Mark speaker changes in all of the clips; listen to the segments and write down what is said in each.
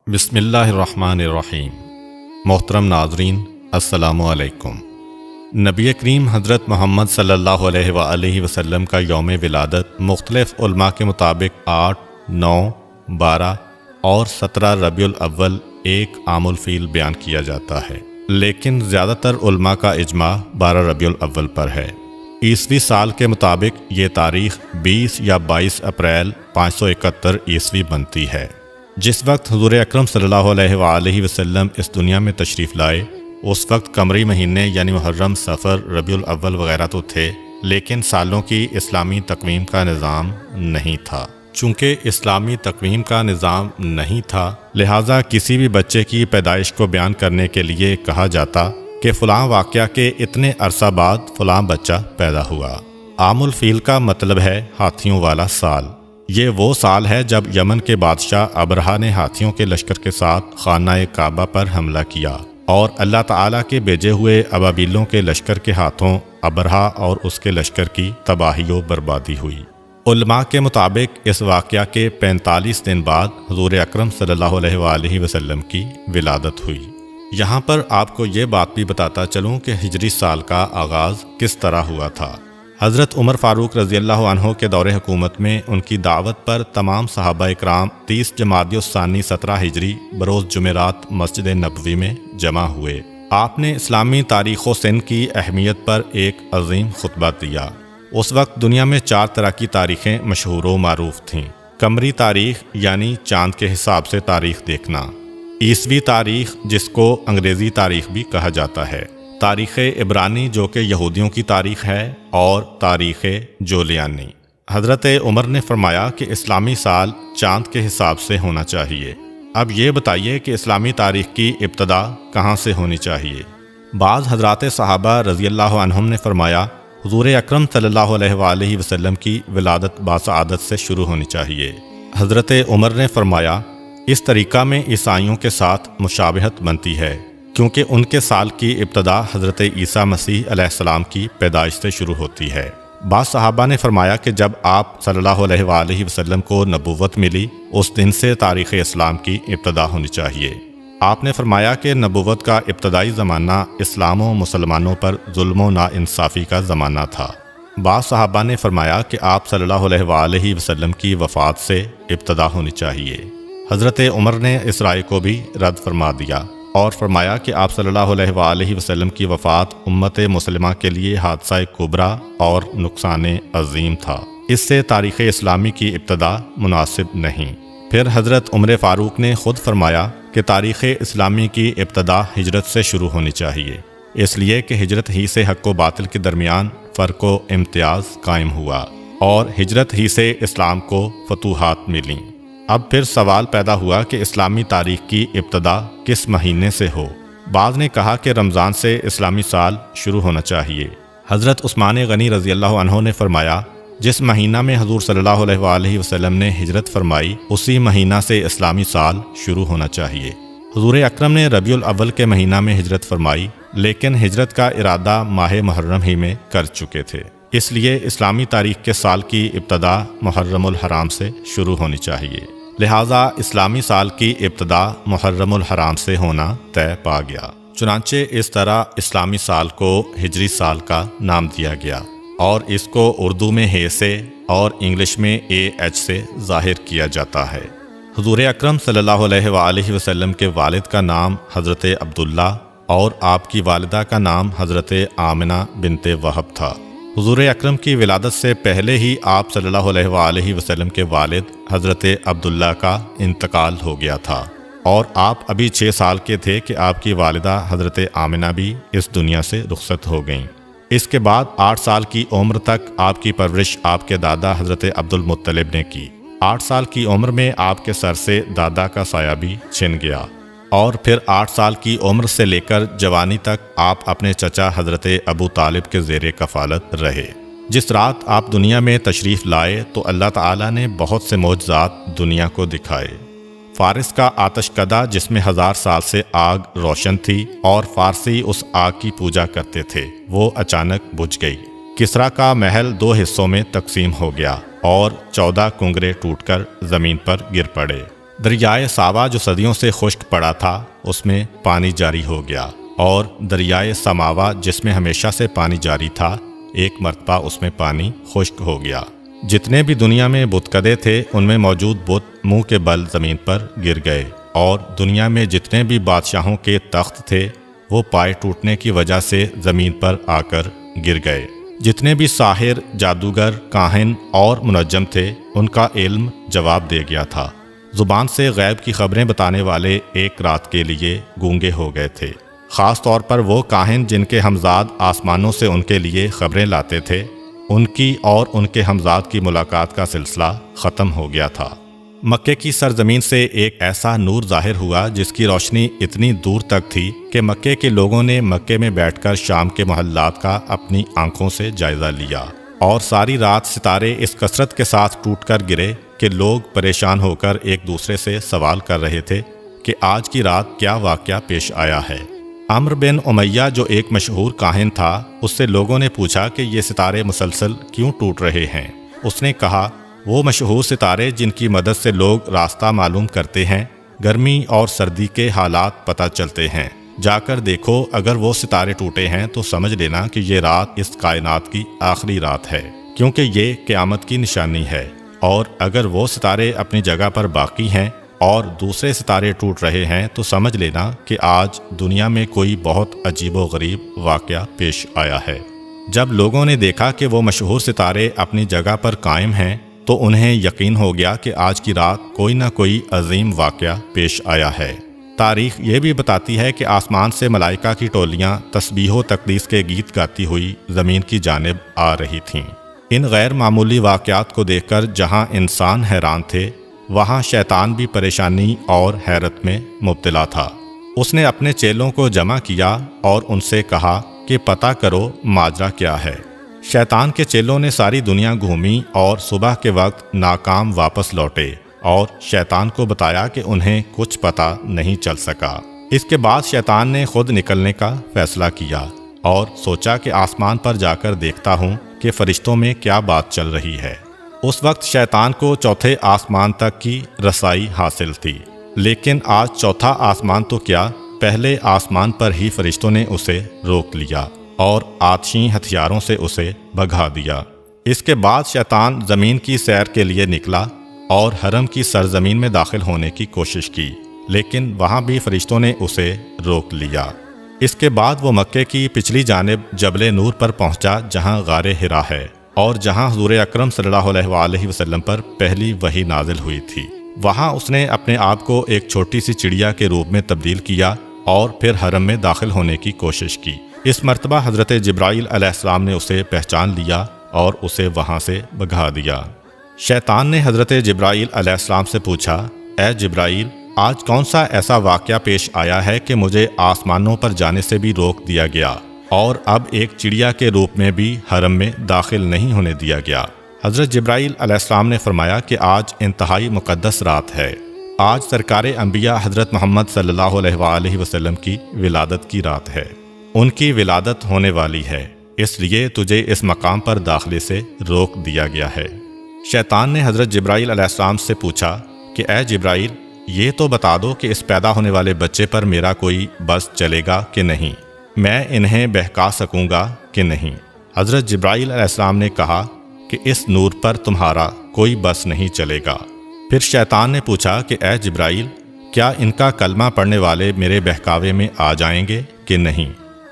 Speaker 1: بسم اللہ الرحمن الرحیم۔ محترم ناظرین، السلام علیکم۔ نبی کریم حضرت محمد صلی اللہ علیہ وآلہ وسلم کا یوم ولادت مختلف علماء کے مطابق 8، 9، 12 اور 17 ربیع الاول ایک عام الفیل بیان کیا جاتا ہے، لیکن زیادہ تر علماء کا اجماع 12 ربیع الاول پر ہے۔ عیسوی سال کے مطابق یہ تاریخ 20 یا 22 اپریل 571 عیسوی بنتی ہے۔ جس وقت حضور اکرم صلی اللہ علیہ وآلہ وسلم اس دنیا میں تشریف لائے، اس وقت قمری مہینے یعنی محرم، صفر، ربیع الاول وغیرہ تو تھے، لیکن سالوں کی اسلامی تقویم کا نظام نہیں تھا۔ چونکہ اسلامی تقویم کا نظام نہیں تھا، لہٰذا کسی بھی بچے کی پیدائش کو بیان کرنے کے لیے کہا جاتا کہ فلاں واقعہ کے اتنے عرصہ بعد فلاں بچہ پیدا ہوا۔ عام الفیل کا مطلب ہے ہاتھیوں والا سال۔ یہ وہ سال ہے جب یمن کے بادشاہ ابرہا نے ہاتھیوں کے لشکر کے ساتھ خانہ کعبہ پر حملہ کیا اور اللہ تعالیٰ کے بھیجے ہوئے ابابیلوں کے لشکر کے ہاتھوں ابرہا اور اس کے لشکر کی تباہی و بربادی ہوئی۔ علماء کے مطابق اس واقعہ کے 45 دن بعد حضور اکرم صلی اللہ علیہ وآلہ وسلم کی ولادت ہوئی۔ یہاں پر آپ کو یہ بات بھی بتاتا چلوں کہ ہجری سال کا آغاز کس طرح ہوا تھا۔ حضرت عمر فاروق رضی اللہ عنہ کے دور حکومت میں ان کی دعوت پر تمام صحابہ اکرام 30 جمادی الثانی 17 ہجری بروز جمعرات مسجد نبوی میں جمع ہوئے۔ آپ نے اسلامی تاریخ و سن کی اہمیت پر ایک عظیم خطبہ دیا۔ اس وقت دنیا میں 4 طرح کی تاریخیں مشہور و معروف تھیں۔ قمری تاریخ یعنی چاند کے حساب سے تاریخ دیکھنا، عیسوی تاریخ جس کو انگریزی تاریخ بھی کہا جاتا ہے، تاریخ عبرانی جو کہ یہودیوں کی تاریخ ہے، اور تاریخ جولیانی۔ حضرت عمر نے فرمایا کہ اسلامی سال چاند کے حساب سے ہونا چاہیے۔ اب یہ بتائیے کہ اسلامی تاریخ کی ابتدا کہاں سے ہونی چاہیے؟ بعض حضرات صحابہ رضی اللہ عنہم نے فرمایا حضور اکرم صلی اللہ علیہ وآلہ وسلم کی ولادت باسعادت سے شروع ہونی چاہیے۔ حضرت عمر نے فرمایا اس طریقہ میں عیسائیوں کے ساتھ مشابہت بنتی ہے، کیونکہ ان کے سال کی ابتدا حضرت عیسیٰ مسیح علیہ السلام کی پیدائش سے شروع ہوتی ہے۔ بعض صحابہ نے فرمایا کہ جب آپ صلی اللہ علیہ وآلہ وسلم کو نبوت ملی، اس دن سے تاریخ اسلام کی ابتدا ہونی چاہیے۔ آپ نے فرمایا کہ نبوت کا ابتدائی زمانہ اسلام و مسلمانوں پر ظلم و ناانصافی کا زمانہ تھا۔ بعض صحابہ نے فرمایا کہ آپ صلی اللہ علیہ وآلہ وسلم کی وفات سے ابتدا ہونی چاہیے۔ حضرت عمر نے اس رائے کو بھی رد فرما دیا اور فرمایا کہ آپ صلی اللہ علیہ وآلہ وسلم کی وفات امت مسلمہ کے لیے حادثہ کبریٰ اور نقصان عظیم تھا، اس سے تاریخ اسلامی کی ابتدا مناسب نہیں۔ پھر حضرت عمر فاروق نے خود فرمایا کہ تاریخ اسلامی کی ابتدا ہجرت سے شروع ہونی چاہیے، اس لیے کہ ہجرت ہی سے حق و باطل کے درمیان فرق و امتیاز قائم ہوا اور ہجرت ہی سے اسلام کو فتوحات ملیں۔ اب پھر سوال پیدا ہوا کہ اسلامی تاریخ کی ابتدا کس مہینے سے ہو؟ بعض نے کہا کہ رمضان سے اسلامی سال شروع ہونا چاہیے۔ حضرت عثمان غنی رضی اللہ عنہ نے فرمایا جس مہینہ میں حضور صلی اللہ علیہ وآلہ وسلم نے ہجرت فرمائی، اسی مہینہ سے اسلامی سال شروع ہونا چاہیے۔ حضور اکرم نے ربیع الاول کے مہینہ میں ہجرت فرمائی، لیکن ہجرت کا ارادہ ماہ محرم ہی میں کر چکے تھے، اس لیے اسلامی تاریخ کے سال کی ابتدا محرم الحرام سے شروع ہونی چاہیے۔ لہٰذا اسلامی سال کی ابتدا محرم الحرام سے ہونا طے پا گیا۔ چنانچہ اس طرح اسلامی سال کو ہجری سال کا نام دیا گیا، اور اس کو اردو میں ہے سے اور انگلش میں AH سے ظاہر کیا جاتا ہے۔ حضور اکرم صلی اللہ علیہ وآلہ وسلم کے والد کا نام حضرت عبداللہ اور آپ کی والدہ کا نام حضرت آمنہ بنت وہب تھا۔ حضور اکرم کی ولادت سے پہلے ہی آپ صلی اللہ علیہ وآلہ وسلم کے والد حضرت عبداللہ کا انتقال ہو گیا تھا، اور آپ ابھی 6 سال کے تھے کہ آپ کی والدہ حضرت آمنہ بھی اس دنیا سے رخصت ہو گئیں۔ اس کے بعد 8 سال کی عمر تک آپ کی پرورش آپ کے دادا حضرت عبد المطلب نے کی۔ 8 سال کی عمر میں آپ کے سر سے دادا کا سایہ بھی چھن گیا، اور پھر 8 سال کی عمر سے لے کر جوانی تک آپ اپنے چچا حضرت ابو طالب کے زیر کفالت رہے۔ جس رات آپ دنیا میں تشریف لائے تو اللہ تعالیٰ نے بہت سے معجزات دنیا کو دکھائے۔ فارس کا آتش کدہ جس میں 1000 سال سے آگ روشن تھی اور فارسی اس آگ کی پوجا کرتے تھے، وہ اچانک بجھ گئی۔ کسریٰ کا محل 2 حصوں میں تقسیم ہو گیا اور 14 کنگرے ٹوٹ کر زمین پر گر پڑے۔ دریائے ساوا جو صدیوں سے خشک پڑا تھا اس میں پانی جاری ہو گیا، اور دریائے سماوا جس میں ہمیشہ سے پانی جاری تھا ایک مرتبہ اس میں پانی خشک ہو گیا۔ جتنے بھی دنیا میں بتکدے تھے ان میں موجود بت منہ کے بل زمین پر گر گئے، اور دنیا میں جتنے بھی بادشاہوں کے تخت تھے وہ پائے ٹوٹنے کی وجہ سے زمین پر آ کر گر گئے۔ جتنے بھی ساحر، جادوگر، کاہن اور منجم تھے ان کا علم جواب دے گیا تھا۔ زبان سے غیب کی خبریں بتانے والے ایک رات کے لیے گونگے ہو گئے تھے۔ خاص طور پر وہ کاہن جن کے ہمزاد آسمانوں سے ان کے لیے خبریں لاتے تھے، ان کی اور ان کے ہمزاد کی ملاقات کا سلسلہ ختم ہو گیا تھا۔ مکے کی سرزمین سے ایک ایسا نور ظاہر ہوا جس کی روشنی اتنی دور تک تھی کہ مکے کے لوگوں نے مکے میں بیٹھ کر شام کے محلات کا اپنی آنکھوں سے جائزہ لیا، اور ساری رات ستارے اس کثرت کے ساتھ ٹوٹ کر گرے کہ لوگ پریشان ہو کر ایک دوسرے سے سوال کر رہے تھے کہ آج کی رات کیا واقعہ پیش آیا ہے۔ عمرو بن امیہ جو ایک مشہور کاہن تھا، اس سے لوگوں نے پوچھا کہ یہ ستارے مسلسل کیوں ٹوٹ رہے ہیں؟ اس نے کہا، وہ مشہور ستارے جن کی مدد سے لوگ راستہ معلوم کرتے ہیں، گرمی اور سردی کے حالات پتہ چلتے ہیں، جا کر دیکھو، اگر وہ ستارے ٹوٹے ہیں تو سمجھ لینا کہ یہ رات اس کائنات کی آخری رات ہے، کیونکہ یہ قیامت کی نشانی ہے، اور اگر وہ ستارے اپنی جگہ پر باقی ہیں اور دوسرے ستارے ٹوٹ رہے ہیں تو سمجھ لینا کہ آج دنیا میں کوئی بہت عجیب و غریب واقعہ پیش آیا ہے۔ جب لوگوں نے دیکھا کہ وہ مشہور ستارے اپنی جگہ پر قائم ہیں تو انہیں یقین ہو گیا کہ آج کی رات کوئی نہ کوئی عظیم واقعہ پیش آیا ہے۔ تاریخ یہ بھی بتاتی ہے کہ آسمان سے ملائکہ کی ٹولیاں تسبیح و تقدیس کے گیت گاتی ہوئی زمین کی جانب آ رہی تھیں۔ ان غیر معمولی واقعات کو دیکھ کر جہاں انسان حیران تھے، وہاں شیطان بھی پریشانی اور حیرت میں مبتلا تھا۔ اس نے اپنے چیلوں کو جمع کیا اور ان سے کہا کہ پتہ کرو ماجرا کیا ہے۔ شیطان کے چیلوں نے ساری دنیا گھومی اور صبح کے وقت ناکام واپس لوٹے، اور شیطان کو بتایا کہ انہیں کچھ پتہ نہیں چل سکا۔ اس کے بعد شیطان نے خود نکلنے کا فیصلہ کیا اور سوچا کہ آسمان پر جا کر دیکھتا ہوں کہ فرشتوں میں کیا بات چل رہی ہے۔ اس وقت شیطان کو چوتھے آسمان تک کی رسائی حاصل تھی، لیکن آج چوتھا آسمان تو کیا، پہلے آسمان پر ہی فرشتوں نے اسے روک لیا اور آتشی ہتھیاروں سے اسے بھگا دیا۔ اس کے بعد شیطان زمین کی سیر کے لیے نکلا اور حرم کی سرزمین میں داخل ہونے کی کوشش کی، لیکن وہاں بھی فرشتوں نے اسے روک لیا۔ اس کے بعد وہ مکے کی پچھلی جانب جبل نور پر پہنچا جہاں غار حرا ہے، اور جہاں حضور اکرم صلی اللہ علیہ وآلہ وسلم پر پہلی وحی نازل ہوئی تھی۔ وہاں اس نے اپنے آپ کو ایک چھوٹی سی چڑیا کے روپ میں تبدیل کیا اور پھر حرم میں داخل ہونے کی کوشش کی۔ اس مرتبہ حضرت جبرائیل علیہ السلام نے اسے پہچان لیا اور اسے وہاں سے بھگا دیا۔ شیطان نے حضرت جبرائیل علیہ السلام سے پوچھا، اے جبرائیل، آج کون سا ایسا واقعہ پیش آیا ہے کہ مجھے آسمانوں پر جانے سے بھی روک دیا گیا اور اب ایک چڑیا کے روپ میں بھی حرم میں داخل نہیں ہونے دیا گیا؟ حضرت جبرائیل علیہ السلام نے فرمایا کہ آج انتہائی مقدس رات ہے، آج سرکار انبیاء حضرت محمد صلی اللہ علیہ وآلہ وسلم کی ولادت کی رات ہے، ان کی ولادت ہونے والی ہے، اس لیے تجھے اس مقام پر داخلے سے روک دیا گیا ہے۔ شیطان نے حضرت جبرائیل علیہ السلام سے پوچھا کہ اے جبرائیل، یہ تو بتا دو کہ اس پیدا ہونے والے بچے پر میرا کوئی بس چلے گا کہ نہیں، میں انہیں بہکا سکوں گا کہ نہیں؟ حضرت جبرائیل علیہ السلام نے کہا کہ اس نور پر تمہارا کوئی بس نہیں چلے گا۔ پھر شیطان نے پوچھا کہ اے جبرائیل، کیا ان کا کلمہ پڑھنے والے میرے بہکاوے میں آ جائیں گے کہ نہیں؟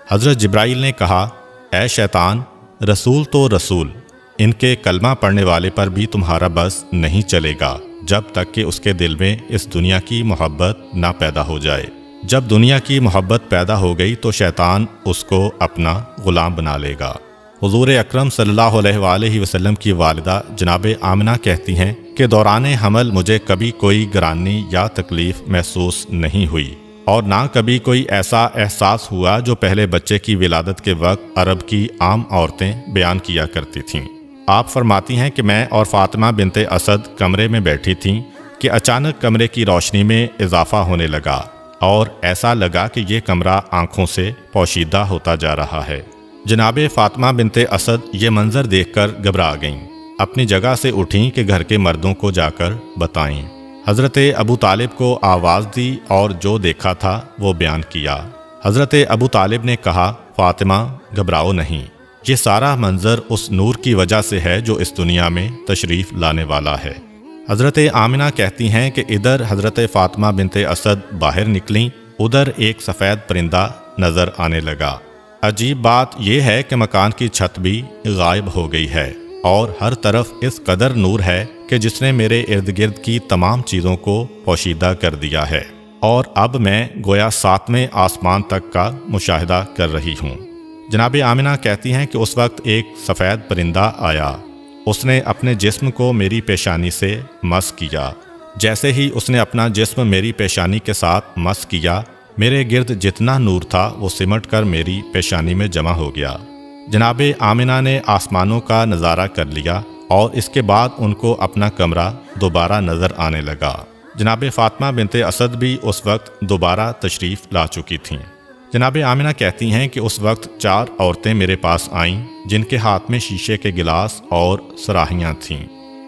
Speaker 1: حضرت جبرائیل نے کہا، اے شیطان، رسول تو رسول، ان کے کلمہ پڑھنے والے پر بھی تمہارا بس نہیں چلے گا جب تک کہ اس کے دل میں اس دنیا کی محبت نہ پیدا ہو جائے۔ جب دنیا کی محبت پیدا ہو گئی تو شیطان اس کو اپنا غلام بنا لے گا۔ حضور اکرم صلی اللہ علیہ وآلہ وسلم کی والدہ جناب آمنہ کہتی ہیں کہ دوران حمل مجھے کبھی کوئی گرانی یا تکلیف محسوس نہیں ہوئی، اور نہ کبھی کوئی ایسا احساس ہوا جو پہلے بچے کی ولادت کے وقت عرب کی عام عورتیں بیان کیا کرتی تھیں۔ آپ فرماتی ہیں کہ میں اور فاطمہ بنت اسد کمرے میں بیٹھی تھیں کہ اچانک کمرے کی روشنی میں اضافہ ہونے لگا اور ایسا لگا کہ یہ کمرہ آنکھوں سے پوشیدہ ہوتا جا رہا ہے۔ جناب فاطمہ بنت اسد یہ منظر دیکھ کر گھبرا گئیں، اپنی جگہ سے اٹھیں کہ گھر کے مردوں کو جا کر بتائیں۔ حضرت ابو طالب کو آواز دی اور جو دیکھا تھا وہ بیان کیا۔ حضرت ابو طالب نے کہا، فاطمہ گھبراؤ نہیں، یہ سارا منظر اس نور کی وجہ سے ہے جو اس دنیا میں تشریف لانے والا ہے۔ حضرت آمنہ کہتی ہیں کہ ادھر حضرت فاطمہ بنت اسد باہر نکلیں، ادھر ایک سفید پرندہ نظر آنے لگا۔ عجیب بات یہ ہے کہ مکان کی چھت بھی غائب ہو گئی ہے اور ہر طرف اس قدر نور ہے کہ جس نے میرے ارد گرد کی تمام چیزوں کو پوشیدہ کر دیا ہے، اور اب میں گویا 7ویں آسمان تک کا مشاہدہ کر رہی ہوں۔ جناب آمنہ کہتی ہیں کہ اس وقت ایک سفید پرندہ آیا، اس نے اپنے جسم کو میری پیشانی سے مس کیا۔ جیسے ہی اس نے اپنا جسم میری پیشانی کے ساتھ مس کیا، میرے گرد جتنا نور تھا وہ سمٹ کر میری پیشانی میں جمع ہو گیا۔ جناب آمنہ نے آسمانوں کا نظارہ کر لیا اور اس کے بعد ان کو اپنا کمرہ دوبارہ نظر آنے لگا۔ جناب فاطمہ بنت اسد بھی اس وقت دوبارہ تشریف لا چکی تھیں۔ جناب آمنہ کہتی ہیں کہ اس وقت 4 عورتیں میرے پاس آئیں جن کے ہاتھ میں شیشے کے گلاس اور صراحیاں تھیں۔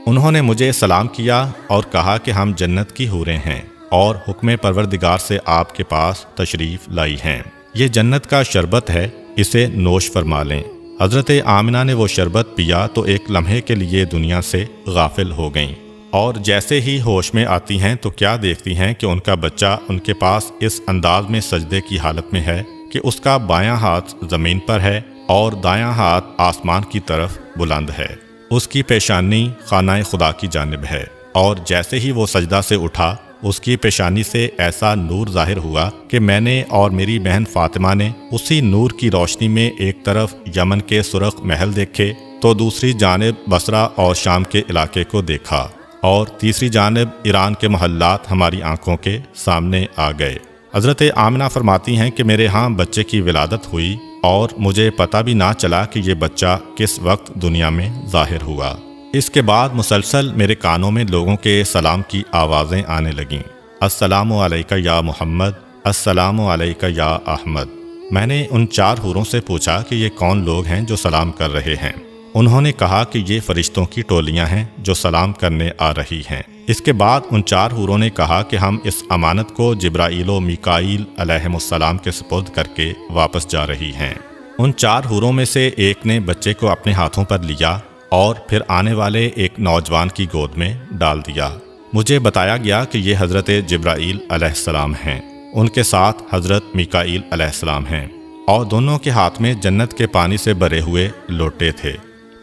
Speaker 1: انہوں نے مجھے سلام کیا اور کہا کہ ہم جنت کی حوریں ہیں اور حکم پروردگار سے آپ کے پاس تشریف لائی ہیں۔ یہ جنت کا شربت ہے، اسے نوش فرما لیں۔ حضرت آمنہ نے وہ شربت پیا تو ایک لمحے کے لیے دنیا سے غافل ہو گئیں، اور جیسے ہی ہوش میں آتی ہیں تو کیا دیکھتی ہیں کہ ان کا بچہ ان کے پاس اس انداز میں سجدے کی حالت میں ہے کہ اس کا بایاں ہاتھ زمین پر ہے اور دایاں ہاتھ آسمان کی طرف بلند ہے۔ اس کی پیشانی خانہ خدا کی جانب ہے، اور جیسے ہی وہ سجدہ سے اٹھا اس کی پیشانی سے ایسا نور ظاہر ہوا کہ میں نے اور میری بہن فاطمہ نے اسی نور کی روشنی میں ایک طرف یمن کے سرخ محل دیکھے تو دوسری جانب بصرہ اور شام کے علاقے کو دیکھا، اور تیسری جانب ایران کے محلات ہماری آنکھوں کے سامنے آ گئے۔ حضرت آمنہ فرماتی ہیں کہ میرے ہاں بچے کی ولادت ہوئی اور مجھے پتہ بھی نہ چلا کہ یہ بچہ کس وقت دنیا میں ظاہر ہوا۔ اس کے بعد مسلسل میرے کانوں میں لوگوں کے سلام کی آوازیں آنے لگیں، السلام علیکہ یا محمد، السلام علیکہ یا احمد۔ میں نے ان 4 حوروں سے پوچھا کہ یہ کون لوگ ہیں جو سلام کر رہے ہیں؟ انہوں نے کہا کہ یہ فرشتوں کی ٹولیاں ہیں جو سلام کرنے آ رہی ہیں۔ اس کے بعد ان 4 حوروں نے کہا کہ ہم اس امانت کو جبرائیل و میکائیل علیہم السلام کے سپرد کر کے واپس جا رہی ہیں۔ ان 4 حوروں میں سے ایک نے بچے کو اپنے ہاتھوں پر لیا اور پھر آنے والے ایک نوجوان کی گود میں ڈال دیا۔ مجھے بتایا گیا کہ یہ حضرت جبرائیل علیہ السلام ہیں، ان کے ساتھ حضرت میکائیل علیہ السلام ہیں، اور دونوں کے ہاتھ میں جنت کے پانی سے بھرے ہوئے لوٹے تھے۔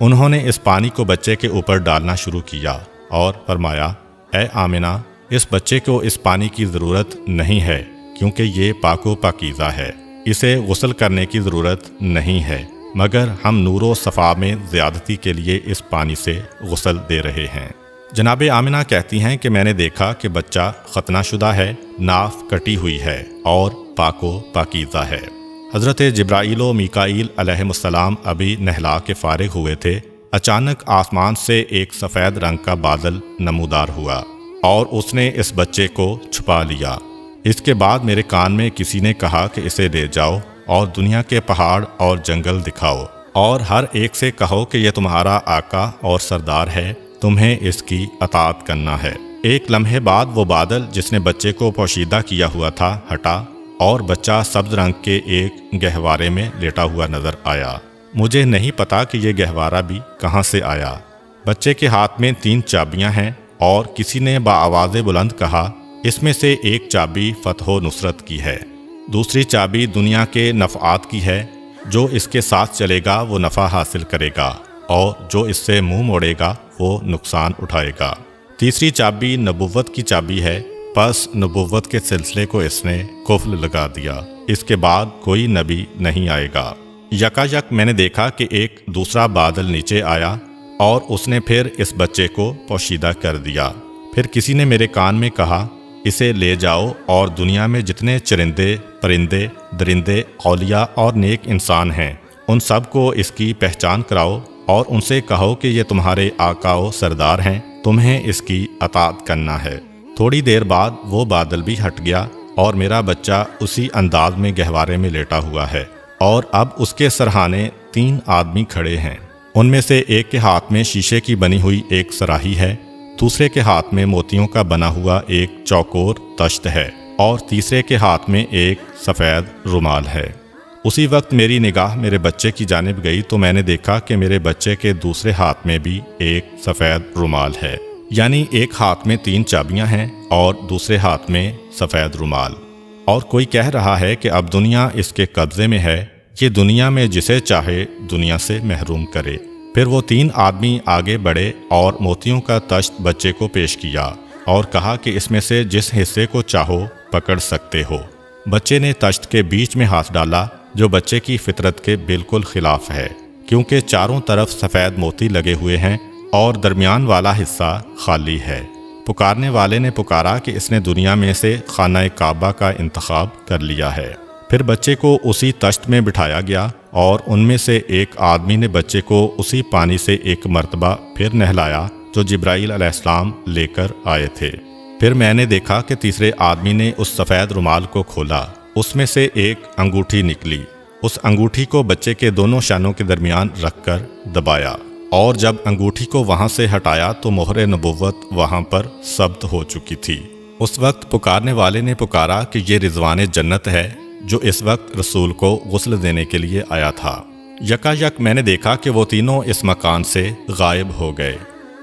Speaker 1: انہوں نے اس پانی کو بچے کے اوپر ڈالنا شروع کیا اور فرمایا، اے آمنہ، اس بچے کو اس پانی کی ضرورت نہیں ہے کیونکہ یہ پاک و پاکیزہ ہے، اسے غسل کرنے کی ضرورت نہیں ہے، مگر ہم نور و صفا میں زیادتی کے لیے اس پانی سے غسل دے رہے ہیں۔ جناب آمنہ کہتی ہیں کہ میں نے دیکھا کہ بچہ ختنہ شدہ ہے، ناف کٹی ہوئی ہے اور پاک و پاکیزہ ہے۔ حضرت جبرائیل و میکائیل علیہم السلام ابھی نہلا کے فارغ ہوئے تھے، اچانک آسمان سے ایک سفید رنگ کا بادل نمودار ہوا اور اس نے اس بچے کو چھپا لیا۔ اس کے بعد میرے کان میں کسی نے کہا کہ اسے لے جاؤ اور دنیا کے پہاڑ اور جنگل دکھاؤ، اور ہر ایک سے کہو کہ یہ تمہارا آقا اور سردار ہے، تمہیں اس کی اطاعت کرنا ہے۔ ایک لمحے بعد وہ بادل جس نے بچے کو پوشیدہ کیا ہوا تھا ہٹا، اور بچہ سبز رنگ کے ایک گہوارے میں لیٹا ہوا نظر آیا۔ مجھے نہیں پتا کہ یہ گہوارہ بھی کہاں سے آیا۔ بچے کے ہاتھ میں 3 چابیاں ہیں، اور کسی نے بآواز بلند کہا، اس میں سے ایک چابی فتح و نصرت کی ہے، دوسری چابی دنیا کے نفعات کی ہے، جو اس کے ساتھ چلے گا وہ نفع حاصل کرے گا، اور جو اس سے منہ موڑے گا وہ نقصان اٹھائے گا، تیسری چابی نبوت کی چابی ہے، پس نبوت کے سلسلے کو اس نے قفل لگا دیا، اس کے بعد کوئی نبی نہیں آئے گا۔ یکایک میں نے دیکھا کہ ایک دوسرا بادل نیچے آیا اور اس نے پھر اس بچے کو پوشیدہ کر دیا۔ پھر کسی نے میرے کان میں کہا، اسے لے جاؤ اور دنیا میں جتنے چرندے، پرندے، درندے، اولیاء اور نیک انسان ہیں ان سب کو اس کی پہچان کراؤ اور ان سے کہو کہ یہ تمہارے آقا و سردار ہیں، تمہیں اس کی اطاعت کرنا ہے۔ تھوڑی دیر بعد وہ بادل بھی ہٹ گیا اور میرا بچہ اسی انداز میں گہوارے میں لیٹا ہوا ہے، اور اب اس کے سرہانے 3 آدمی کھڑے ہیں۔ ان میں سے ایک کے ہاتھ میں شیشے کی بنی ہوئی ایک صراحی ہے، دوسرے کے ہاتھ میں موتیوں کا بنا ہوا ایک چوکور تشت ہے اور تیسرے کے ہاتھ میں ایک سفید رومال ہے۔ اسی وقت میری نگاہ میرے بچے کی جانب گئی تو میں نے دیکھا کہ میرے بچے کے دوسرے ہاتھ میں بھی ایک سفید رومال ہے، یعنی ایک ہاتھ میں 3 چابیاں ہیں اور دوسرے ہاتھ میں سفید رومال، اور کوئی کہہ رہا ہے کہ اب دنیا اس کے قبضے میں ہے، یہ دنیا میں جسے چاہے دنیا سے محروم کرے۔ پھر وہ 3 آدمی آگے بڑھے اور موتیوں کا تشت بچے کو پیش کیا اور کہا کہ اس میں سے جس حصے کو چاہو پکڑ سکتے ہو۔ بچے نے تشت کے بیچ میں ہاتھ ڈالا، جو بچے کی فطرت کے بالکل خلاف ہے، کیونکہ چاروں طرف سفید موتی لگے ہوئے ہیں اور درمیان والا حصہ خالی ہے۔ پکارنے والے نے پکارا کہ اس نے دنیا میں سے خانہ کعبہ کا انتخاب کر لیا ہے۔ پھر بچے کو اسی تشت میں بٹھایا گیا اور ان میں سے ایک آدمی نے بچے کو اسی پانی سے ایک مرتبہ پھر نہلایا جو جبرائیل علیہ السلام لے کر آئے تھے۔ پھر میں نے دیکھا کہ تیسرے آدمی نے اس سفید رومال کو کھولا، اس میں سے ایک انگوٹھی نکلی، اس انگوٹھی کو بچے کے دونوں شانوں کے درمیان رکھ کر دبایا، اور جب انگوٹھی کو وہاں سے ہٹایا تو مہر نبوت وہاں پر ثبت ہو چکی تھی۔ اس وقت پکارنے والے نے پکارا کہ یہ رضوان جنت ہے جو اس وقت رسول کو غسل دینے کے لیے آیا تھا۔ یکا یک میں نے دیکھا کہ وہ تینوں اس مکان سے غائب ہو گئے۔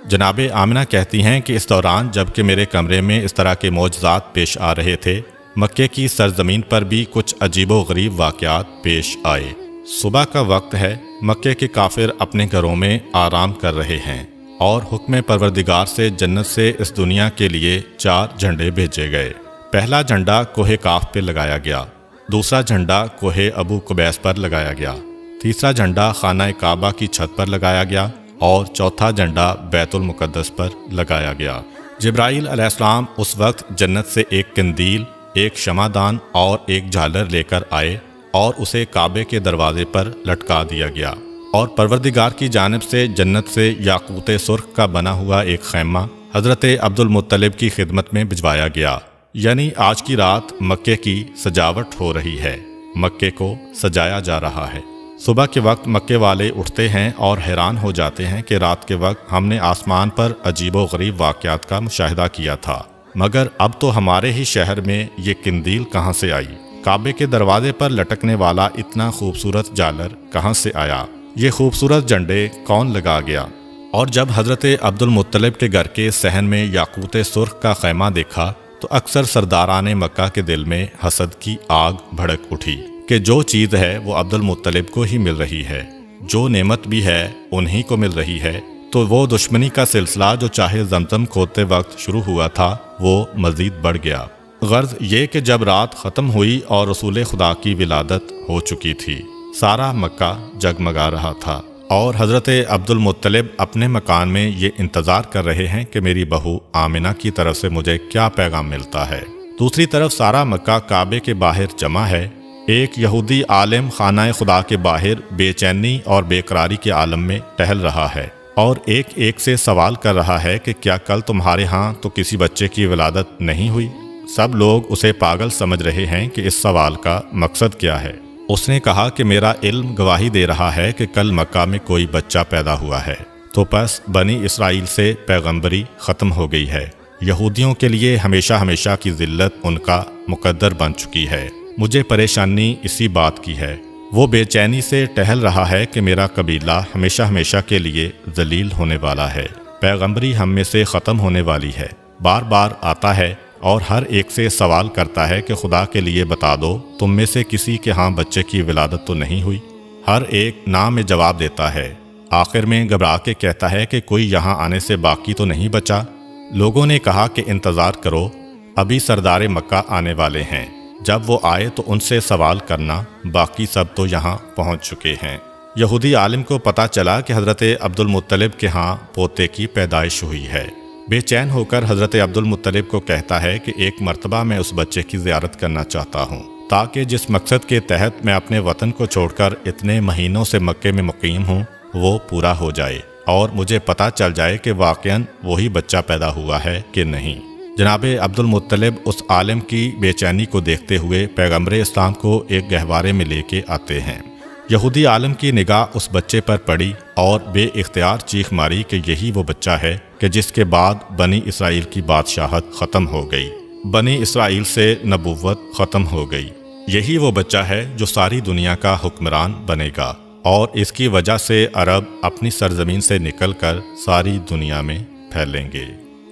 Speaker 1: جناب آمنہ کہتی ہیں کہ اس دوران جب کہ میرے کمرے میں اس طرح کے معجزات پیش آ رہے تھے، مکے کی سرزمین پر بھی کچھ عجیب و غریب واقعات پیش آئے۔ صبح کا وقت ہے، مکے کے کافر اپنے گھروں میں آرام کر رہے ہیں اور حکم پروردگار سے جنت سے اس دنیا کے لیے 4 جھنڈے بھیجے گئے۔ پہلا جھنڈا کوہ کاف پہ لگایا گیا، دوسرا جھنڈا کوہ ابو قبیس پر لگایا گیا، تیسرا جھنڈا خانہ کعبہ کی چھت پر لگایا گیا اور چوتھا جھنڈا بیت المقدس پر لگایا گیا۔ جبرائیل علیہ السلام اس وقت جنت سے ایک قندیل، ایک شمعدان اور ایک جھالر لے کر آئے اور اسے کعبے کے دروازے پر لٹکا دیا گیا، اور پروردگار کی جانب سے جنت سے یاقوت سرخ کا بنا ہوا ایک خیمہ حضرت عبد المطلب کی خدمت میں بھجوایا گیا۔ یعنی آج کی رات مکے کی سجاوٹ ہو رہی ہے، مکے کو سجایا جا رہا ہے۔ صبح کے وقت مکے والے اٹھتے ہیں اور حیران ہو جاتے ہیں کہ رات کے وقت ہم نے آسمان پر عجیب و غریب واقعات کا مشاہدہ کیا تھا، مگر اب تو ہمارے ہی شہر میں یہ قندیل کہاں سے آئی؟ کعبے کے دروازے پر لٹکنے والا اتنا خوبصورت جالر کہاں سے آیا؟ یہ خوبصورت جھنڈے کون لگا گیا؟ اور جب حضرت عبد المطلب کے گھر کے صحن میں یاقوت سرخ کا خیمہ دیکھا تو اکثر سرداران مکہ کے دل میں حسد کی آگ بھڑک اٹھی کہ جو چیز ہے وہ عبد المطلب کو ہی مل رہی ہے، جو نعمت بھی ہے انہی کو مل رہی ہے، تو وہ دشمنی کا سلسلہ جو چاہے زمزم کھودتے وقت شروع ہوا تھا وہ مزید بڑھ گیا۔ غرض یہ کہ جب رات ختم ہوئی اور رسول خدا کی ولادت ہو چکی تھی، سارا مکہ جگمگا رہا تھا، اور حضرت عبد المطلب اپنے مکان میں یہ انتظار کر رہے ہیں کہ میری بہو آمنہ کی طرف سے مجھے کیا پیغام ملتا ہے۔ دوسری طرف سارا مکہ کعبے کے باہر جمع ہے۔ ایک یہودی عالم خانہ خدا کے باہر بے چینی اور بے قراری کے عالم میں ٹہل رہا ہے اور ایک سے سوال کر رہا ہے کہ کیا کل تمہارے ہاں تو کسی بچے کی ولادت نہیں ہوئی؟ سب لوگ اسے پاگل سمجھ رہے ہیں کہ اس سوال کا مقصد کیا ہے۔ اس نے کہا کہ میرا علم گواہی دے رہا ہے کہ کل مکہ میں کوئی بچہ پیدا ہوا ہے، تو پس بنی اسرائیل سے پیغمبری ختم ہو گئی ہے۔ یہودیوں کے لیے ہمیشہ ہمیشہ کی ذلت ان کا مقدر بن چکی ہے۔ مجھے پریشانی اسی بات کی ہے۔ وہ بے چینی سے ٹہل رہا ہے کہ میرا قبیلہ ہمیشہ ہمیشہ کے لیے ذلیل ہونے والا ہے، پیغمبری ہم میں سے ختم ہونے والی ہے۔ بار بار آتا ہے اور ہر ایک سے سوال کرتا ہے کہ خدا کے لیے بتا دو، تم میں سے کسی کے ہاں بچے کی ولادت تو نہیں ہوئی؟ ہر ایک نام میں جواب دیتا ہے۔ آخر میں گھبرا کے کہتا ہے کہ کوئی یہاں آنے سے باقی تو نہیں بچا؟ لوگوں نے کہا کہ انتظار کرو، ابھی سردار مکہ آنے والے ہیں، جب وہ آئے تو ان سے سوال کرنا، باقی سب تو یہاں پہنچ چکے ہیں۔ یہودی عالم کو پتہ چلا کہ حضرت عبد المطلب کے ہاں پوتے کی پیدائش ہوئی ہے۔ بے چین ہو کر حضرت عبد المطلب کو کہتا ہے کہ ایک مرتبہ میں اس بچے کی زیارت کرنا چاہتا ہوں، تاکہ جس مقصد کے تحت میں اپنے وطن کو چھوڑ کر اتنے مہینوں سے مکے میں مقیم ہوں وہ پورا ہو جائے اور مجھے پتہ چل جائے کہ واقعاً وہی بچہ پیدا ہوا ہے کہ نہیں۔ جناب عبد المطلب اس عالم کی بے چینی کو دیکھتے ہوئے پیغمبر اسلام کو ایک گہوارے میں لے کے آتے ہیں۔ یہودی عالم کی نگاہ اس بچے پر پڑی اور بے اختیار چیخ ماری کہ یہی وہ بچہ ہے کہ جس کے بعد بنی اسرائیل کی بادشاہت ختم ہو گئی، بنی اسرائیل سے نبوت ختم ہو گئی۔ یہی وہ بچہ ہے جو ساری دنیا کا حکمران بنے گا، اور اس کی وجہ سے عرب اپنی سرزمین سے نکل کر ساری دنیا میں پھیلیں گے۔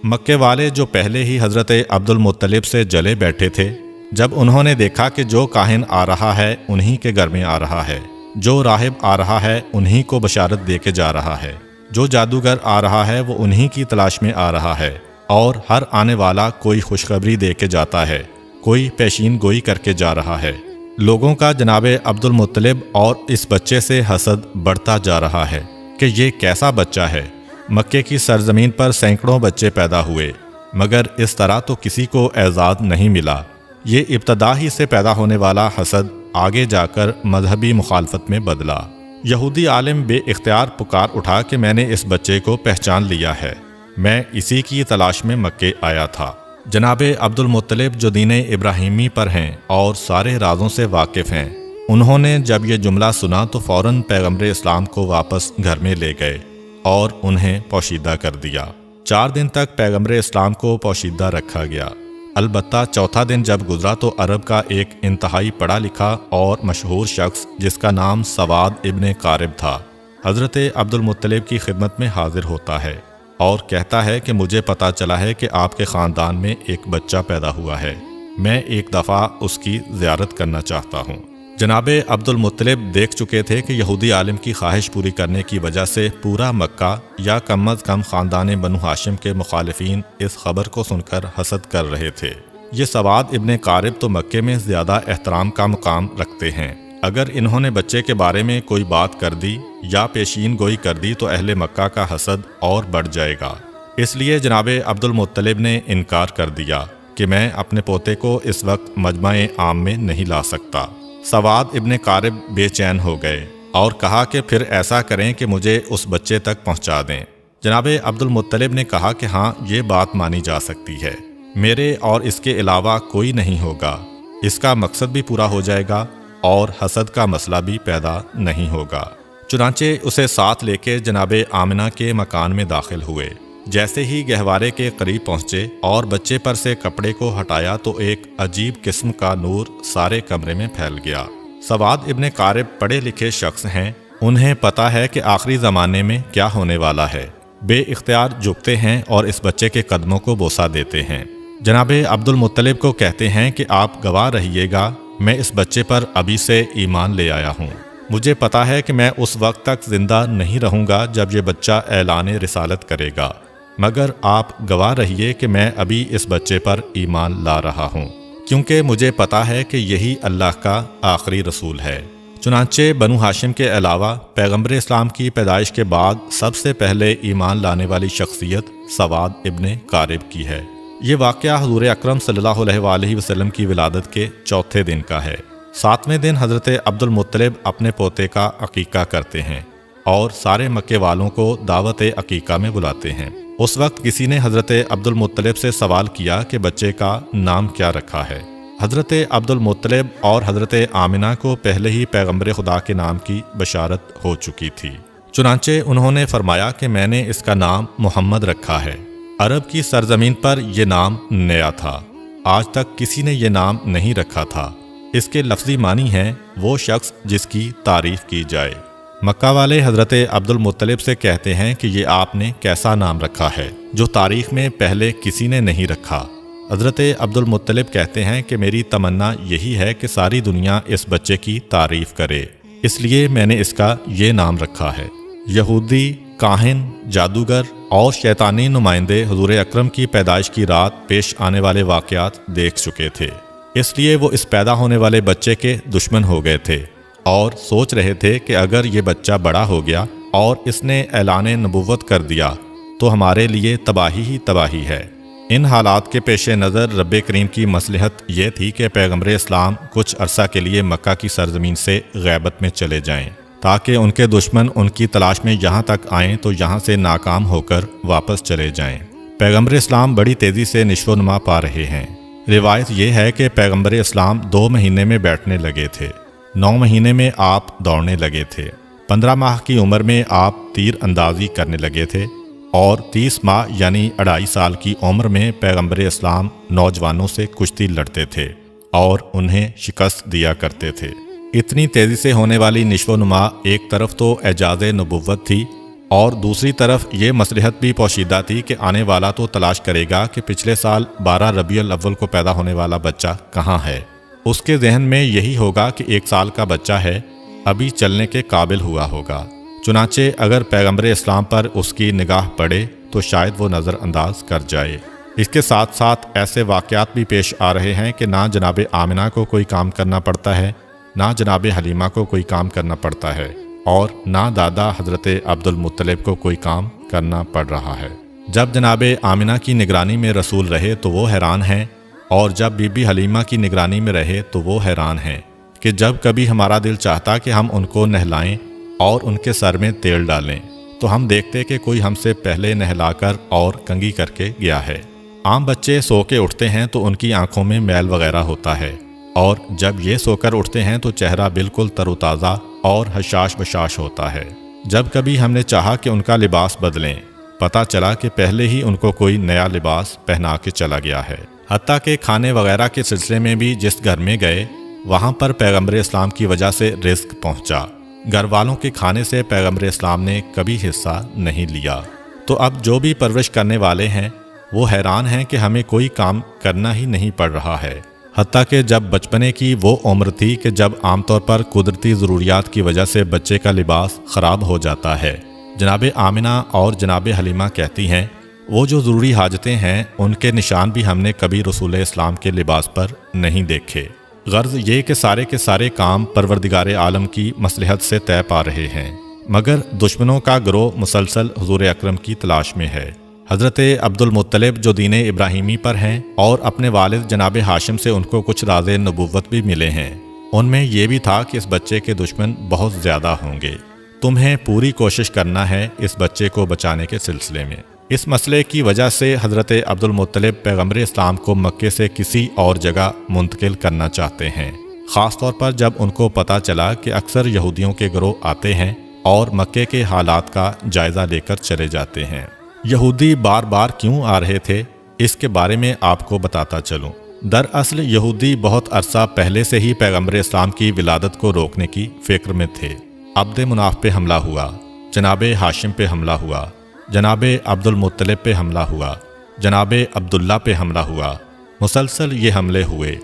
Speaker 1: مکے والے جو پہلے ہی حضرت عبد المطلب سے جلے بیٹھے تھے، جب انہوں نے دیکھا کہ جو کاہن آ رہا ہے انہی کے گھر میں آ رہا ہے، جو راہب آ رہا ہے انہی کو بشارت دے کے جا رہا ہے، جو جادوگر آ رہا ہے وہ انہی کی تلاش میں آ رہا ہے، اور ہر آنے والا کوئی خوشخبری دے کے جاتا ہے، کوئی پیشین گوئی کر کے جا رہا ہے، لوگوں کا جناب عبد المطلب اور اس بچے سے حسد بڑھتا جا رہا ہے کہ یہ کیسا بچہ ہے۔ مکے کی سرزمین پر سینکڑوں بچے پیدا ہوئے، مگر اس طرح تو کسی کو اعزاز نہیں ملا۔ یہ ابتدا ہی سے پیدا ہونے والا حسد آگے جا کر مذہبی مخالفت میں بدلا۔ یہودی عالم بے اختیار پکار اٹھا کہ میں نے اس بچے کو پہچان لیا ہے، میں اسی کی تلاش میں مکے آیا تھا۔ جناب عبد المطلب جو دین ابراہیمی پر ہیں اور سارے رازوں سے واقف ہیں، انہوں نے جب یہ جملہ سنا تو فوراً پیغمبر اسلام کو واپس گھر میں لے گئے اور انہیں پوشیدہ کر دیا۔ 4 دن تک پیغمبر اسلام کو پوشیدہ رکھا گیا۔ البتہ چوتھا دن جب گزرا تو عرب کا ایک انتہائی پڑھا لکھا اور مشہور شخص جس کا نام سواد ابن قارب تھا، حضرت عبد المطلب کی خدمت میں حاضر ہوتا ہے اور کہتا ہے کہ مجھے پتہ چلا ہے کہ آپ کے خاندان میں ایک بچہ پیدا ہوا ہے، میں ایک دفعہ اس کی زیارت کرنا چاہتا ہوں۔ جناب عبد المطلب دیکھ چکے تھے کہ یہودی عالم کی خواہش پوری کرنے کی وجہ سے پورا مکہ یا کم از کم خاندان بنو ہاشم کے مخالفین اس خبر کو سن کر حسد کر رہے تھے۔ یہ سواد ابن قارب تو مکے میں زیادہ احترام کا مقام رکھتے ہیں، اگر انہوں نے بچے کے بارے میں کوئی بات کر دی یا پیشین گوئی کر دی تو اہل مکہ کا حسد اور بڑھ جائے گا۔ اس لیے جناب عبد المطلب نے انکار کر دیا کہ میں اپنے پوتے کو اس وقت مجمع عام میں نہیں لا سکتا۔ سواد ابن قارب بے چین ہو گئے اور کہا کہ پھر ایسا کریں کہ مجھے اس بچے تک پہنچا دیں۔ جناب عبد المطلب نے کہا کہ ہاں، یہ بات مانی جا سکتی ہے، میرے اور اس کے علاوہ کوئی نہیں ہوگا، اس کا مقصد بھی پورا ہو جائے گا اور حسد کا مسئلہ بھی پیدا نہیں ہوگا۔ چنانچہ اسے ساتھ لے کے جناب آمنہ کے مکان میں داخل ہوئے۔ جیسے ہی گہوارے کے قریب پہنچے اور بچے پر سے کپڑے کو ہٹایا تو ایک عجیب قسم کا نور سارے کمرے میں پھیل گیا۔ سواد ابن قارب پڑھے لکھے شخص ہیں، انہیں پتہ ہے کہ آخری زمانے میں کیا ہونے والا ہے۔ بے اختیار جھکتے ہیں اور اس بچے کے قدموں کو بوسہ دیتے ہیں۔ جناب عبد المطلب کو کہتے ہیں کہ آپ گواہ رہیے گا، میں اس بچے پر ابھی سے ایمان لے آیا ہوں۔ مجھے پتا ہے کہ میں اس وقت تک زندہ نہیں رہوں گا جب یہ بچہ اعلان رسالت کرے گا، مگر آپ گواہ رہیے کہ میں ابھی اس بچے پر ایمان لا رہا ہوں، کیونکہ مجھے پتا ہے کہ یہی اللہ کا آخری رسول ہے۔ چنانچہ بنو ہاشم کے علاوہ پیغمبر اسلام کی پیدائش کے بعد سب سے پہلے ایمان لانے والی شخصیت سواد ابن قارب کی ہے۔ یہ واقعہ حضور اکرم صلی اللہ علیہ وآلہ وسلم کی ولادت کے چوتھے دن کا ہے۔ 7ویں دن حضرت عبد المطلب اپنے پوتے کا عقیقہ کرتے ہیں اور سارے مکے والوں کو دعوت عقیقہ میں بلاتے ہیں۔ اس وقت کسی نے حضرت عبد المطلب سے سوال کیا کہ بچے کا نام کیا رکھا ہے۔ حضرت عبد المطلب اور حضرت آمنہ کو پہلے ہی پیغمبر خدا کے نام کی بشارت ہو چکی تھی، چنانچہ انہوں نے فرمایا کہ میں نے اس کا نام محمد رکھا ہے۔ عرب کی سرزمین پر یہ نام نیا تھا، آج تک کسی نے یہ نام نہیں رکھا تھا۔ اس کے لفظی معنی ہے وہ شخص جس کی تعریف کی جائے۔ مکہ والے حضرت عبد المطلب سے کہتے ہیں کہ یہ آپ نے کیسا نام رکھا ہے جو تاریخ میں پہلے کسی نے نہیں رکھا۔ حضرت عبد المطلب کہتے ہیں کہ میری تمنا یہی ہے کہ ساری دنیا اس بچے کی تعریف کرے، اس لیے میں نے اس کا یہ نام رکھا ہے۔ یہودی، کاہن، جادوگر اور شیطانی نمائندے حضور اکرم کی پیدائش کی رات پیش آنے والے واقعات دیکھ چکے تھے، اس لیے وہ اس پیدا ہونے والے بچے کے دشمن ہو گئے تھے اور سوچ رہے تھے کہ اگر یہ بچہ بڑا ہو گیا اور اس نے اعلان نبوت کر دیا تو ہمارے لیے تباہی ہی تباہی ہے۔ ان حالات کے پیش نظر رب کریم کی مصلحت یہ تھی کہ پیغمبر اسلام کچھ عرصہ کے لیے مکہ کی سرزمین سے غیبت میں چلے جائیں، تاکہ ان کے دشمن ان کی تلاش میں یہاں تک آئیں تو یہاں سے ناکام ہو کر واپس چلے جائیں۔ پیغمبر اسلام بڑی تیزی سے نشو و نما پا رہے ہیں۔ روایت یہ ہے کہ پیغمبر اسلام 2 مہینے میں بیٹھنے لگے تھے۔ 9 مہینے میں آپ دوڑنے لگے تھے، 15 ماہ کی عمر میں آپ تیر اندازی کرنے لگے تھے، اور 30 ماہ یعنی 2.5 سال کی عمر میں پیغمبر اسلام نوجوانوں سے کشتی لڑتے تھے اور انہیں شکست دیا کرتے تھے۔ اتنی تیزی سے ہونے والی نشو و نما ایک طرف تو اعجاز نبوت تھی، اور دوسری طرف یہ مصلحت بھی پوشیدہ تھی کہ آنے والا تو تلاش کرے گا کہ پچھلے سال 12 ربیع الاول کو پیدا ہونے والا بچہ کہاں ہے۔ اس کے ذہن میں یہی ہوگا کہ 1 سال کا بچہ ہے، ابھی چلنے کے قابل ہوا ہوگا۔ چنانچہ اگر پیغمبر اسلام پر اس کی نگاہ پڑے تو شاید وہ نظر انداز کر جائے۔ اس کے ساتھ ساتھ ایسے واقعات بھی پیش آ رہے ہیں کہ نہ جناب آمنہ کو کوئی کام کرنا پڑتا ہے، نہ جناب حلیمہ کو کوئی کام کرنا پڑتا ہے، اور نہ دادا حضرت عبد المطلب کو کوئی کام کرنا پڑ رہا ہے۔ جب جناب آمنہ کی نگرانی میں رسول رہے تو وہ حیران ہیں، اور جب بی بی حلیمہ کی نگرانی میں رہے تو وہ حیران ہیں کہ جب کبھی ہمارا دل چاہتا کہ ہم ان کو نہلائیں اور ان کے سر میں تیل ڈالیں تو ہم دیکھتے کہ کوئی ہم سے پہلے نہلا کر اور کنگھی کر کے گیا ہے۔ عام بچے سو کے اٹھتے ہیں تو ان کی آنکھوں میں میل وغیرہ ہوتا ہے، اور جب یہ سو کر اٹھتے ہیں تو چہرہ بالکل تر و تازہ اور حشاش بشاش ہوتا ہے۔ جب کبھی ہم نے چاہا کہ ان کا لباس بدلیں، پتہ چلا کہ پہلے ہی ان کو کوئی نیا لباس پہنا کے چلا گیا ہے۔ حتیٰ کہ کھانے وغیرہ کے سلسلے میں بھی جس گھر میں گئے وہاں پر پیغمبر اسلام کی وجہ سے رزق پہنچا۔ گھر والوں کے کھانے سے پیغمبر اسلام نے کبھی حصہ نہیں لیا۔ تو اب جو بھی پرورش کرنے والے ہیں وہ حیران ہیں کہ ہمیں کوئی کام کرنا ہی نہیں پڑ رہا ہے۔ حتیٰ کہ جب بچپنے کی وہ عمر تھی کہ جب عام طور پر قدرتی ضروریات کی وجہ سے بچے کا لباس خراب ہو جاتا ہے، جناب آمنہ اور جناب حلیمہ کہتی ہیں وہ جو ضروری حاجتیں ہیں ان کے نشان بھی ہم نے کبھی رسول اسلام کے لباس پر نہیں دیکھے۔ غرض یہ کہ سارے کام پروردگار عالم کی مصلحت سے طے پا رہے ہیں، مگر دشمنوں کا گروہ مسلسل حضور اکرم کی تلاش میں ہے۔ حضرت عبد المطلب جو دین ابراہیمی پر ہیں اور اپنے والد جناب ہاشم سے ان کو کچھ راز نبوت بھی ملے ہیں، ان میں یہ بھی تھا کہ اس بچے کے دشمن بہت زیادہ ہوں گے، تمہیں پوری کوشش کرنا ہے اس بچے کو بچانے کے سلسلے میں۔ اس مسئلے کی وجہ سے حضرت عبد المطلب پیغمبر اسلام کو مکے سے کسی اور جگہ منتقل کرنا چاہتے ہیں، خاص طور پر جب ان کو پتہ چلا کہ اکثر یہودیوں کے گروہ آتے ہیں اور مکے کے حالات کا جائزہ لے کر چلے جاتے ہیں۔ یہودی بار بار کیوں آ رہے تھے اس کے بارے میں آپ کو بتاتا چلوں۔ دراصل یہودی بہت عرصہ پہلے سے ہی پیغمبر اسلام کی ولادت کو روکنے کی فکر میں تھے۔ عبد مناف پہ حملہ ہوا، جناب ہاشم پہ حملہ ہوا، جناب عبد المطلب پہ حملہ ہوا، جناب عبداللہ پہ حملہ ہوا، مسلسل یہ حملے ہوئے۔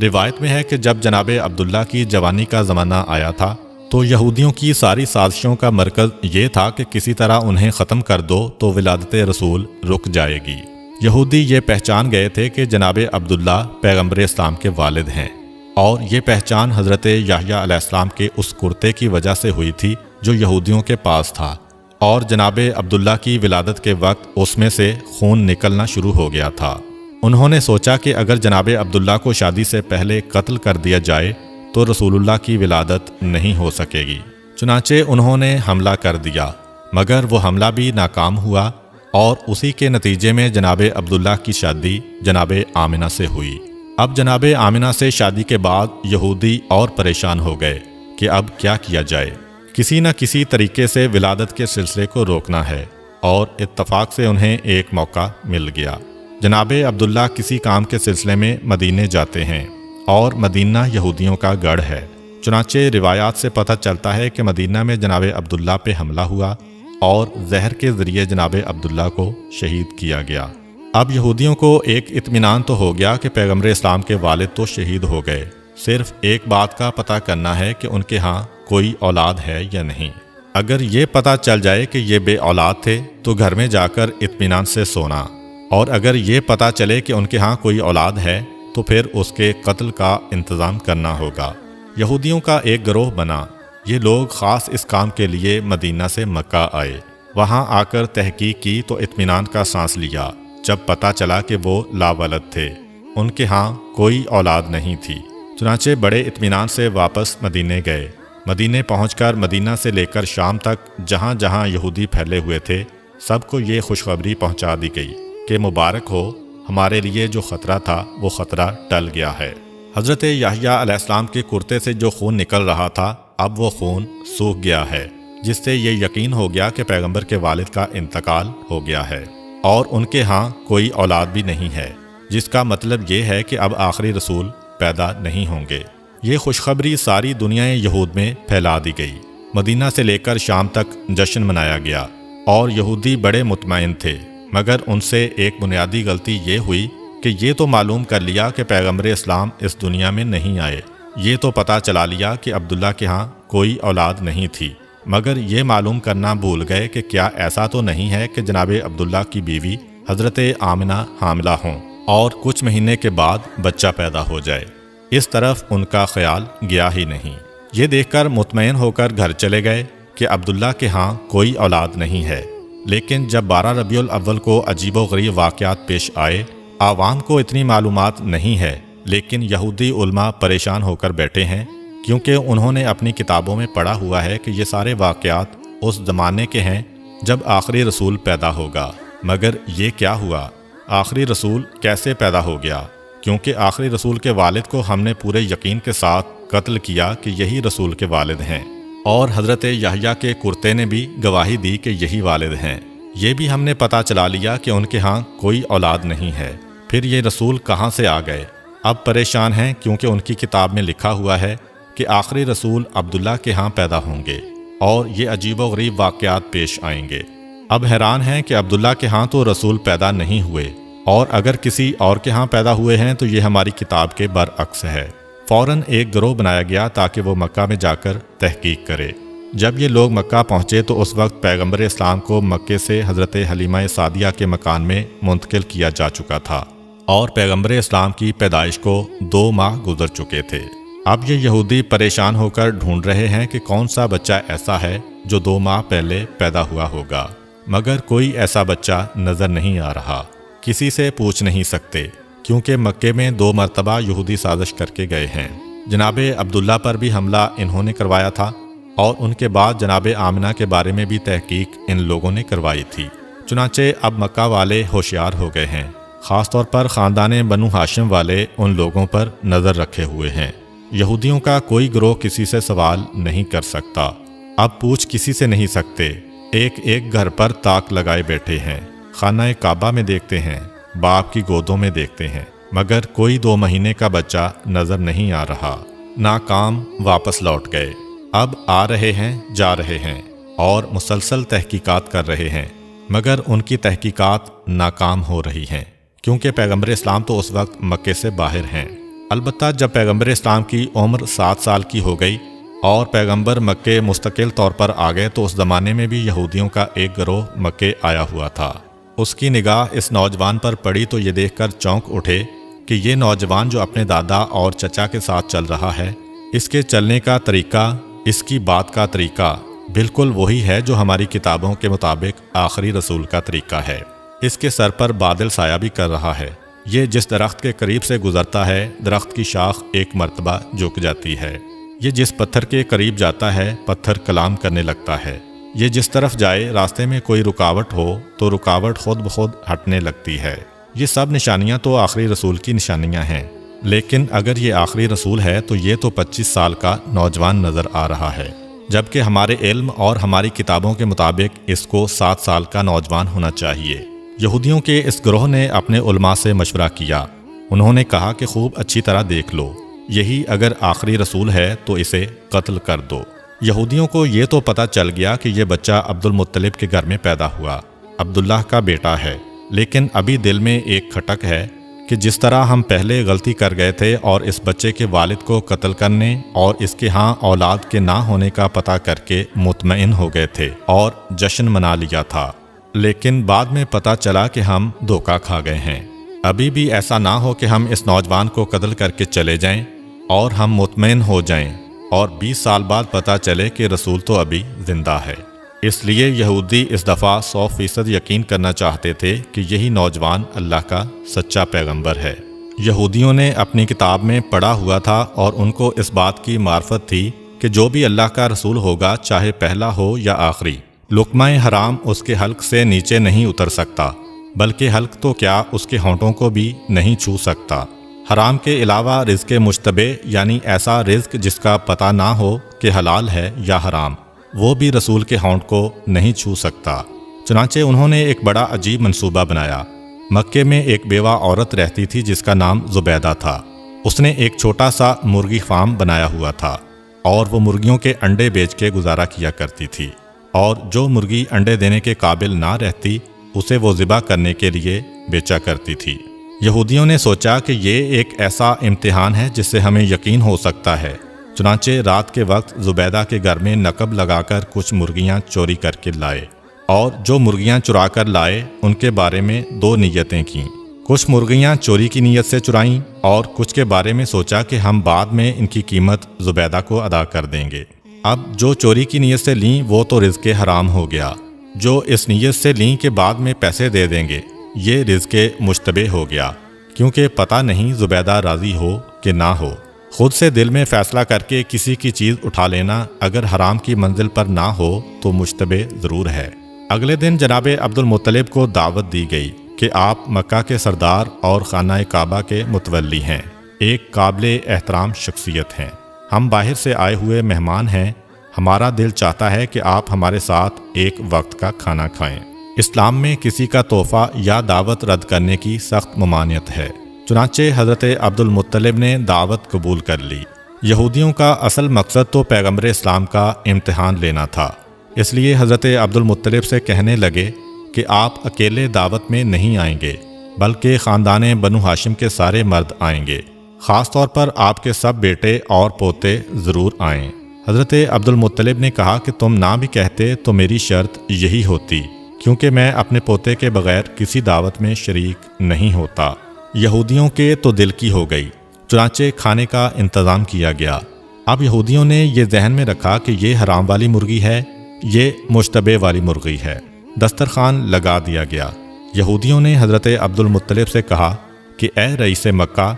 Speaker 1: روایت میں ہے کہ جب جناب عبداللہ کی جوانی کا زمانہ آیا تھا تو یہودیوں کی ساری سازشوں کا مرکز یہ تھا کہ کسی طرح انہیں ختم کر دو تو ولادت رسول رک جائے گی۔ یہودی یہ پہچان گئے تھے کہ جناب عبداللہ پیغمبر اسلام کے والد ہیں، اور یہ پہچان حضرت یحییٰ علیہ السلام کے اس کرتے کی وجہ سے ہوئی تھی جو یہودیوں کے پاس تھا، اور جناب عبداللہ کی ولادت کے وقت اس میں سے خون نکلنا شروع ہو گیا تھا۔ انہوں نے سوچا کہ اگر جناب عبداللہ کو شادی سے پہلے قتل کر دیا جائے تو رسول اللہ کی ولادت نہیں ہو سکے گی۔ چنانچہ انہوں نے حملہ کر دیا، مگر وہ حملہ بھی ناکام ہوا، اور اسی کے نتیجے میں جناب عبداللہ کی شادی جناب آمنہ سے ہوئی۔ اب جناب آمنہ سے شادی کے بعد یہودی اور پریشان ہو گئے کہ اب کیا کیا جائے، کسی نہ کسی طریقے سے ولادت کے سلسلے کو روکنا ہے، اور اتفاق سے انہیں ایک موقع مل گیا۔ جناب عبداللہ کسی کام کے سلسلے میں مدینے جاتے ہیں، اور مدینہ یہودیوں کا گڑھ ہے۔ چنانچہ روایات سے پتہ چلتا ہے کہ مدینہ میں جناب عبداللہ پہ حملہ ہوا اور زہر کے ذریعے جناب عبداللہ کو شہید کیا گیا۔ اب یہودیوں کو ایک اطمینان تو ہو گیا کہ پیغمبر اسلام کے والد تو شہید ہو گئے، صرف ایک بات کا پتہ کرنا ہے کہ ان کے ہاں کوئی اولاد ہے یا نہیں۔ اگر یہ پتہ چل جائے کہ یہ بے اولاد تھے تو گھر میں جا کر اطمینان سے سونا، اور اگر یہ پتہ چلے کہ ان کے ہاں کوئی اولاد ہے تو پھر اس کے قتل کا انتظام کرنا ہوگا۔ یہودیوں کا ایک گروہ بنا، یہ لوگ خاص اس کام کے لیے مدینہ سے مکہ آئے۔ وہاں آ کر تحقیق کی تو اطمینان کا سانس لیا جب پتہ چلا کہ وہ لاولد تھے، ان کے ہاں کوئی اولاد نہیں تھی۔ چنانچہ بڑے اطمینان سے واپس مدینے گئے۔ مدینے پہنچ کر مدینہ سے لے کر شام تک جہاں جہاں یہودی پھیلے ہوئے تھے سب کو یہ خوشخبری پہنچا دی گئی کہ مبارک ہو، ہمارے لیے جو خطرہ تھا وہ خطرہ ٹل گیا ہے۔ حضرت یحییٰ علیہ السلام کے کرتے سے جو خون نکل رہا تھا اب وہ خون سوکھ گیا ہے، جس سے یہ یقین ہو گیا کہ پیغمبر کے والد کا انتقال ہو گیا ہے اور ان کے ہاں کوئی اولاد بھی نہیں ہے، جس کا مطلب یہ ہے کہ اب آخری رسول پیدا نہیں ہوں گے۔ یہ خوشخبری ساری دنیا یہود میں پھیلا دی گئی۔ مدینہ سے لے کر شام تک جشن منایا گیا اور یہودی بڑے مطمئن تھے، مگر ان سے ایک بنیادی غلطی یہ ہوئی کہ یہ تو معلوم کر لیا کہ پیغمبر اسلام اس دنیا میں نہیں آئے، یہ تو پتہ چلا لیا کہ عبداللہ کے ہاں کوئی اولاد نہیں تھی، مگر یہ معلوم کرنا بھول گئے کہ کیا ایسا تو نہیں ہے کہ جناب عبداللہ کی بیوی حضرت آمنہ حاملہ ہوں اور کچھ مہینے کے بعد بچہ پیدا ہو جائے۔ اس طرف ان کا خیال گیا ہی نہیں۔ یہ دیکھ کر مطمئن ہو کر گھر چلے گئے کہ عبداللہ کے ہاں کوئی اولاد نہیں ہے، لیکن جب 12 ربیع الاول کو عجیب و غریب واقعات پیش آئے، عوام کو اتنی معلومات نہیں ہے، لیکن یہودی علماء پریشان ہو کر بیٹھے ہیں، کیونکہ انہوں نے اپنی کتابوں میں پڑھا ہوا ہے کہ یہ سارے واقعات اس زمانے کے ہیں جب آخری رسول پیدا ہوگا۔ مگر یہ کیا ہوا؟ آخری رسول کیسے پیدا ہو گیا؟ کیونکہ آخری رسول کے والد کو ہم نے پورے یقین کے ساتھ قتل کیا کہ یہی رسول کے والد ہیں، اور حضرت یحییٰ کے کرتے نے بھی گواہی دی کہ یہی والد ہیں۔ یہ بھی ہم نے پتہ چلا لیا کہ ان کے ہاں کوئی اولاد نہیں ہے، پھر یہ رسول کہاں سے آ گئے؟ اب پریشان ہیں کیونکہ ان کی کتاب میں لکھا ہوا ہے کہ آخری رسول عبداللہ کے ہاں پیدا ہوں گے اور یہ عجیب و غریب واقعات پیش آئیں گے۔ اب حیران ہیں کہ عبداللہ کے ہاں تو رسول پیدا نہیں ہوئے، اور اگر کسی اور کے ہاں پیدا ہوئے ہیں تو یہ ہماری کتاب کے برعکس ہے۔ فوراً ایک گروہ بنایا گیا تاکہ وہ مکہ میں جا کر تحقیق کرے۔ جب یہ لوگ مکہ پہنچے تو اس وقت پیغمبر اسلام کو مکے سے حضرت حلیمہ سعدیہ کے مکان میں منتقل کیا جا چکا تھا، اور پیغمبر اسلام کی پیدائش کو 2 ماہ گزر چکے تھے۔ اب یہ یہودی پریشان ہو کر ڈھونڈ رہے ہیں کہ کون سا بچہ ایسا ہے جو 2 ماہ پہلے پیدا ہوا ہوگا، مگر کوئی ایسا بچہ نظر نہیں آ رہا۔ کسی سے پوچھ نہیں سکتے، کیونکہ مکے میں 2 مرتبہ یہودی سازش کر کے گئے ہیں۔ جناب عبداللہ پر بھی حملہ انہوں نے کروایا تھا، اور ان کے بعد جناب آمنہ کے بارے میں بھی تحقیق ان لوگوں نے کروائی تھی۔ چنانچہ اب مکہ والے ہوشیار ہو گئے ہیں، خاص طور پر خاندان بنو ہاشم والے ان لوگوں پر نظر رکھے ہوئے ہیں۔ یہودیوں کا کوئی گروہ کسی سے سوال نہیں کر سکتا، اب پوچھ کسی سے نہیں سکتے، ایک ایک گھر پر تاک لگائے بیٹھے ہیں، خانہ کعبہ میں دیکھتے ہیں، باپ کی گودوں میں دیکھتے ہیں، مگر کوئی 2 مہینے کا بچہ نظر نہیں آ رہا۔ ناکام واپس لوٹ گئے، اب آ رہے ہیں، جا رہے ہیں، اور مسلسل تحقیقات کر رہے ہیں، مگر ان کی تحقیقات ناکام ہو رہی ہیں، کیونکہ پیغمبر اسلام تو اس وقت مکے سے باہر ہیں۔ البتہ جب پیغمبر اسلام کی عمر 7 سال کی ہو گئی اور پیغمبر مکے مستقل طور پر آ گئے تو اس زمانے میں بھی یہودیوں کا ایک گروہ مکے آیا ہوا تھا۔ اس کی نگاہ اس نوجوان پر پڑی تو یہ دیکھ کر چونک اٹھے کہ یہ نوجوان جو اپنے دادا اور چچا کے ساتھ چل رہا ہے، اس کے چلنے کا طریقہ، اس کی بات کا طریقہ بالکل وہی ہے جو ہماری کتابوں کے مطابق آخری رسول کا طریقہ ہے۔ اس کے سر پر بادل سایہ بھی کر رہا ہے۔ یہ جس درخت کے قریب سے گزرتا ہے، درخت کی شاخ ایک مرتبہ جھک جاتی ہے۔ یہ جس پتھر کے قریب جاتا ہے، پتھر کلام کرنے لگتا ہے۔ یہ جس طرف جائے، راستے میں کوئی رکاوٹ ہو تو رکاوٹ خود بخود ہٹنے لگتی ہے۔ یہ سب نشانیاں تو آخری رسول کی نشانیاں ہیں، لیکن اگر یہ آخری رسول ہے تو یہ تو 25 سال کا نوجوان نظر آ رہا ہے، جبکہ ہمارے علم اور ہماری کتابوں کے مطابق اس کو 7 سال کا نوجوان ہونا چاہیے۔ یہودیوں کے اس گروہ نے اپنے علماء سے مشورہ کیا۔ انہوں نے کہا کہ خوب اچھی طرح دیکھ لو، یہی اگر آخری رسول ہے تو اسے قتل کر دو۔ یہودیوں کو یہ تو پتہ چل گیا کہ یہ بچہ عبد المطلب کے گھر میں پیدا ہوا، عبداللہ کا بیٹا ہے، لیکن ابھی دل میں ایک کھٹک ہے کہ جس طرح ہم پہلے غلطی کر گئے تھے اور اس بچے کے والد کو قتل کرنے اور اس کے ہاں اولاد کے نہ ہونے کا پتہ کر کے مطمئن ہو گئے تھے اور جشن منا لیا تھا، لیکن بعد میں پتہ چلا کہ ہم دھوکہ کھا گئے ہیں۔ ابھی بھی ایسا نہ ہو کہ ہم اس نوجوان کو قتل کر کے چلے جائیں اور ہم مطمئن ہو جائیں اور 20 سال بعد پتہ چلے کہ رسول تو ابھی زندہ ہے۔ اس لیے یہودی اس دفعہ 100% یقین کرنا چاہتے تھے کہ یہی نوجوان اللہ کا سچا پیغمبر ہے۔ یہودیوں نے اپنی کتاب میں پڑھا ہوا تھا اور ان کو اس بات کی معرفت تھی کہ جو بھی اللہ کا رسول ہوگا، چاہے پہلا ہو یا آخری، لقمہ حرام اس کے حلق سے نیچے نہیں اتر سکتا، بلکہ حلق تو کیا اس کے ہونٹوں کو بھی نہیں چھو سکتا۔ حرام کے علاوہ رزق مشتبہ یعنی ایسا رزق جس کا پتہ نہ ہو کہ حلال ہے یا حرام، وہ بھی رسول کے ہونٹ کو نہیں چھو سکتا۔ چنانچہ انہوں نے ایک بڑا عجیب منصوبہ بنایا۔ مکے میں ایک بیوہ عورت رہتی تھی جس کا نام زبیدہ تھا۔ اس نے ایک چھوٹا سا مرغی فارم بنایا ہوا تھا اور وہ مرغیوں کے انڈے بیچ کے گزارا کیا کرتی تھی، اور جو مرغی انڈے دینے کے قابل نہ رہتی اسے وہ ذبح کرنے کے لیے بیچا کرتی تھی۔ یہودیوں نے سوچا کہ یہ ایک ایسا امتحان ہے جس سے ہمیں یقین ہو سکتا ہے، چنانچہ رات کے وقت زبیدہ کے گھر میں نقب لگا کر کچھ مرغیاں چوری کر کے لائے، اور جو مرغیاں چرا کر لائے ان کے بارے میں دو نیتیں کیں۔ کچھ مرغیاں چوری کی نیت سے چرائیں اور کچھ کے بارے میں سوچا کہ ہم بعد میں ان کی قیمت زبیدہ کو ادا کر دیں گے۔ اب جو چوری کی نیت سے لیں وہ تو رزق حرام ہو گیا، جو اس نیت سے لیں کہ بعد میں پیسے دے دیں گے یہ رزق مشتبہ ہو گیا، کیونکہ پتہ نہیں زبیدہ راضی ہو کہ نہ ہو۔ خود سے دل میں فیصلہ کر کے کسی کی چیز اٹھا لینا اگر حرام کی منزل پر نہ ہو تو مشتبہ ضرور ہے۔ اگلے دن جناب عبد المطلب کو دعوت دی گئی کہ آپ مکہ کے سردار اور خانہ کعبہ کے متولی ہیں، ایک قابل احترام شخصیت ہیں، ہم باہر سے آئے ہوئے مہمان ہیں، ہمارا دل چاہتا ہے کہ آپ ہمارے ساتھ ایک وقت کا کھانا کھائیں۔ اسلام میں کسی کا تحفہ یا دعوت رد کرنے کی سخت ممانعت ہے، چنانچہ حضرت عبد المطلب نے دعوت قبول کر لی۔ یہودیوں کا اصل مقصد تو پیغمبر اسلام کا امتحان لینا تھا، اس لیے حضرت عبد المطلب سے کہنے لگے کہ آپ اکیلے دعوت میں نہیں آئیں گے بلکہ خاندان بنو ہاشم کے سارے مرد آئیں گے، خاص طور پر آپ کے سب بیٹے اور پوتے ضرور آئیں۔ حضرت عبد المطلب نے کہا کہ تم نہ بھی کہتے تو میری شرط یہی ہوتی، کیونکہ میں اپنے پوتے کے بغیر کسی دعوت میں شریک نہیں ہوتا۔ یہودیوں کے تو دل کی ہو گئی، چنانچہ کھانے کا انتظام کیا گیا۔ اب یہودیوں نے یہ ذہن میں رکھا کہ یہ حرام والی مرغی ہے، یہ مشتبہ والی مرغی ہے۔ دسترخوان لگا دیا گیا۔ یہودیوں نے حضرت عبد المطلب سے کہا کہ اے رئیس مکہ،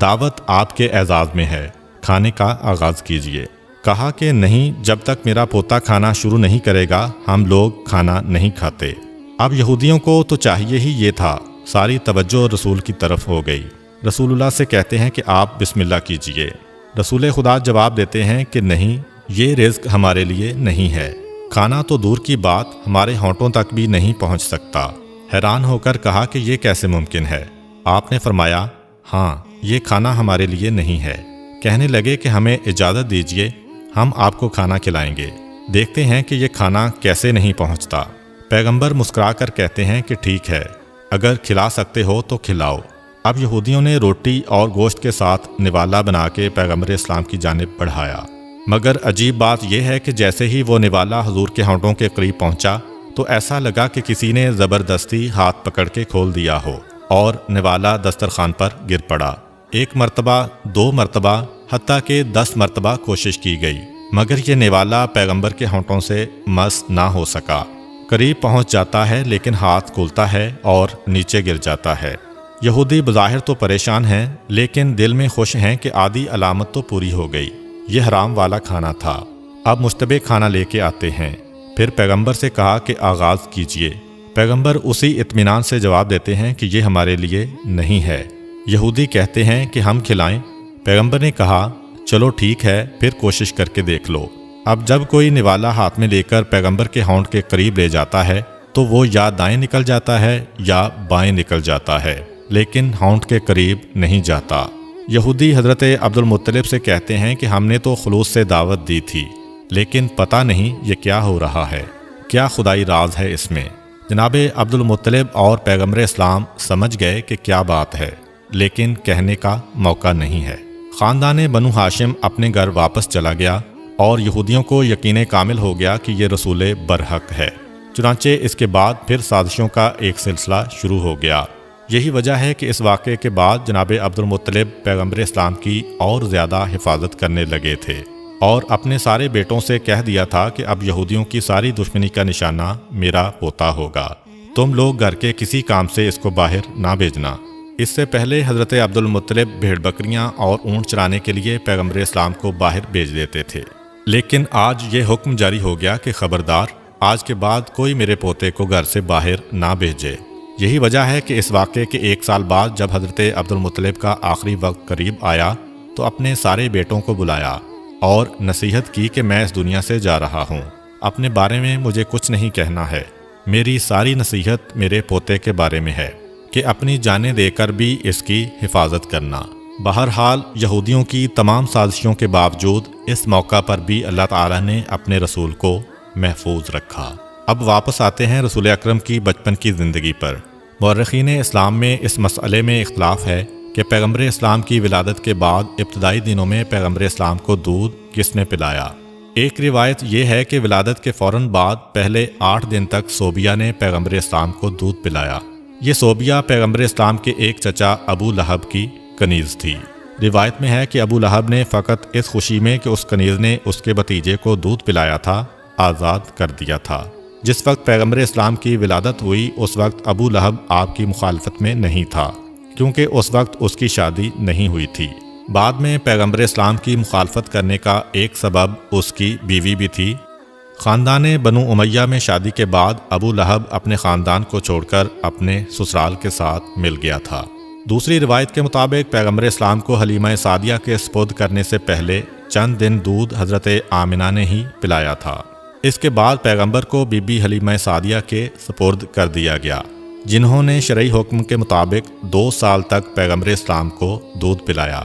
Speaker 1: دعوت آپ کے اعزاز میں ہے، کھانے کا آغاز کیجیے۔ کہا کہ نہیں، جب تک میرا پوتا کھانا شروع نہیں کرے گا ہم لوگ کھانا نہیں کھاتے۔ اب یہودیوں کو تو چاہیے ہی یہ تھا، ساری توجہ رسول کی طرف ہو گئی۔ رسول اللہ سے کہتے ہیں کہ آپ بسم اللہ کیجیے۔ رسول خدا جواب دیتے ہیں کہ نہیں، یہ رزق ہمارے لیے نہیں ہے، کھانا تو دور کی بات ہمارے ہونٹوں تک بھی نہیں پہنچ سکتا۔ حیران ہو کر کہا کہ یہ کیسے ممکن ہے؟ آپ نے فرمایا ہاں، یہ کھانا ہمارے لیے نہیں ہے۔ کہنے لگے کہ ہمیں اجازت دیجیے، ہم آپ کو کھانا کھلائیں گے، دیکھتے ہیں کہ یہ کھانا کیسے نہیں پہنچتا۔ پیغمبر مسکرا کر کہتے ہیں کہ ٹھیک ہے، اگر کھلا سکتے ہو تو کھلاؤ۔ اب یہودیوں نے روٹی اور گوشت کے ساتھ نوالا بنا کے پیغمبر اسلام کی جانب بڑھایا، مگر عجیب بات یہ ہے کہ جیسے ہی وہ نوالا حضور کے ہونٹوں کے قریب پہنچا تو ایسا لگا کہ کسی نے زبردستی ہاتھ پکڑ کے کھول دیا ہو اور نوالا دسترخوان پر گر پڑا۔ ایک مرتبہ، 2 مرتبہ، حتیٰ کہ 10 مرتبہ کوشش کی گئی، مگر یہ نوالا پیغمبر کے ہونٹوں سے مس نہ ہو سکا۔ قریب پہنچ جاتا ہے لیکن ہاتھ کھلتا ہے اور نیچے گر جاتا ہے۔ یہودی بظاہر تو پریشان ہیں لیکن دل میں خوش ہیں کہ آدھی علامت تو پوری ہو گئی، یہ حرام والا کھانا تھا۔ اب مشتبہ کھانا لے کے آتے ہیں۔ پھر پیغمبر سے کہا کہ آغاز کیجئے۔ پیغمبر اسی اطمینان سے جواب دیتے ہیں کہ یہ ہمارے لیے نہیں ہے۔ یہودی کہتے ہیں کہ ہم کھلائیں۔ پیغمبر نے کہا چلو ٹھیک ہے، پھر کوشش کر کے دیکھ لو۔ اب جب کوئی نوالا ہاتھ میں لے کر پیغمبر کے ہونٹ کے قریب لے جاتا ہے تو وہ یا دائیں نکل جاتا ہے یا بائیں نکل جاتا ہے، لیکن ہونٹ کے قریب نہیں جاتا۔ یہودی حضرت عبد المطلب سے کہتے ہیں کہ ہم نے تو خلوص سے دعوت دی تھی، لیکن پتہ نہیں یہ کیا ہو رہا ہے، کیا خدائی راز ہے اس میں۔ جناب عبد المطلب اور پیغمبر اسلام سمجھ گئے کہ کیا بات ہے، لیکن کہنے کا موقع نہیں ہے۔ خاندان بنو ہاشم اپنے گھر واپس چلا گیا اور یہودیوں کو یقین کامل ہو گیا کہ یہ رسول برحق ہے۔ چنانچہ اس کے بعد پھر سازشوں کا ایک سلسلہ شروع ہو گیا۔ یہی وجہ ہے کہ اس واقعے کے بعد جناب عبد المطلب پیغمبر اسلام کی اور زیادہ حفاظت کرنے لگے تھے اور اپنے سارے بیٹوں سے کہہ دیا تھا کہ اب یہودیوں کی ساری دشمنی کا نشانہ میرا پوتا ہوگا، تم لوگ گھر کے کسی کام سے اس کو باہر نہ بھیجنا۔ اس سے پہلے حضرت عبد المطلب بھیڑ بکریاں اور اونٹ چرانے کے لیے پیغمبر اسلام کو باہر بھیج دیتے تھے، لیکن آج یہ حکم جاری ہو گیا کہ خبردار، آج کے بعد کوئی میرے پوتے کو گھر سے باہر نہ بھیجے۔ یہی وجہ ہے کہ اس واقعے کے 1 سال بعد جب حضرت عبد المطلب کا آخری وقت قریب آیا تو اپنے سارے بیٹوں کو بلایا اور نصیحت کی کہ میں اس دنیا سے جا رہا ہوں، اپنے بارے میں مجھے کچھ نہیں کہنا ہے، میری ساری نصیحت میرے پوتے کے بارے میں ہے کہ اپنی جانیں دے کر بھی اس کی حفاظت کرنا۔ بہرحال یہودیوں کی تمام سازشوں کے باوجود اس موقع پر بھی اللہ تعالیٰ نے اپنے رسول کو محفوظ رکھا۔ اب واپس آتے ہیں رسول اکرم کی بچپن کی زندگی پر۔ مورخین اسلام میں اس مسئلے میں اختلاف ہے کہ پیغمبر اسلام کی ولادت کے بعد ابتدائی دنوں میں پیغمبر اسلام کو دودھ کس نے پلایا۔ ایک روایت یہ ہے کہ ولادت کے فوراً بعد پہلے 8 دن تک صوبیہ نے پیغمبر اسلام کو دودھ پلایا۔ یہ صوبیہ پیغمبر اسلام کے ایک چچا ابو لہب کی کنیز تھی۔ روایت میں ہے کہ ابو لہب نے فقط اس خوشی میں کہ اس کنیز نے اس کے بھتیجے کو دودھ پلایا تھا آزاد کر دیا تھا۔ جس وقت پیغمبر اسلام کی ولادت ہوئی اس وقت ابو لہب آپ کی مخالفت میں نہیں تھا، کیونکہ اس وقت اس کی شادی نہیں ہوئی تھی۔ بعد میں پیغمبر اسلام کی مخالفت کرنے کا ایک سبب اس کی بیوی بھی تھی۔ خاندان بنو امیہ میں شادی کے بعد ابو لہب اپنے خاندان کو چھوڑ کر اپنے سسرال کے ساتھ مل گیا تھا۔ دوسری روایت کے مطابق پیغمبر اسلام کو حلیمہ سعدیہ کے سپرد کرنے سے پہلے چند دن دودھ حضرت آمنہ نے ہی پلایا تھا۔ اس کے بعد پیغمبر کو بی بی حلیمہ سعدیہ کے سپرد کر دیا گیا، جنہوں نے شرعی حکم کے مطابق 2 سال تک پیغمبر اسلام کو دودھ پلایا۔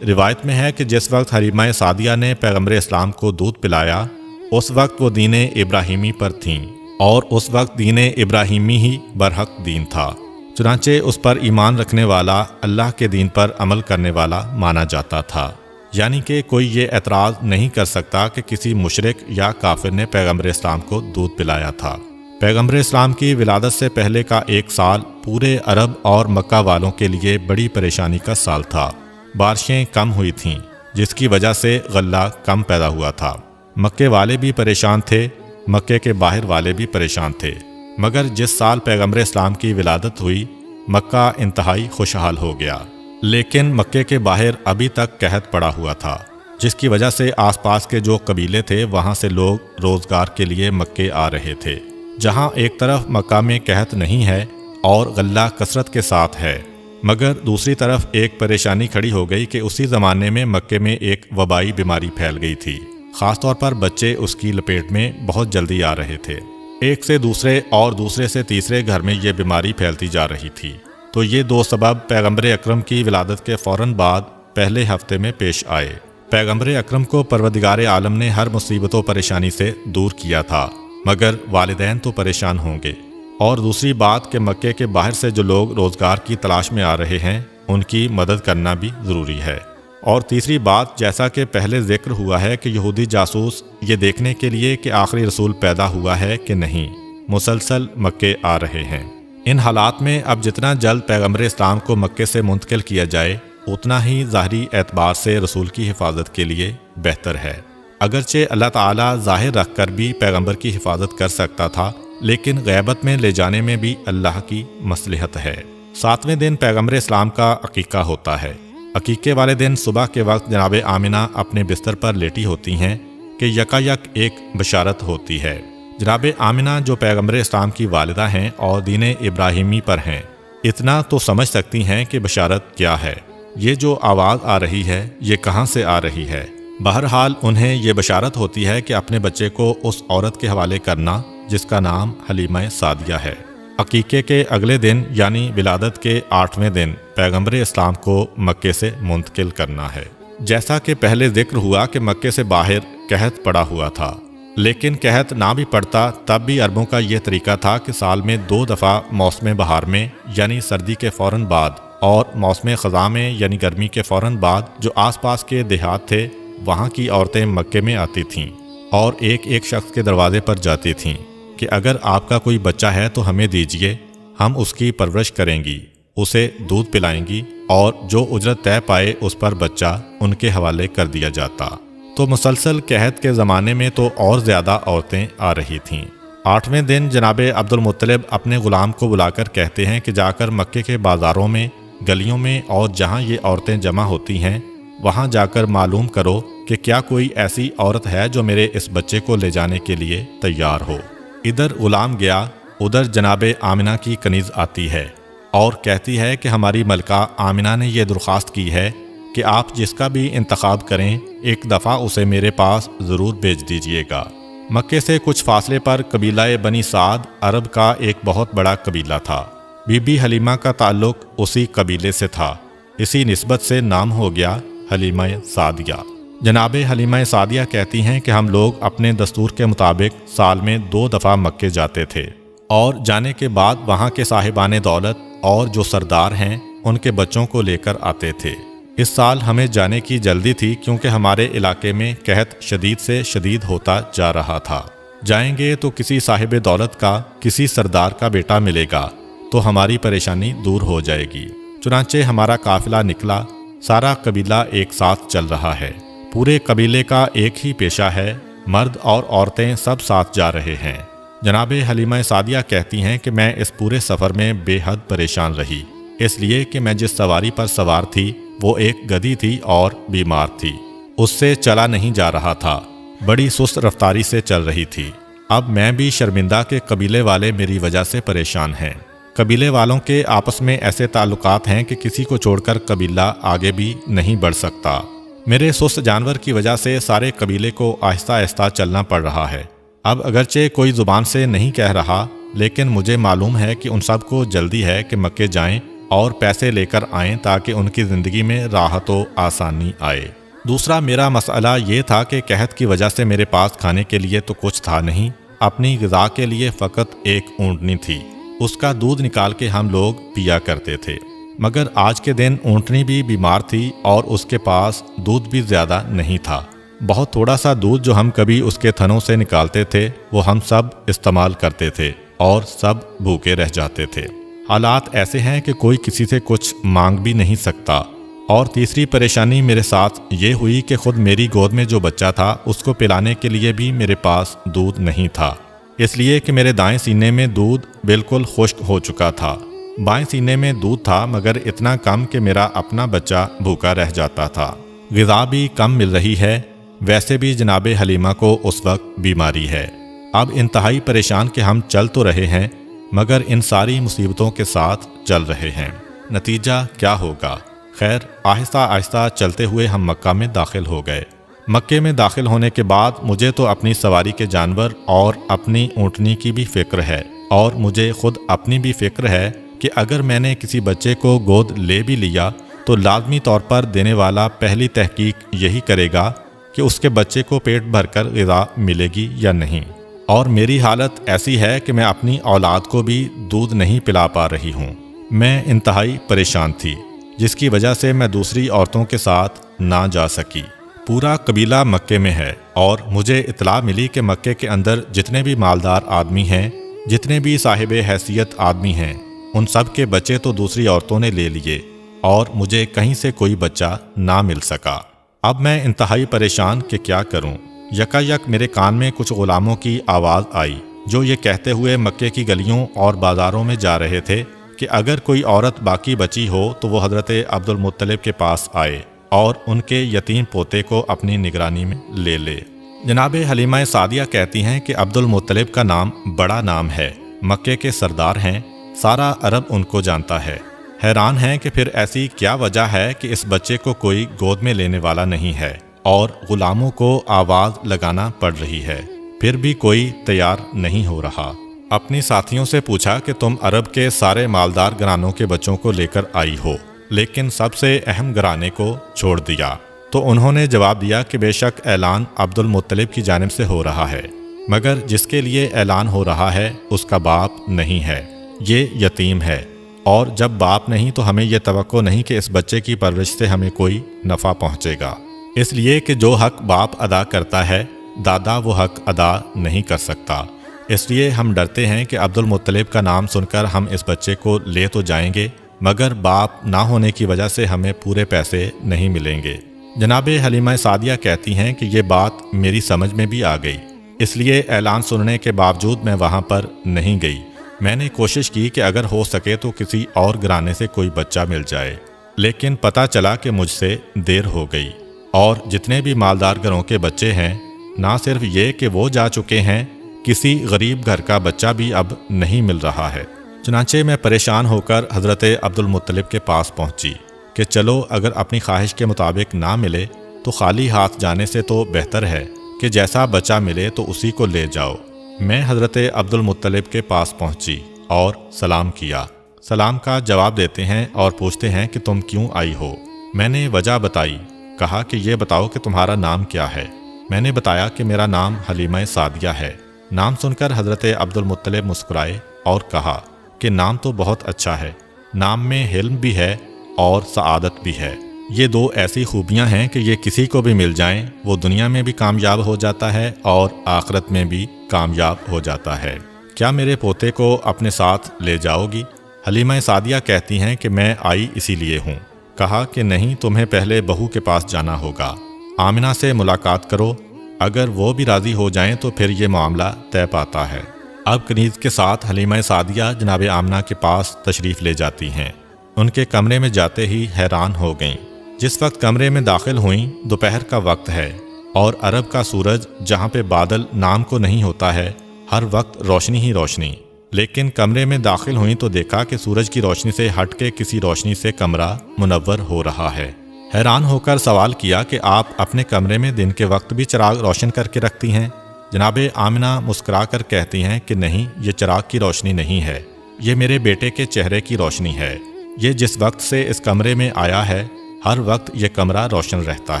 Speaker 1: روایت میں ہے کہ جس وقت حلیمہ سعدیہ نے پیغمبر اسلام کو دودھ پلایا اس وقت وہ دین ابراہیمی پر تھیں، اور اس وقت دین ابراہیمی ہی برحق دین تھا، چنانچہ اس پر ایمان رکھنے والا اللہ کے دین پر عمل کرنے والا مانا جاتا تھا۔ یعنی کہ کوئی یہ اعتراض نہیں کر سکتا کہ کسی مشرک یا کافر نے پیغمبر اسلام کو دودھ پلایا تھا۔ پیغمبر اسلام کی ولادت سے پہلے کا 1 سال پورے عرب اور مکہ والوں کے لیے بڑی پریشانی کا سال تھا۔ بارشیں کم ہوئی تھیں جس کی وجہ سے غلہ کم پیدا ہوا تھا۔ مکے والے بھی پریشان تھے، مکے کے باہر والے بھی پریشان تھے، مگر جس سال پیغمبر اسلام کی ولادت ہوئی مکہ انتہائی خوشحال ہو گیا۔ لیکن مکے کے باہر ابھی تک قحط پڑا ہوا تھا، جس کی وجہ سے آس پاس کے جو قبیلے تھے وہاں سے لوگ روزگار کے لیے مکے آ رہے تھے۔ جہاں ایک طرف مکہ میں قحط نہیں ہے اور غلہ کثرت کے ساتھ ہے، مگر دوسری طرف ایک پریشانی کھڑی ہو گئی کہ اسی زمانے میں مکے میں ایک وبائی بیماری پھیل گئی تھی، خاص طور پر بچے اس کی لپیٹ میں بہت جلدی آ رہے تھے۔ ایک سے دوسرے اور دوسرے سے تیسرے گھر میں یہ بیماری پھیلتی جا رہی تھی۔ تو یہ 2 سبب پیغمبر اکرم کی ولادت کے فوراً بعد پہلے ہفتے میں پیش آئے۔ پیغمبر اکرم کو پروردگار عالم نے ہر مصیبت و پریشانی سے دور کیا تھا، مگر والدین تو پریشان ہوں گے۔ اور دوسری بات کہ مکے کے باہر سے جو لوگ روزگار کی تلاش میں آ رہے ہیں ان کی مدد کرنا بھی ضروری ہے۔ اور تیسری بات، جیسا کہ پہلے ذکر ہوا ہے کہ یہودی جاسوس یہ دیکھنے کے لیے کہ آخری رسول پیدا ہوا ہے کہ نہیں مسلسل مکے آ رہے ہیں۔ ان حالات میں اب جتنا جلد پیغمبر اسلام کو مکے سے منتقل کیا جائے اتنا ہی ظاہری اعتبار سے رسول کی حفاظت کے لیے بہتر ہے۔ اگرچہ اللہ تعالیٰ ظاہر رکھ کر بھی پیغمبر کی حفاظت کر سکتا تھا، لیکن غیبت میں لے جانے میں بھی اللہ کی مصلحت ہے۔ 7ویں دن پیغمبر اسلام کا عقیقہ ہوتا ہے۔ عقیقے والے دن صبح کے وقت جناب آمنہ اپنے بستر پر لیٹی ہوتی ہیں کہ یکایک ایک بشارت ہوتی ہے۔ جناب آمنہ جو پیغمبر اسلام کی والدہ ہیں اور دین ابراہیمی پر ہیں، اتنا تو سمجھ سکتی ہیں کہ بشارت کیا ہے، یہ جو آواز آ رہی ہے یہ کہاں سے آ رہی ہے۔ بہرحال انہیں یہ بشارت ہوتی ہے کہ اپنے بچے کو اس عورت کے حوالے کرنا جس کا نام حلیمہ سعدیہ ہے۔ عقیقے کے اگلے دن یعنی ولادت کے 8ویں دن پیغمبر اسلام کو مکے سے منتقل کرنا ہے۔ جیسا کہ پہلے ذکر ہوا کہ مکے سے باہر قحط پڑا ہوا تھا، لیکن قحط نہ بھی پڑتا تب بھی عربوں کا یہ طریقہ تھا کہ سال میں 2 دفعہ موسم بہار میں یعنی سردی کے فوراً بعد اور موسم خزاں میں یعنی گرمی کے فوراً بعد جو آس پاس کے دیہات تھے وہاں کی عورتیں مکے میں آتی تھیں اور ایک ایک شخص کے دروازے پر جاتی تھیں کہ اگر آپ کا کوئی بچہ ہے تو ہمیں دیجئے، ہم اس کی پرورش کریں گی، اسے دودھ پلائیں گی، اور جو اجرت طے پائے اس پر بچہ ان کے حوالے کر دیا جاتا۔ تو مسلسل قحط کے زمانے میں تو اور زیادہ عورتیں آ رہی تھیں۔ 8ویں دن جناب عبد المطلب اپنے غلام کو بلا کر کہتے ہیں کہ جا کر مکے کے بازاروں میں، گلیوں میں اور جہاں یہ عورتیں جمع ہوتی ہیں وہاں جا کر معلوم کرو کہ کیا کوئی ایسی عورت ہے جو میرے اس بچے کو لے جانے کے لیے تیار ہو۔ ادھر غلام گیا ادھر جناب آمنہ کی کنیز آتی ہے اور کہتی ہے کہ ہماری ملکہ آمنہ نے یہ درخواست کی ہے کہ آپ جس کا بھی انتخاب کریں ایک دفعہ اسے میرے پاس ضرور بھیج دیجئے گا۔ مکے سے کچھ فاصلے پر قبیلہ بنی سعد عرب کا ایک بہت بڑا قبیلہ تھا۔ بی بی حلیمہ کا تعلق اسی قبیلے سے تھا، اسی نسبت سے نام ہو گیا حلیمہ سعدیہ۔ جناب حلیمہ سعدیہ کہتی ہیں کہ ہم لوگ اپنے دستور کے مطابق سال میں 2 دفعہ مکے جاتے تھے اور جانے کے بعد وہاں کے صاحبان دولت اور جو سردار ہیں ان کے بچوں کو لے کر آتے تھے۔ اس سال ہمیں جانے کی جلدی تھی کیونکہ ہمارے علاقے میں قحط شدید سے شدید ہوتا جا رہا تھا۔ جائیں گے تو کسی صاحب دولت کا کسی سردار کا بیٹا ملے گا تو ہماری پریشانی دور ہو جائے گی۔ چنانچہ ہمارا قافلہ نکلا، سارا قبیلہ ایک ساتھ چل رہا ہے، پورے قبیلے کا ایک ہی پیشہ ہے، مرد اور عورتیں سب ساتھ جا رہے ہیں۔ جناب حلیمہ سعدیہ کہتی ہیں کہ میں اس پورے سفر میں بے حد پریشان رہی، اس لیے کہ میں جس سواری پر سوار تھی وہ ایک گدھی تھی اور بیمار تھی، اس سے چلا نہیں جا رہا تھا، بڑی سست رفتاری سے چل رہی تھی۔ اب میں بھی شرمندہ کہ قبیلے والے میری وجہ سے پریشان ہیں۔ قبیلے والوں کے آپس میں ایسے تعلقات ہیں کہ کسی کو چھوڑ کر قبیلہ آگے بھی نہیں بڑھ سکتا۔ میرے سست جانور کی وجہ سے سارے قبیلے کو آہستہ آہستہ چلنا پڑ رہا ہے۔ اب اگرچہ کوئی زبان سے نہیں کہہ رہا، لیکن مجھے معلوم ہے کہ ان سب کو جلدی ہے کہ مکے جائیں اور پیسے لے کر آئیں تاکہ ان کی زندگی میں راحت و آسانی آئے۔ دوسرا میرا مسئلہ یہ تھا کہ قحط کی وجہ سے میرے پاس کھانے کے لیے تو کچھ تھا نہیں، اپنی غذا کے لیے فقط ایک اونٹنی تھی، اس کا دودھ نکال کے ہم لوگ پیا کرتے تھے۔ مگر آج کے دن اونٹنی بھی بیمار تھی اور اس کے پاس دودھ بھی زیادہ نہیں تھا۔ بہت تھوڑا سا دودھ جو ہم کبھی اس کے تھنوں سے نکالتے تھے وہ ہم سب استعمال کرتے تھے اور سب بھوکے رہ جاتے تھے۔ حالات ایسے ہیں کہ کوئی کسی سے کچھ مانگ بھی نہیں سکتا۔ اور تیسری پریشانی میرے ساتھ یہ ہوئی کہ خود میری گود میں جو بچہ تھا اس کو پلانے کے لیے بھی میرے پاس دودھ نہیں تھا، اس لیے کہ میرے دائیں سینے میں دودھ بالکل خشک ہو چکا تھا۔ بائیں سینے میں دودھ تھا مگر اتنا کم کہ میرا اپنا بچہ بھوکا رہ جاتا تھا۔ غذا بھی کم مل رہی ہے، ویسے بھی جناب حلیمہ کو اس وقت بیماری ہے۔ اب انتہائی پریشان کہ ہم چل تو رہے ہیں مگر ان ساری مصیبتوں کے ساتھ چل رہے ہیں، نتیجہ کیا ہوگا؟ خیر، آہستہ آہستہ چلتے ہوئے ہم مکہ میں داخل ہو گئے۔ مکے میں داخل ہونے کے بعد مجھے تو اپنی سواری کے جانور اور اپنی اونٹنی کی بھی فکر ہے، اور مجھے خود اپنی بھی فکر ہے کہ اگر میں نے کسی بچے کو گود لے بھی لیا تو لازمی طور پر دینے والا پہلی تحقیق یہی کرے گا کہ اس کے بچے کو پیٹ بھر کر غذا ملے گی یا نہیں۔ اور میری حالت ایسی ہے کہ میں اپنی اولاد کو بھی دودھ نہیں پلا پا رہی ہوں۔ میں انتہائی پریشان تھی، جس کی وجہ سے میں دوسری عورتوں کے ساتھ نہ جا سکی۔ پورا قبیلہ مکے میں ہے اور مجھے اطلاع ملی کہ مکے کے اندر جتنے بھی مالدار آدمی ہیں، جتنے بھی صاحب حیثیت آدمی ہیں، ان سب کے بچے تو دوسری عورتوں نے لے لیے اور مجھے کہیں سے کوئی بچہ نہ مل سکا۔ اب میں انتہائی پریشان کہ کیا کروں۔ یکا یک میرے کان میں کچھ غلاموں کی آواز آئی جو یہ کہتے ہوئے مکے کی گلیوں اور بازاروں میں جا رہے تھے کہ اگر کوئی عورت باقی بچی ہو تو وہ حضرت عبد المطلب کے پاس آئے اور ان کے یتیم پوتے کو اپنی نگرانی میں لے لے۔ جناب حلیمہ سعدیہ کہتی ہیں کہ عبد المطلب کا نام بڑا نام ہے، مکے کے سردار ہیں، سارا عرب ان کو جانتا ہے۔ حیران ہیں کہ پھر ایسی کیا وجہ ہے کہ اس بچے کو کوئی گود میں لینے والا نہیں ہے اور غلاموں کو آواز لگانا پڑ رہی ہے، پھر بھی کوئی تیار نہیں ہو رہا۔ اپنی ساتھیوں سے پوچھا کہ تم عرب کے سارے مالدار گھرانوں کے بچوں کو لے کر آئی ہو لیکن سب سے اہم گھرانے کو چھوڑ دیا، تو انہوں نے جواب دیا کہ بے شک اعلان عبد المطلب کی جانب سے ہو رہا ہے، مگر جس کے لیے اعلان ہو رہا ہے اس کا باپ نہیں ہے، یہ یتیم ہے، اور جب باپ نہیں تو ہمیں یہ توقع نہیں کہ اس بچے کی پرورش سے ہمیں کوئی نفع پہنچے گا، اس لیے کہ جو حق باپ ادا کرتا ہے دادا وہ حق ادا نہیں کر سکتا۔ اس لیے ہم ڈرتے ہیں کہ عبد المطلب کا نام سن کر ہم اس بچے کو لے تو جائیں گے مگر باپ نہ ہونے کی وجہ سے ہمیں پورے پیسے نہیں ملیں گے۔ جناب حلیمہ سعدیہ کہتی ہیں کہ یہ بات میری سمجھ میں بھی آ گئی، اس لیے اعلان سننے کے باوجود میں وہاں پر نہیں گئی۔ میں نے کوشش کی کہ اگر ہو سکے تو کسی اور گھرانے سے کوئی بچہ مل جائے، لیکن پتہ چلا کہ مجھ سے دیر ہو گئی، اور جتنے بھی مالدار گھروں کے بچے ہیں نہ صرف یہ کہ وہ جا چکے ہیں کسی غریب گھر کا بچہ بھی اب نہیں مل رہا ہے۔ چنانچہ میں پریشان ہو کر حضرت عبدالمطلب کے پاس پہنچی کہ چلو اگر اپنی خواہش کے مطابق نہ ملے تو خالی ہاتھ جانے سے تو بہتر ہے کہ جیسا بچہ ملے تو اسی کو لے جاؤ۔ میں حضرت عبدالمطلب کے پاس پہنچی اور سلام کیا۔ سلام کا جواب دیتے ہیں اور پوچھتے ہیں کہ تم کیوں آئی ہو؟ میں نے وجہ بتائی۔ کہا کہ یہ بتاؤ کہ تمہارا نام کیا ہے؟ میں نے بتایا کہ میرا نام حلیمہ سعدیہ ہے۔ نام سن کر حضرت عبدالمطلب مسکرائے اور کہا کہ نام تو بہت اچھا ہے، نام میں حلم بھی ہے اور سعادت بھی ہے۔ یہ دو ایسی خوبیاں ہیں کہ یہ کسی کو بھی مل جائیں وہ دنیا میں بھی کامیاب ہو جاتا ہے اور آخرت میں بھی کامیاب ہو جاتا ہے۔ کیا میرے پوتے کو اپنے ساتھ لے جاؤ گی؟ حلیمہ سعدیہ کہتی ہیں کہ میں آئی اسی لیے ہوں۔ کہا کہ نہیں، تمہیں پہلے بہو کے پاس جانا ہوگا، آمنہ سے ملاقات کرو، اگر وہ بھی راضی ہو جائیں تو پھر یہ معاملہ طے پاتا ہے۔ اب کنیز کے ساتھ حلیمہ سعدیہ جناب آمنہ کے پاس تشریف لے جاتی ہیں۔ ان کے کمرے میں جاتے ہی حیران ہو گئیں۔ جس وقت کمرے میں داخل ہوئیں دوپہر کا وقت ہے اور عرب کا سورج جہاں پہ بادل نام کو نہیں ہوتا ہے ہر وقت روشنی ہی روشنی، لیکن کمرے میں داخل ہوئیں تو دیکھا کہ سورج کی روشنی سے ہٹ کے کسی روشنی سے کمرہ منور ہو رہا ہے۔ حیران ہو کر سوال کیا کہ آپ اپنے کمرے میں دن کے وقت بھی چراغ روشن کر کے رکھتی ہیں؟ جناب آمنہ مسکرا کر کہتی ہیں کہ نہیں، یہ چراغ کی روشنی نہیں ہے، یہ میرے بیٹے کے چہرے کی روشنی ہے۔ یہ جس وقت سے اس کمرے میں آیا ہے ہر وقت یہ کمرہ روشن رہتا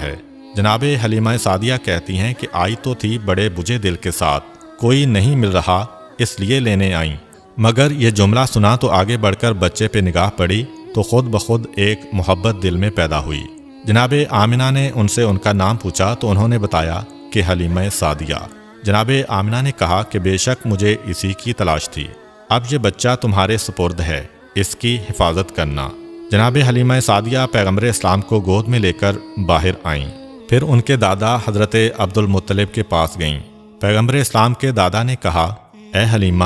Speaker 1: ہے۔ جناب حلیمہ سعدیہ کہتی ہیں کہ آئی تو تھی بڑے بجھے دل کے ساتھ، کوئی نہیں مل رہا اس لیے لینے آئیں، مگر یہ جملہ سنا تو آگے بڑھ کر بچے پہ نگاہ پڑی تو خود بخود ایک محبت دل میں پیدا ہوئی۔ جناب آمنہ نے ان سے ان کا نام پوچھا تو انہوں نے بتایا کہ حلیمہ سعدیہ۔ جناب آمنہ نے کہا کہ بے شک مجھے اسی کی تلاش تھی، اب یہ بچہ تمہارے سپرد ہے، اس کی حفاظت کرنا۔ جناب حلیمہ سعدیہ پیغمبر اسلام کو گود میں لے کر باہر آئیں، پھر ان کے دادا حضرت عبدالمطلب کے پاس گئیں۔ پیغمبر اسلام کے دادا نے کہا، اے حلیمہ،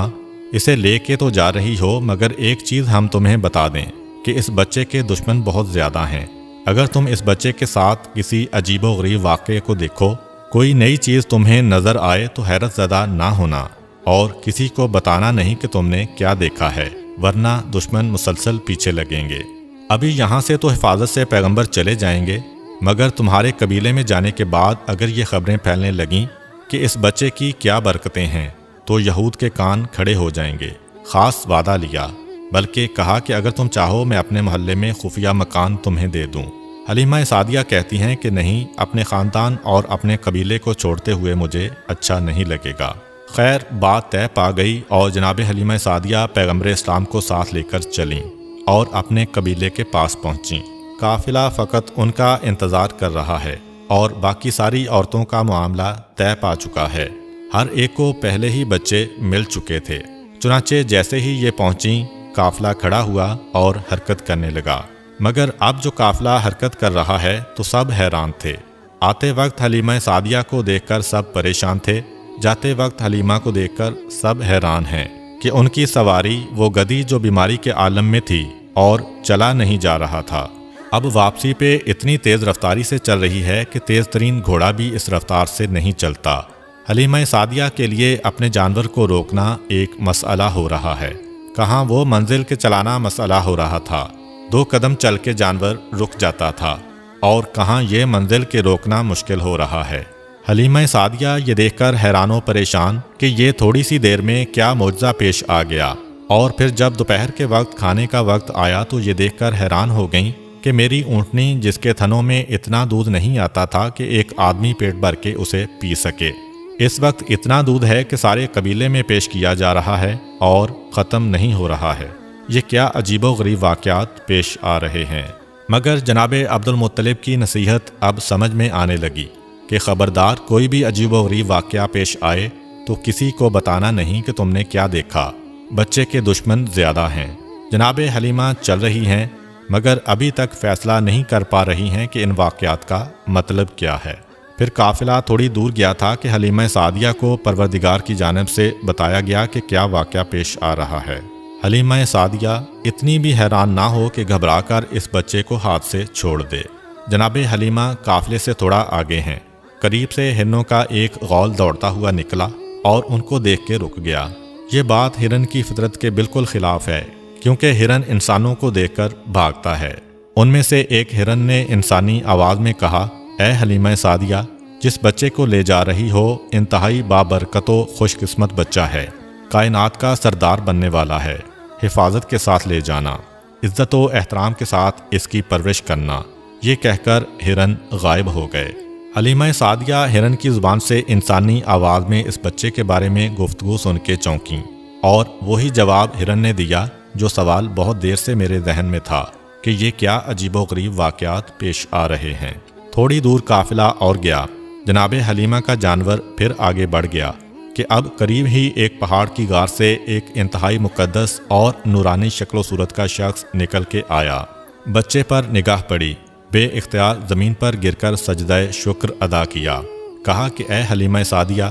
Speaker 1: اسے لے کے تو جا رہی ہو مگر ایک چیز ہم تمہیں بتا دیں کہ اس بچے کے دشمن بہت زیادہ ہیں۔ اگر تم اس بچے کے ساتھ کسی عجیب و غریب واقعے کو دیکھو، کوئی نئی چیز تمہیں نظر آئے تو حیرت زدہ نہ ہونا اور کسی کو بتانا نہیں کہ تم نے کیا دیکھا ہے، ورنہ دشمن مسلسل پیچھے لگیں گے۔ ابھی یہاں سے تو حفاظت سے پیغمبر چلے جائیں گے، مگر تمہارے قبیلے میں جانے کے بعد اگر یہ خبریں پھیلنے لگیں کہ اس بچے کی کیا برکتیں ہیں تو یہود کے کان کھڑے ہو جائیں گے۔ خاص وعدہ لیا، بلکہ کہا کہ اگر تم چاہو میں اپنے محلے میں خفیہ مکان تمہیں دے دوں۔ حلیمہ سعدیہ کہتی ہیں کہ نہیں، اپنے خاندان اور اپنے قبیلے کو چھوڑتے ہوئے مجھے اچھا نہیں لگے گا۔ خیر بات طے پا گئی اور جناب حلیمہ سعدیہ پیغمبر اسلام کو ساتھ لے کر چلیں اور اپنے قبیلے کے پاس پہنچیں۔ قافلہ فقط ان کا انتظار کر رہا ہے اور باقی ساری عورتوں کا معاملہ طے پا چکا ہے، ہر ایک کو پہلے ہی بچے مل چکے تھے۔ چنانچہ جیسے ہی یہ پہنچیں قافلہ کھڑا ہوا اور حرکت کرنے لگا، مگر اب جو قافلہ حرکت کر رہا ہے تو سب حیران تھے۔ آتے وقت حلیمہ سعدیہ کو دیکھ کر سب پریشان تھے، جاتے وقت حلیمہ کو دیکھ کر سب حیران ہیں کہ ان کی سواری وہ گدھی جو بیماری کے عالم میں تھی اور چلا نہیں جا رہا تھا، اب واپسی پہ اتنی تیز رفتاری سے چل رہی ہے کہ تیز ترین گھوڑا بھی اس رفتار سے نہیں چلتا۔ حلیمہ سعدیہ کے لیے اپنے جانور کو روکنا ایک مسئلہ ہو رہا ہے، کہاں وہ منزل کے چلانا مسئلہ ہو رہا تھا، 2 قدم چل کے جانور رک جاتا تھا، اور کہاں یہ منزل کے روکنا مشکل ہو رہا ہے۔ حلیمہ سعدیہ یہ دیکھ کر حیران و پریشان کہ یہ تھوڑی سی دیر میں کیا معجزہ پیش آ گیا، اور پھر جب دوپہر کے وقت کھانے کا وقت آیا تو یہ دیکھ کر حیران ہو گئیں کہ میری اونٹنی جس کے تھنوں میں اتنا دودھ نہیں آتا تھا کہ ایک آدمی پیٹ بھر کے اسے پی سکے، اس وقت اتنا دودھ ہے کہ سارے قبیلے میں پیش کیا جا رہا ہے اور ختم نہیں ہو رہا ہے۔ یہ کیا عجیب و غریب واقعات پیش آ رہے ہیں۔ مگر جناب عبدالمطلب کی نصیحت اب سمجھ میں آنے لگی کہ خبردار کوئی بھی عجیب و غریب واقعہ پیش آئے تو کسی کو بتانا نہیں کہ تم نے کیا دیکھا، بچے کے دشمن زیادہ ہیں۔ جناب حلیمہ چل رہی ہیں مگر ابھی تک فیصلہ نہیں کر پا رہی ہیں کہ ان واقعات کا مطلب کیا ہے۔ پھر قافلہ تھوڑی دور گیا تھا کہ حلیمہ سعدیہ کو پروردگار کی جانب سے بتایا گیا کہ کیا واقعہ پیش آ رہا ہے۔ حلیمہ سعدیہ اتنی بھی حیران نہ ہو کہ گھبرا کر اس بچے کو ہاتھ سے چھوڑ دے۔ جناب حلیمہ قافلے سے تھوڑا آگے ہیں، قریب سے ہرنوں کا ایک غول دوڑتا ہوا نکلا اور ان کو دیکھ کے رک گیا۔ یہ بات ہرن کی فطرت کے بالکل خلاف ہے، کیونکہ ہرن انسانوں کو دیکھ کر بھاگتا ہے۔ ان میں سے ایک ہرن نے انسانی آواز میں کہا، اے حلیمہ سعدیہ، جس بچے کو لے جا رہی ہو انتہائی بابرکت و خوش قسمت بچہ ہے، کائنات کا سردار بننے والا ہے، حفاظت کے ساتھ لے جانا، عزت و احترام کے ساتھ اس کی پرورش کرنا۔ یہ کہہ کر ہرن غائب ہو گئے۔ حلیمہ سعدیہ ہرن کی زبان سے انسانی آواز میں اس بچے کے بارے میں گفتگو سن کے چونکیں، اور وہی جواب ہرن نے دیا جو سوال بہت دیر سے میرے ذہن میں تھا کہ یہ کیا عجیب و غریب واقعات پیش آ رہے ہیں۔ تھوڑی دور قافلہ اور گیا، جناب حلیمہ کا جانور پھر آگے بڑھ گیا کہ اب قریب ہی ایک پہاڑ کی غار سے ایک انتہائی مقدس اور نورانی شکل و صورت کا شخص نکل کے آیا۔ بچے پر نگاہ پڑی، بے اختیار زمین پر گر کر سجدہ شکر ادا کیا، کہا کہ اے حلیمہ سعدیہ،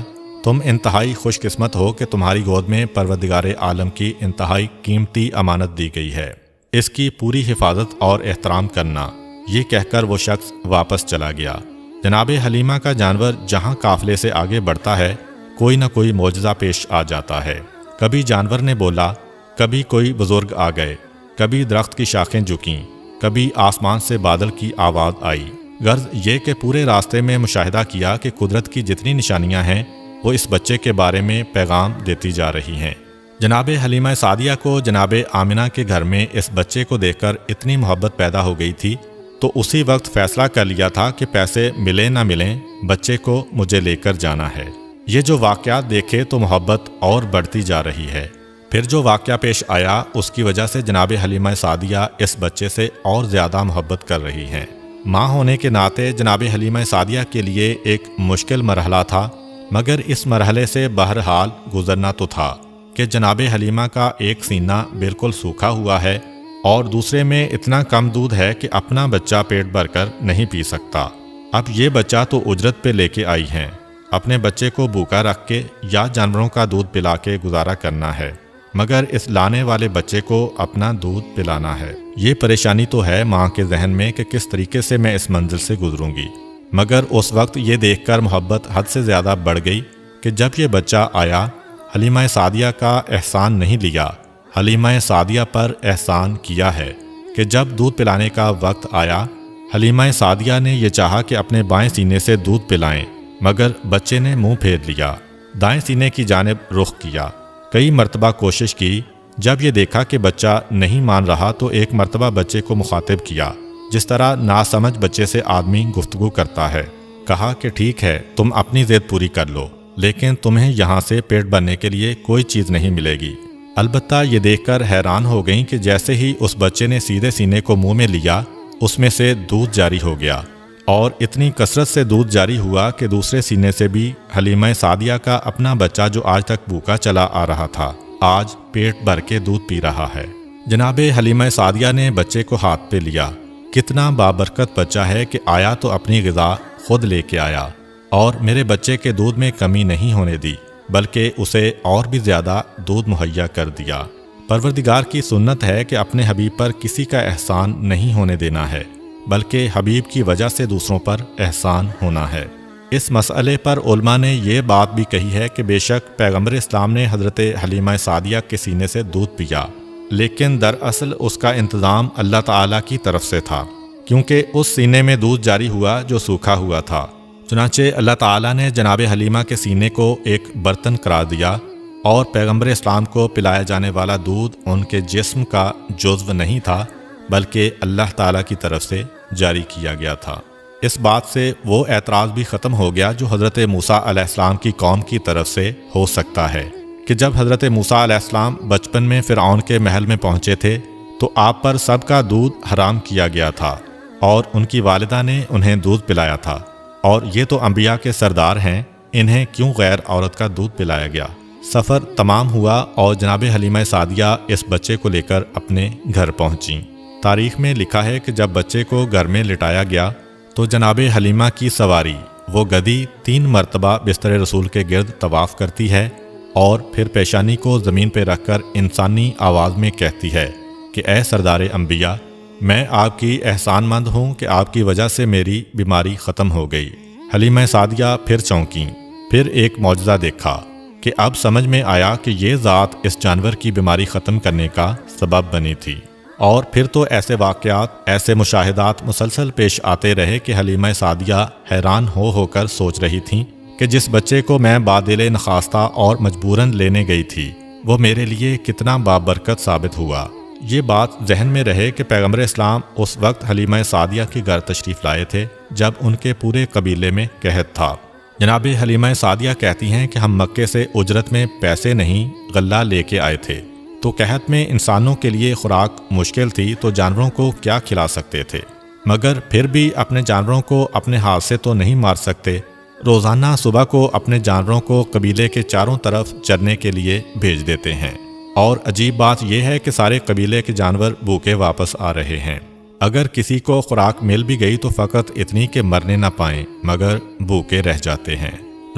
Speaker 1: تم انتہائی خوش قسمت ہو کہ تمہاری گود میں پروردگار عالم کی انتہائی قیمتی امانت دی گئی ہے، اس کی پوری حفاظت اور احترام کرنا۔ یہ کہہ کر وہ شخص واپس چلا گیا۔ جناب حلیمہ کا جانور جہاں قافلے سے آگے بڑھتا ہے، کوئی نہ کوئی معجزہ پیش آ جاتا ہے۔ کبھی جانور نے بولا، کبھی کوئی بزرگ آ گئے، کبھی درخت کی شاخیں جھکیں، کبھی آسمان سے بادل کی آواز آئی۔ غرض یہ کہ پورے راستے میں مشاہدہ کیا کہ قدرت کی جتنی نشانیاں ہیں وہ اس بچے کے بارے میں پیغام دیتی جا رہی ہیں۔ جناب حلیمہ سعدیہ کو جناب آمنہ کے گھر میں اس بچے کو دیکھ کر اتنی محبت پیدا ہو گئی تھی، تو اسی وقت فیصلہ کر لیا تھا کہ پیسے ملیں نہ ملیں، بچے کو مجھے لے کر جانا ہے۔ یہ جو واقعات دیکھے تو محبت اور بڑھتی جا رہی ہے۔ پھر جو واقعہ پیش آیا اس کی وجہ سے جناب حلیمہ سعدیہ اس بچے سے اور زیادہ محبت کر رہی ہیں۔ ماں ہونے کے ناطے جناب حلیمہ سعدیہ کے لیے ایک مشکل مرحلہ تھا، مگر اس مرحلے سے بہرحال گزرنا تو تھا کہ جناب حلیمہ کا ایک سینہ بالکل سوکھا ہوا ہے اور دوسرے میں اتنا کم دودھ ہے کہ اپنا بچہ پیٹ بھر کر نہیں پی سکتا۔ اب یہ بچہ تو اجرت پہ لے کے آئی ہیں، اپنے بچے کو بھوکا رکھ کے یا جانوروں کا دودھ پلا کے گزارا کرنا ہے، مگر اس لانے والے بچے کو اپنا دودھ پلانا ہے۔ یہ پریشانی تو ہے ماں کے ذہن میں کہ کس طریقے سے میں اس منزل سے گزروں گی، مگر اس وقت یہ دیکھ کر محبت حد سے زیادہ بڑھ گئی کہ جب یہ بچہ آیا، حلیمہ سعدیہ کا احسان نہیں لیا، حلیمہ سعدیہ پر احسان کیا ہے کہ جب دودھ پلانے کا وقت آیا، حلیمہ سعدیہ نے یہ چاہا کہ اپنے بائیں سینے سے دودھ پلائیں، مگر بچے نے منہ پھیر لیا، دائیں سینے کی جانب رخ کیا۔ کئی مرتبہ کوشش کی، جب یہ دیکھا کہ بچہ نہیں مان رہا تو ایک مرتبہ بچے کو مخاطب کیا، جس طرح ناسمجھ بچے سے آدمی گفتگو کرتا ہے۔ کہا کہ ٹھیک ہے، تم اپنی ضد پوری کر لو، لیکن تمہیں یہاں سے پیٹ بھرنے کے لیے کوئی چیز نہیں ملے گی۔ البتہ یہ دیکھ کر حیران ہو گئیں کہ جیسے ہی اس بچے نے سیدھے سینے کو منہ میں لیا، اس میں سے دودھ جاری ہو گیا، اور اتنی کثرت سے دودھ جاری ہوا کہ دوسرے سینے سے بھی حلیمہ سعدیہ کا اپنا بچہ جو آج تک بھوکا چلا آ رہا تھا، آج پیٹ بھر کے دودھ پی رہا ہے۔ جناب حلیمہ سعدیہ نے بچے کو ہاتھ پہ لیا۔ کتنا بابرکت بچہ ہے کہ آیا تو اپنی غذا خود لے کے آیا، اور میرے بچے کے دودھ میں کمی نہیں ہونے دی، بلکہ اسے اور بھی زیادہ دودھ مہیا کر دیا۔ پروردگار کی سنت ہے کہ اپنے حبیب پر کسی کا احسان نہیں ہونے دینا ہے، بلکہ حبیب کی وجہ سے دوسروں پر احسان ہونا ہے۔ اس مسئلے پر علماء نے یہ بات بھی کہی ہے کہ بے شک پیغمبر اسلام نے حضرت حلیمہ سعدیہ کے سینے سے دودھ پیا، لیکن دراصل اس کا انتظام اللہ تعالیٰ کی طرف سے تھا، کیونکہ اس سینے میں دودھ جاری ہوا جو سوکھا ہوا تھا۔ چنانچہ اللہ تعالیٰ نے جناب حلیمہ کے سینے کو ایک برتن قرار دیا، اور پیغمبر اسلام کو پلایا جانے والا دودھ ان کے جسم کا جزو نہیں تھا، بلکہ اللہ تعالیٰ کی طرف سے جاری کیا گیا تھا۔ اس بات سے وہ اعتراض بھی ختم ہو گیا جو حضرت موسیٰ علیہ السلام کی قوم کی طرف سے ہو سکتا ہے کہ جب حضرت موسیٰ علیہ السلام بچپن میں فرعون کے محل میں پہنچے تھے تو آپ پر سب کا دودھ حرام کیا گیا تھا، اور ان کی والدہ نے انہیں دودھ پلایا تھا، اور یہ تو انبیاء کے سردار ہیں، انہیں کیوں غیر عورت کا دودھ پلایا گیا؟ سفر تمام ہوا اور جناب حلیمہ سعدیہ اس بچے کو لے کر اپنے گھر پہنچیں۔ تاریخ میں لکھا ہے کہ جب بچے کو گھر میں لٹایا گیا تو جناب حلیمہ کی سواری وہ گدی 3 مرتبہ بستر رسول کے گرد طواف کرتی ہے، اور پھر پیشانی کو زمین پہ رکھ کر انسانی آواز میں کہتی ہے کہ اے سردار انبیاء، میں آپ کی احسان مند ہوں کہ آپ کی وجہ سے میری بیماری ختم ہو گئی۔ حلیمہ سعدیہ پھر چونکیں، پھر ایک معجزہ دیکھا۔ کہ اب سمجھ میں آیا کہ یہ ذات اس جانور کی بیماری ختم کرنے کا سبب بنی تھی۔ اور پھر تو ایسے واقعات، ایسے مشاہدات مسلسل پیش آتے رہے کہ حلیمہ سعدیہ حیران ہو کر سوچ رہی تھیں کہ جس بچے کو میں بادل نخواستہ اور مجبوراً لینے گئی تھی وہ میرے لیے کتنا بابرکت ثابت ہوا۔ یہ بات ذہن میں رہے کہ پیغمبر اسلام اس وقت حلیمہ سعدیہ کے گھر تشریف لائے تھے جب ان کے پورے قبیلے میں قحط تھا۔ جناب حلیمہ سعدیہ کہتی ہیں کہ ہم مکے سے اجرت میں پیسے نہیں غلہ لے کے آئے تھے، تو قحط میں انسانوں کے لیے خوراک مشکل تھی تو جانوروں کو کیا کھلا سکتے تھے، مگر پھر بھی اپنے جانوروں کو اپنے ہاتھ سے تو نہیں مار سکتے۔ روزانہ صبح کو اپنے جانوروں کو قبیلے کے چاروں طرف چرنے کے لیے بھیج دیتے ہیں، اور عجیب بات یہ ہے کہ سارے قبیلے کے جانور بھوکے واپس آ رہے ہیں۔ اگر کسی کو خوراک مل بھی گئی تو فقط اتنی کہ مرنے نہ پائیں مگر بھوکے رہ جاتے ہیں،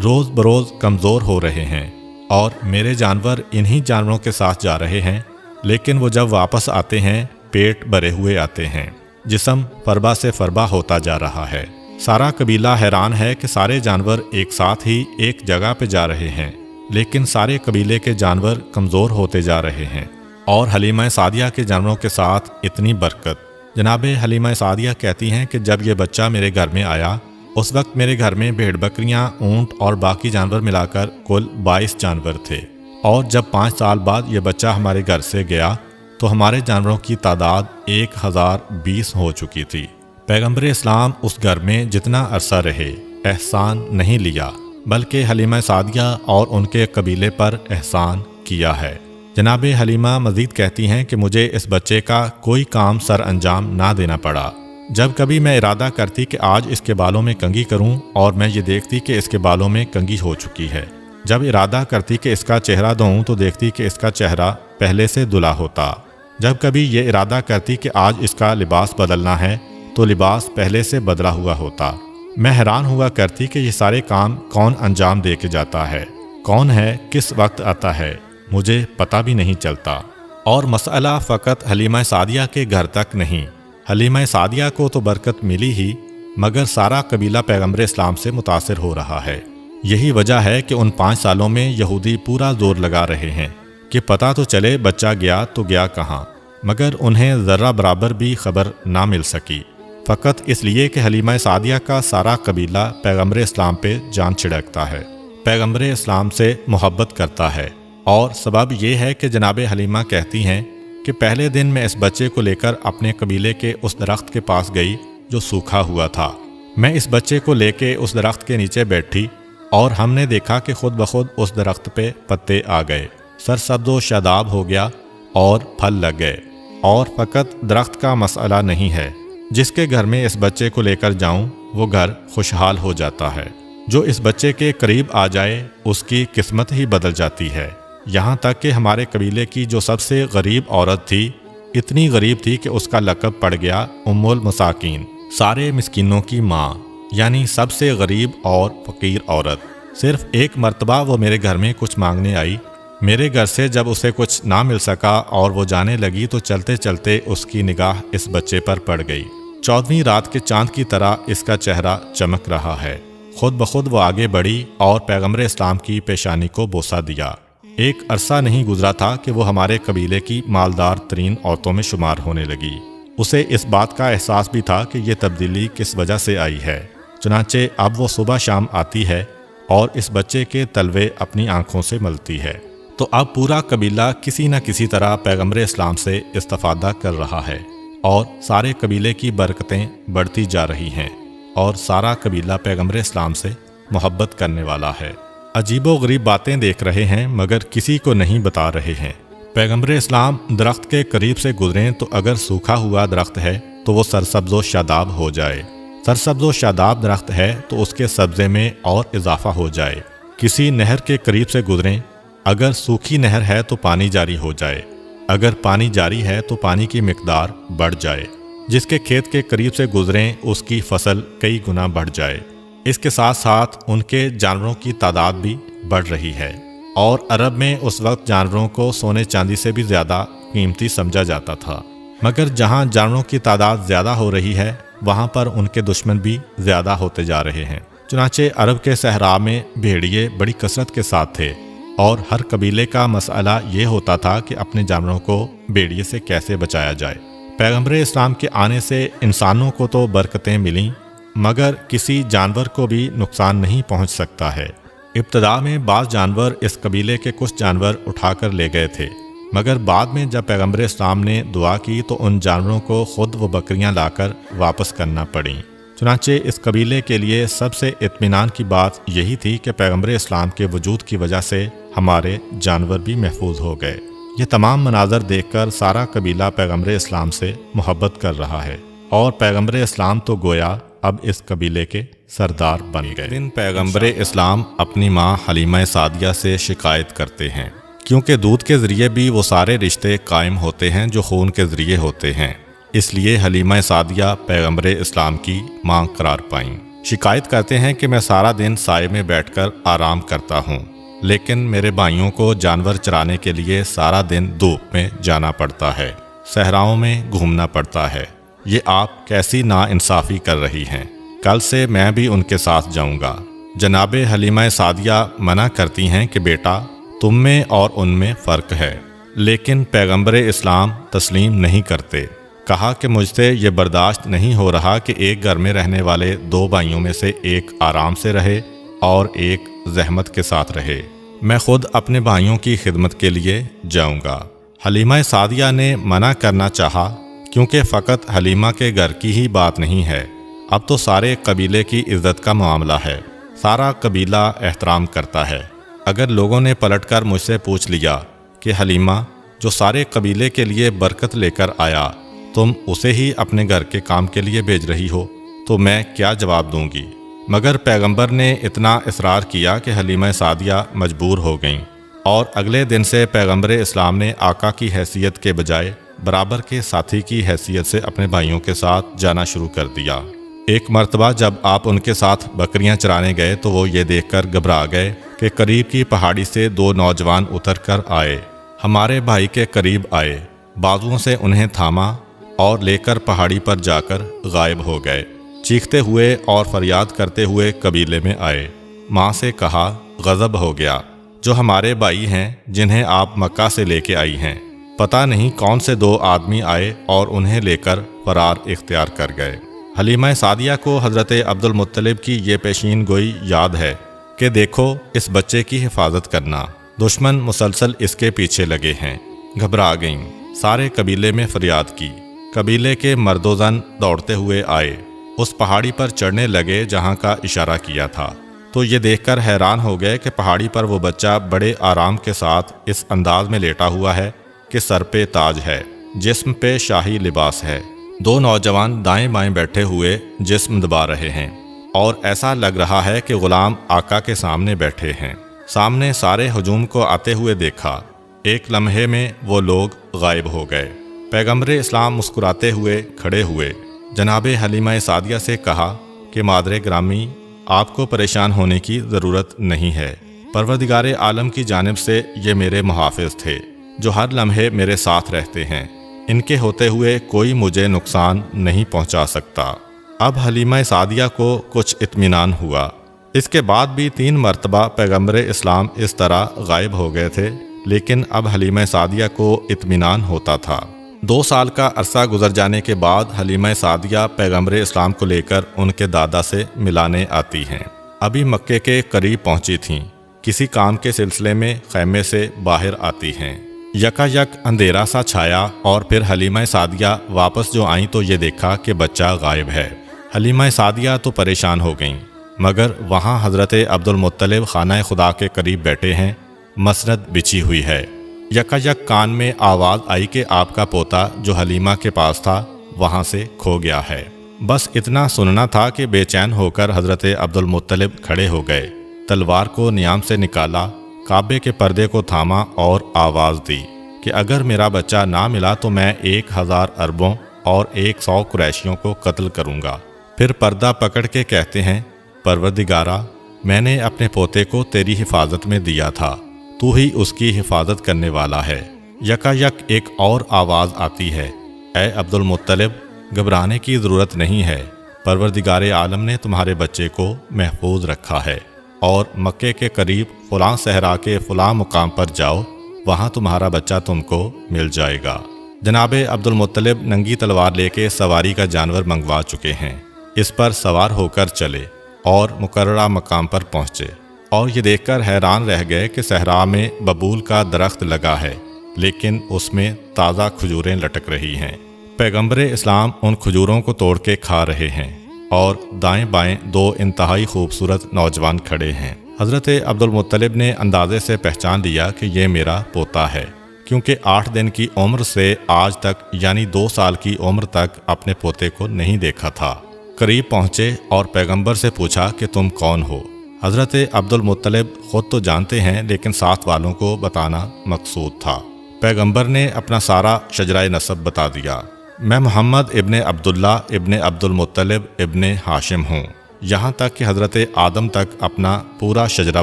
Speaker 1: روز بروز کمزور ہو رہے ہیں، اور میرے جانور انہی جانوروں کے ساتھ جا رہے ہیں، لیکن وہ جب واپس آتے ہیں پیٹ بھرے ہوئے آتے ہیں، جسم فربا سے فربا ہوتا جا رہا ہے۔ سارا قبیلہ حیران ہے کہ سارے جانور ایک ساتھ ہی ایک جگہ پہ جا رہے ہیں، لیکن سارے قبیلے کے جانور کمزور ہوتے جا رہے ہیں، اور حلیمہ سعدیہ کے جانوروں کے ساتھ اتنی برکت۔ جناب حلیمہ سعدیہ کہتی ہیں کہ جب یہ بچہ میرے گھر میں آیا اس وقت میرے گھر میں بھیڑ بکریاں، اونٹ اور باقی جانور ملا کر کل 22 جانور تھے، اور جب 5 سال بعد یہ بچہ ہمارے گھر سے گیا تو ہمارے جانوروں کی تعداد 1020 ہو چکی تھی۔ پیغمبر اسلام اس گھر میں جتنا عرصہ رہے احسان نہیں لیا، بلکہ حلیمہ سعدیہ اور ان کے قبیلے پر احسان کیا ہے۔ جناب حلیمہ مزید کہتی ہیں کہ مجھے اس بچے کا کوئی کام سر انجام نہ دینا پڑا۔ جب کبھی میں ارادہ کرتی کہ آج اس کے بالوں میں کنگھی کروں اور میں یہ دیکھتی کہ اس کے بالوں میں کنگھی ہو چکی ہے، جب ارادہ کرتی کہ اس کا چہرہ دھوؤں تو دیکھتی کہ اس کا چہرہ پہلے سے دھلا ہوتا، جب کبھی یہ ارادہ کرتی کہ آج اس کا لباس بدلنا ہے تو لباس پہلے سے بدلا ہوا ہوتا۔ میں حیران ہوا کرتی کہ یہ سارے کام کون انجام دے کے جاتا ہے، کون ہے، کس وقت آتا ہے، مجھے پتہ بھی نہیں چلتا۔ اور مسئلہ فقط حلیمہ سعدیہ کے گھر تک نہیں، حلیمہ سعدیہ کو تو برکت ملی ہی، مگر سارا قبیلہ پیغمبر اسلام سے متاثر ہو رہا ہے۔ یہی وجہ ہے کہ ان 5 سالوں میں یہودی پورا زور لگا رہے ہیں کہ پتہ تو چلے بچہ گیا تو گیا کہاں، مگر انہیں ذرہ برابر بھی خبر نہ مل سکی، فقط اس لیے کہ حلیمہ سعدیہ کا سارا قبیلہ پیغمبر اسلام پہ جان چھڑکتا ہے، پیغمبر اسلام سے محبت کرتا ہے۔ اور سبب یہ ہے کہ جناب حلیمہ کہتی ہیں کہ پہلے دن میں اس بچے کو لے کر اپنے قبیلے کے اس درخت کے پاس گئی جو سوکھا ہوا تھا۔ میں اس بچے کو لے کے اس درخت کے نیچے بیٹھی اور ہم نے دیکھا کہ خود بخود اس درخت پہ پتے آ گئے، سرسبز و شاداب ہو گیا اور پھل لگ گئے۔ اور فقط درخت کا مسئلہ نہیں ہے، جس کے گھر میں اس بچے کو لے کر جاؤں وہ گھر خوشحال ہو جاتا ہے، جو اس بچے کے قریب آ جائے اس کی قسمت ہی بدل جاتی ہے۔ یہاں تک کہ ہمارے قبیلے کی جو سب سے غریب عورت تھی، اتنی غریب تھی کہ اس کا لقب پڑ گیا ام المساکین، سارے مسکینوں کی ماں، یعنی سب سے غریب اور فقیر عورت۔ صرف ایک مرتبہ وہ میرے گھر میں کچھ مانگنے آئی، میرے گھر سے جب اسے کچھ نہ مل سکا اور وہ جانے لگی تو چلتے چلتے اس کی نگاہ اس بچے پر پڑ گئی۔ 14ویں رات کے چاند کی طرح اس کا چہرہ چمک رہا ہے۔ خود بخود وہ آگے بڑھی اور پیغمبر اسلام کی پیشانی کو بوسہ دیا۔ ایک عرصہ نہیں گزرا تھا کہ وہ ہمارے قبیلے کی مالدار ترین عورتوں میں شمار ہونے لگی۔ اسے اس بات کا احساس بھی تھا کہ یہ تبدیلی کس وجہ سے آئی ہے، چنانچہ اب وہ صبح شام آتی ہے اور اس بچے کے تلوے اپنی آنکھوں سے ملتی ہے۔ تو اب پورا قبیلہ کسی نہ کسی طرح پیغمبر اسلام سے استفادہ کر رہا ہے، اور سارے قبیلے کی برکتیں بڑھتی جا رہی ہیں، اور سارا قبیلہ پیغمبر اسلام سے محبت کرنے والا ہے۔ عجیب و غریب باتیں دیکھ رہے ہیں مگر کسی کو نہیں بتا رہے ہیں۔ پیغمبر اسلام درخت کے قریب سے گزریں تو اگر سوکھا ہوا درخت ہے تو وہ سرسبز و شاداب ہو جائے، سرسبز و شاداب درخت ہے تو اس کے سبزے میں اور اضافہ ہو جائے۔ کسی نہر کے قریب سے گزریں، اگر سوکھی نہر ہے تو پانی جاری ہو جائے، اگر پانی جاری ہے تو پانی کی مقدار بڑھ جائے۔ جس کے کھیت کے قریب سے گزریں اس کی فصل کئی گنا بڑھ جائے۔ اس کے ساتھ ساتھ ان کے جانوروں کی تعداد بھی بڑھ رہی ہے، اور عرب میں اس وقت جانوروں کو سونے چاندی سے بھی زیادہ قیمتی سمجھا جاتا تھا، مگر جہاں جانوروں کی تعداد زیادہ ہو رہی ہے وہاں پر ان کے دشمن بھی زیادہ ہوتے جا رہے ہیں۔ چنانچہ عرب کے صحرا میں بھیڑیے بڑی کثرت کے ساتھ تھے، اور ہر قبیلے کا مسئلہ یہ ہوتا تھا کہ اپنے جانوروں کو بھیڑیے سے کیسے بچایا جائے۔ پیغمبر اسلام کے آنے سے انسانوں کو تو برکتیں ملیں، مگر کسی جانور کو بھی نقصان نہیں پہنچ سکتا ہے۔ ابتدا میں بعض جانور اس قبیلے کے کچھ جانور اٹھا کر لے گئے تھے، مگر بعد میں جب پیغمبر اسلام نے دعا کی تو ان جانوروں کو خود وہ بکریاں لا کر واپس کرنا پڑیں۔ چنانچہ اس قبیلے کے لیے سب سے اطمینان کی بات یہی تھی کہ پیغمبر اسلام کے وجود کی وجہ سے ہمارے جانور بھی محفوظ ہو گئے۔ یہ تمام مناظر دیکھ کر سارا قبیلہ پیغمبر اسلام سے محبت کر رہا ہے، اور پیغمبر اسلام تو گویا اب اس قبیلے کے سردار بن گئے۔ ایک دن پیغمبر اسلام اپنی ماں حلیمہ سعدیہ سے شکایت کرتے ہیں، کیونکہ دودھ کے ذریعے بھی وہ سارے رشتے قائم ہوتے ہیں جو خون کے ذریعے ہوتے ہیں، اس لیے حلیمہ سعدیہ پیغمبر اسلام کی ماں قرار پائیں۔ شکایت کرتے ہیں کہ میں سارا دن سائے میں بیٹھ کر آرام کرتا ہوں، لیکن میرے بھائیوں کو جانور چرانے کے لیے سارا دن دھوپ میں جانا پڑتا ہے، صحراؤں میں گھومنا پڑتا ہے۔ یہ آپ کیسی ناانصافی کر رہی ہیں؟ کل سے میں بھی ان کے ساتھ جاؤں گا۔ جناب حلیمہ سعدیہ منع کرتی ہیں کہ بیٹا، تم میں اور ان میں فرق ہے، لیکن پیغمبر اسلام تسلیم نہیں کرتے۔ کہا کہ مجھ سے یہ برداشت نہیں ہو رہا کہ ایک گھر میں رہنے والے دو بھائیوں میں سے ایک آرام سے رہے اور ایک زحمت کے ساتھ رہے۔ میں خود اپنے بھائیوں کی خدمت کے لیے جاؤں گا۔ حلیمہ سعدیہ نے منع کرنا چاہا، کیونکہ فقط حلیمہ کے گھر کی ہی بات نہیں ہے، اب تو سارے قبیلے کی عزت کا معاملہ ہے، سارا قبیلہ احترام کرتا ہے۔ اگر لوگوں نے پلٹ کر مجھ سے پوچھ لیا کہ حلیمہ جو سارے قبیلے کے لیے برکت لے کر آیا، تم اسے ہی اپنے گھر کے کام کے لیے بھیج رہی ہو، تو میں کیا جواب دوں گی؟ مگر پیغمبر نے اتنا اصرار کیا کہ حلیمہ سعدیہ مجبور ہو گئیں، اور اگلے دن سے پیغمبر اسلام نے آقا کی حیثیت کے بجائے برابر کے ساتھی کی حیثیت سے اپنے بھائیوں کے ساتھ جانا شروع کر دیا۔ ایک مرتبہ جب آپ ان کے ساتھ بکریاں چرانے گئے تو وہ یہ دیکھ کر گھبرا گئے کہ قریب کی پہاڑی سے دو نوجوان اتر کر آئے، ہمارے بھائی کے قریب آئے، بازوؤں سے انہیں تھاما اور لے کر پہاڑی پر جا کر غائب ہو گئے۔ چیختے ہوئے اور فریاد کرتے ہوئے قبیلے میں آئے۔ ماں سے کہا، غضب ہو گیا، جو ہمارے بھائی ہیں جنہیں آپ مکہ سے لے کے آئی ہیں، پتہ نہیں کون سے دو آدمی آئے اور انہیں لے کر فرار اختیار کر گئے۔ حلیمہ سعدیہ کو حضرت عبد المطلب کی یہ پیشین گوئی یاد ہے کہ دیکھو اس بچے کی حفاظت کرنا، دشمن مسلسل اس کے پیچھے لگے ہیں۔ گھبرا گئیں، سارے قبیلے میں فریاد کی۔ قبیلے کے مرد و زن دوڑتے ہوئے آئے، اس پہاڑی پر چڑھنے لگے جہاں کا اشارہ کیا تھا، تو یہ دیکھ کر حیران ہو گئے کہ پہاڑی پر وہ بچہ بڑے آرام کے ساتھ اس انداز میں لیٹا ہوا ہے کہ سر پہ تاج ہے، جسم پہ شاہی لباس ہے۔ دو نوجوان دائیں بائیں بیٹھے ہوئے جسم دبا رہے ہیں، اور ایسا لگ رہا ہے کہ غلام آقا کے سامنے بیٹھے ہیں۔ سامنے سارے ہجوم کو آتے ہوئے دیکھا، ایک لمحے میں وہ لوگ غائب ہو گئے۔ پیغمبر اسلام مسکراتے ہوئے کھڑے ہوئے، جناب حلیمہ سعدیہ سے کہا کہ مادر گرامی، آپ کو پریشان ہونے کی ضرورت نہیں ہے، پروردگار عالم کی جانب سے یہ میرے محافظ تھے جو ہر لمحے میرے ساتھ رہتے ہیں، ان کے ہوتے ہوئے کوئی مجھے نقصان نہیں پہنچا سکتا۔ اب حلیمہ سعدیہ کو کچھ اطمینان ہوا۔ اس کے بعد بھی 3 مرتبہ پیغمبر اسلام اس طرح غائب ہو گئے تھے، لیکن اب حلیمہ سعدیہ کو اطمینان ہوتا تھا۔ 2 سال کا عرصہ گزر جانے کے بعد حلیمہ سعدیہ پیغمبر اسلام کو لے کر ان کے دادا سے ملانے آتی ہیں۔ ابھی مکے کے قریب پہنچی تھیں، کسی کام کے سلسلے میں خیمے سے باہر آتی ہیں۔ یکا یک اندھیرا سا چھایا، اور پھر حلیمہ سعدیہ واپس جو آئیں تو یہ دیکھا کہ بچہ غائب ہے۔ حلیمہ سعدیہ تو پریشان ہو گئیں، مگر وہاں حضرت عبد المطلب خانہ خدا کے قریب بیٹھے ہیں، مسند بچھی ہوئی ہے۔ یکا یک کان میں آواز آئی کہ آپ کا پوتا جو حلیمہ کے پاس تھا وہاں سے کھو گیا ہے۔ بس اتنا سننا تھا کہ بے چین ہو کر حضرت عبد المطلب کھڑے ہو گئے، تلوار کو نیام سے نکالا، کعبے کے پردے کو تھاما اور آواز دی کہ اگر میرا بچہ نہ ملا تو میں 1000 عربوں اور 100 قریشیوں کو قتل کروں گا۔ پھر پردہ پکڑ کے کہتے ہیں، پروردگارا، میں نے اپنے پوتے کو تیری حفاظت میں دیا تھا، تو ہی اس کی حفاظت کرنے والا ہے۔ یکا یک ایک اور آواز آتی ہے، اے عبد المطلب، گھبرانے کی ضرورت نہیں ہے، پروردگار عالم نے تمہارے بچے کو محفوظ رکھا ہے۔ اور مکے کے قریب فلاں صحرا کے فلاں مقام پر جاؤ، وہاں تمہارا بچہ تم کو مل جائے گا۔ جناب عبد المطلب ننگی تلوار لے کے سواری کا جانور منگوا چکے ہیں، اس پر سوار ہو کر چلے اور مقررہ مقام پر پہنچے، اور یہ دیکھ کر حیران رہ گئے کہ صحرا میں ببول کا درخت لگا ہے، لیکن اس میں تازہ کھجوریں لٹک رہی ہیں۔ پیغمبر اسلام ان کھجوروں کو توڑ کے کھا رہے ہیں، اور دائیں بائیں دو انتہائی خوبصورت نوجوان کھڑے ہیں۔ حضرت عبد المطلب نے اندازے سے پہچان لیا کہ یہ میرا پوتا ہے، کیونکہ 8 دن کی عمر سے آج تک یعنی 2 سال کی عمر تک اپنے پوتے کو نہیں دیکھا تھا۔ قریب پہنچے اور پیغمبر سے پوچھا کہ تم کون ہو؟ حضرت عبد المطلب خود تو جانتے ہیں، لیکن ساتھ والوں کو بتانا مقصود تھا۔ پیغمبر نے اپنا سارا شجرہ نسب بتا دیا۔ میں محمد ابن عبداللہ ابن عبد المطلب ابن ہاشم ہوں، یہاں تک کہ حضرت آدم تک اپنا پورا شجرہ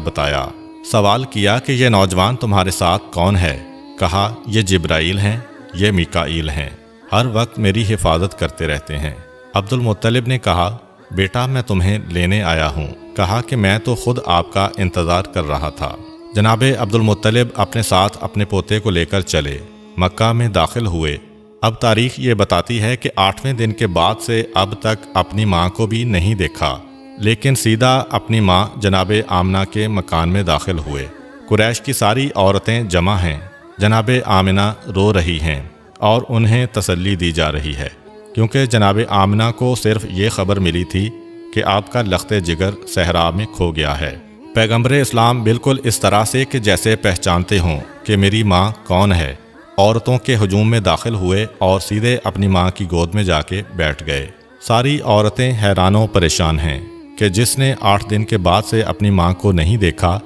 Speaker 1: بتایا۔ سوال کیا کہ یہ نوجوان تمہارے ساتھ کون ہے؟ کہا یہ جبرائیل ہیں، یہ میکائیل ہیں، ہر وقت میری حفاظت کرتے رہتے ہیں۔ عبد المطلب نے کہا بیٹا میں تمہیں لینے آیا ہوں۔ کہا کہ میں تو خود آپ کا انتظار کر رہا تھا۔ جناب عبد المطلب اپنے ساتھ اپنے پوتے کو لے کر چلے، مکہ میں داخل ہوئے۔ اب تاریخ یہ بتاتی ہے کہ 8ویں دن کے بعد سے اب تک اپنی ماں کو بھی نہیں دیکھا، لیکن سیدھا اپنی ماں جناب آمنہ کے مکان میں داخل ہوئے۔ قریش کی ساری عورتیں جمع ہیں، جناب آمنہ رو رہی ہیں اور انہیں تسلی دی جا رہی ہے، کیونکہ جناب آمنہ کو صرف یہ خبر ملی تھی کہ آپ کا لخت جگر صحرا میں کھو گیا ہے۔ پیغمبر اسلام بالکل اس طرح سے کہ جیسے پہچانتے ہوں کہ میری ماں کون ہے، عورتوں کے ہجوم میں داخل ہوئے اور سیدھے اپنی ماں کی گود میں جا کے بیٹھ گئے۔ ساری عورتیں حیران و پریشان ہیں کہ جس نے 8 دن کے بعد سے اپنی ماں کو نہیں دیکھا،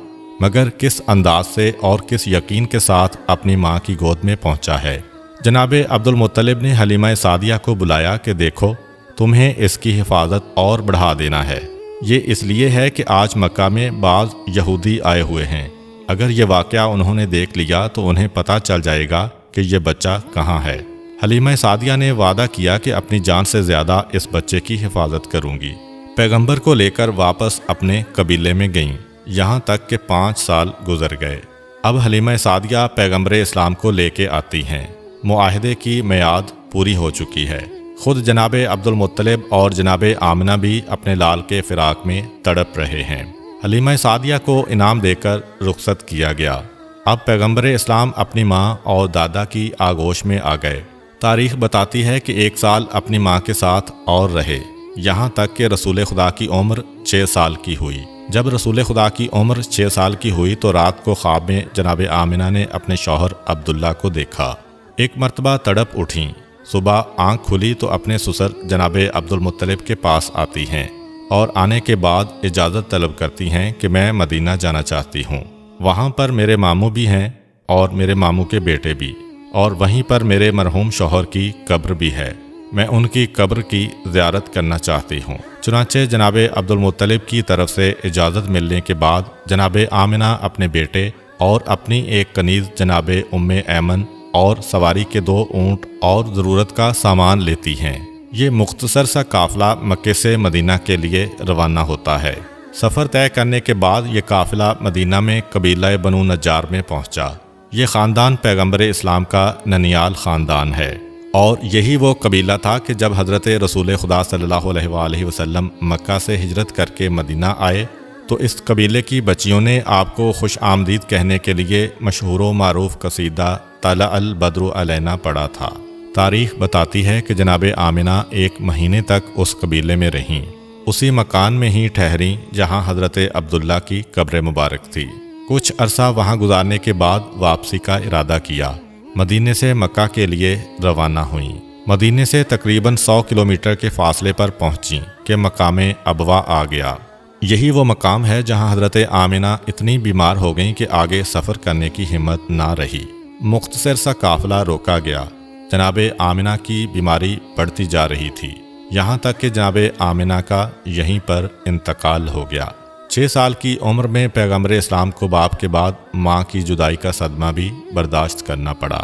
Speaker 1: مگر کس انداز سے اور کس یقین کے ساتھ اپنی ماں کی گود میں پہنچا ہے۔ جناب عبد المطلب نے حلیمہ سعدیہ کو بلایا کہ دیکھو تمہیں اس کی حفاظت اور بڑھا دینا ہے۔ یہ اس لیے ہے کہ آج مکہ میں بعض یہودی آئے ہوئے ہیں، اگر یہ واقعہ انہوں نے دیکھ لیا تو انہیں پتہ چل جائے گا کہ یہ بچہ کہاں ہے۔ حلیمہ سعدیہ نے وعدہ کیا کہ اپنی جان سے زیادہ اس بچے کی حفاظت کروں گی۔ پیغمبر کو لے کر واپس اپنے قبیلے میں گئیں، یہاں تک کہ 5 سال گزر گئے۔ اب حلیمہ سعدیہ پیغمبر اسلام کو لے کے آتی ہیں۔ معاہدے کی میعاد پوری ہو چکی ہے۔ خود جناب عبد المطلب اور جناب آمنہ بھی اپنے لال کے فراق میں تڑپ رہے ہیں۔ حلیمہ سعدیہ کو انعام دے کر رخصت کیا گیا۔ اب پیغمبر اسلام اپنی ماں اور دادا کی آغوش میں آ گئے۔ تاریخ بتاتی ہے کہ 1 سال اپنی ماں کے ساتھ اور رہے، یہاں تک کہ رسول خدا کی عمر 6 سال کی ہوئی۔ جب رسول خدا کی عمر 6 سال کی ہوئی تو رات کو خواب میں جناب آمنہ نے اپنے شوہر عبداللہ کو دیکھا۔ ایک مرتبہ تڑپ اٹھیں، صبح آنکھ کھلی تو اپنے سسر جناب عبد المطلب کے پاس آتی ہیں اور آنے کے بعد اجازت طلب کرتی ہیں کہ میں مدینہ جانا چاہتی ہوں، وہاں پر میرے ماموں بھی ہیں اور میرے ماموں کے بیٹے بھی، اور وہیں پر میرے مرحوم شوہر کی قبر بھی ہے، میں ان کی قبر کی زیارت کرنا چاہتی ہوں۔ چنانچہ جناب عبد المطلب کی طرف سے اجازت ملنے کے بعد جناب آمنہ اپنے بیٹے اور اپنی ایک کنیز جناب ام ایمن اور سواری کے 2 اونٹ اور ضرورت کا سامان لیتی ہیں۔ یہ مختصر سا قافلہ مکے سے مدینہ کے لیے روانہ ہوتا ہے۔ سفر طے کرنے کے بعد یہ قافلہ مدینہ میں قبیلہ بنو نجار میں پہنچا۔ یہ خاندان پیغمبر اسلام کا ننیال خاندان ہے، اور یہی وہ قبیلہ تھا کہ جب حضرت رسول خدا صلی اللہ علیہ وآلہ وسلم مکہ سے ہجرت کر کے مدینہ آئے تو اس قبیلے کی بچیوں نے آپ کو خوش آمدید کہنے کے لیے مشہور و معروف قصیدہ طلع البدر علینا پڑھا تھا۔ تاریخ بتاتی ہے کہ جناب آمنہ 1 مہینے تک اس قبیلے میں رہیں، اسی مکان میں ہی ٹھہریں جہاں حضرت عبداللہ کی قبر مبارک تھی۔ کچھ عرصہ وہاں گزارنے کے بعد واپسی کا ارادہ کیا، مدینے سے مکہ کے لیے روانہ ہوئیں۔ مدینے سے تقریباً 100 کلومیٹر کے فاصلے پر پہنچیں کہ مقام ابوا آ گیا۔ یہی وہ مقام ہے جہاں حضرت آمنہ اتنی بیمار ہو گئیں کہ آگے سفر کرنے کی ہمت نہ رہی۔ مختصر سا قافلہ روکا گیا۔ جناب آمنہ کی بیماری بڑھتی جا رہی تھی، یہاں تک کہ جناب آمنہ کا یہیں پر انتقال ہو گیا۔ 6 سال کی عمر میں پیغمبر اسلام کو باپ کے بعد ماں کی جدائی کا صدمہ بھی برداشت کرنا پڑا۔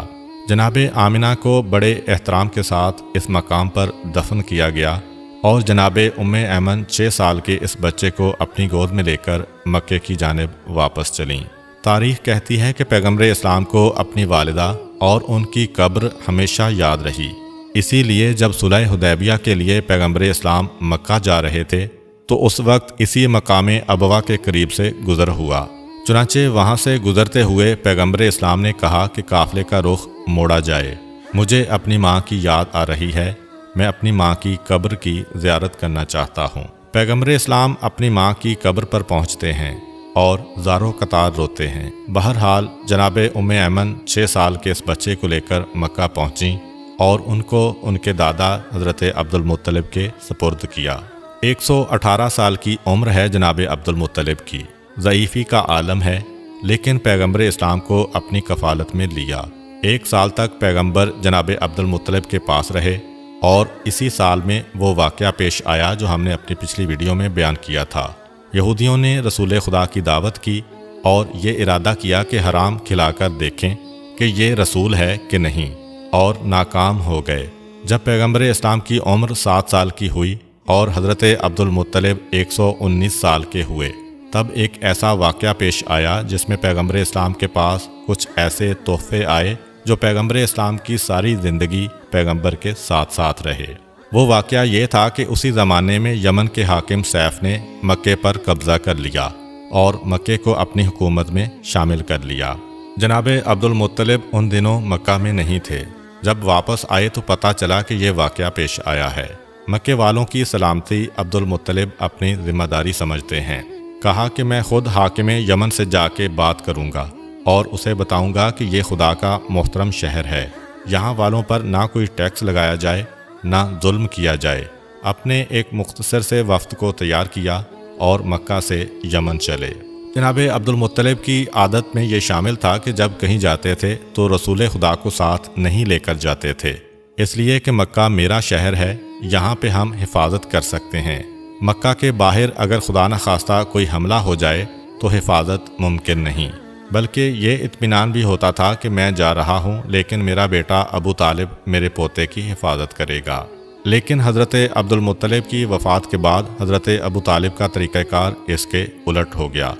Speaker 1: جناب آمنہ کو بڑے احترام کے ساتھ اس مقام پر دفن کیا گیا۔ اور جناب ام ایمن 6 سال کے اس بچے کو اپنی گود میں لے کر مکے کی جانب واپس چلیں۔ تاریخ کہتی ہے کہ پیغمبر اسلام کو اپنی والدہ اور ان کی قبر ہمیشہ یاد رہی، اسی لیے جب صلح حدیبیہ کے لیے پیغمبر اسلام مکہ جا رہے تھے تو اس وقت اسی مقام ابوا کے قریب سے گزر ہوا۔ چنانچہ وہاں سے گزرتے ہوئے پیغمبر اسلام نے کہا کہ قافلے کا رخ موڑا جائے، مجھے اپنی ماں کی یاد آ رہی ہے، میں اپنی ماں کی قبر کی زیارت کرنا چاہتا ہوں۔ پیغمبر اسلام اپنی ماں کی قبر پر پہنچتے ہیں اور زاروں قطار روتے ہیں۔ بہرحال جناب ام ایمن 6 سال کے اس بچے کو لے کر مکہ پہنچیں اور ان کو ان کے دادا حضرت عبد المطلب کے سپرد کیا۔ 118 سال کی عمر ہے جناب عبد المطلب کی، ضعیفی کا عالم ہے، لیکن پیغمبر اسلام کو اپنی کفالت میں لیا۔ 1 سال تک پیغمبر جناب عبد المطلب کے پاس رہے اور اسی سال میں وہ واقعہ پیش آیا جو ہم نے اپنی پچھلی ویڈیو میں بیان کیا تھا۔ یہودیوں نے رسول خدا کی دعوت کی اور یہ ارادہ کیا کہ حرام کھلا کر دیکھیں کہ یہ رسول ہے کہ نہیں، اور ناکام ہو گئے۔ جب پیغمبر اسلام کی عمر 7 سال کی ہوئی اور حضرت عبد المطلب 119 سال کے ہوئے، تب ایک ایسا واقعہ پیش آیا جس میں پیغمبر اسلام کے پاس کچھ ایسے تحفے آئے جو پیغمبر اسلام کی ساری زندگی پیغمبر کے ساتھ ساتھ رہے۔ وہ واقعہ یہ تھا کہ اسی زمانے میں یمن کے حاکم سیف نے مکے پر قبضہ کر لیا اور مکے کو اپنی حکومت میں شامل کر لیا۔ جناب عبد المطلب ان دنوں مکہ میں نہیں تھے۔ جب واپس آئے تو پتہ چلا کہ یہ واقعہ پیش آیا ہے۔ مکے والوں کی سلامتی عبد المطلب اپنی ذمہ داری سمجھتے ہیں۔ کہا کہ میں خود حاکم یمن سے جا کے بات کروں گا اور اسے بتاؤں گا کہ یہ خدا کا محترم شہر ہے، یہاں والوں پر نہ کوئی ٹیکس لگایا جائے نہ ظلم کیا جائے۔ اپنے ایک مختصر سے وفد کو تیار کیا اور مکہ سے یمن چلے۔ جناب عبد المطلب کی عادت میں یہ شامل تھا کہ جب کہیں جاتے تھے تو رسول خدا کو ساتھ نہیں لے کر جاتے تھے، اس لیے کہ مکہ میرا شہر ہے، یہاں پہ ہم حفاظت کر سکتے ہیں۔ مکہ کے باہر اگر خدا نخواستہ کوئی حملہ ہو جائے تو حفاظت ممکن نہیں، بلکہ یہ اطمینان بھی ہوتا تھا کہ میں جا رہا ہوں لیکن میرا بیٹا ابو طالب میرے پوتے کی حفاظت کرے گا۔ لیکن حضرت عبد المطلب کی وفات کے بعد حضرت ابو طالب کا طریقہ کار اس کے الٹ ہو گیا۔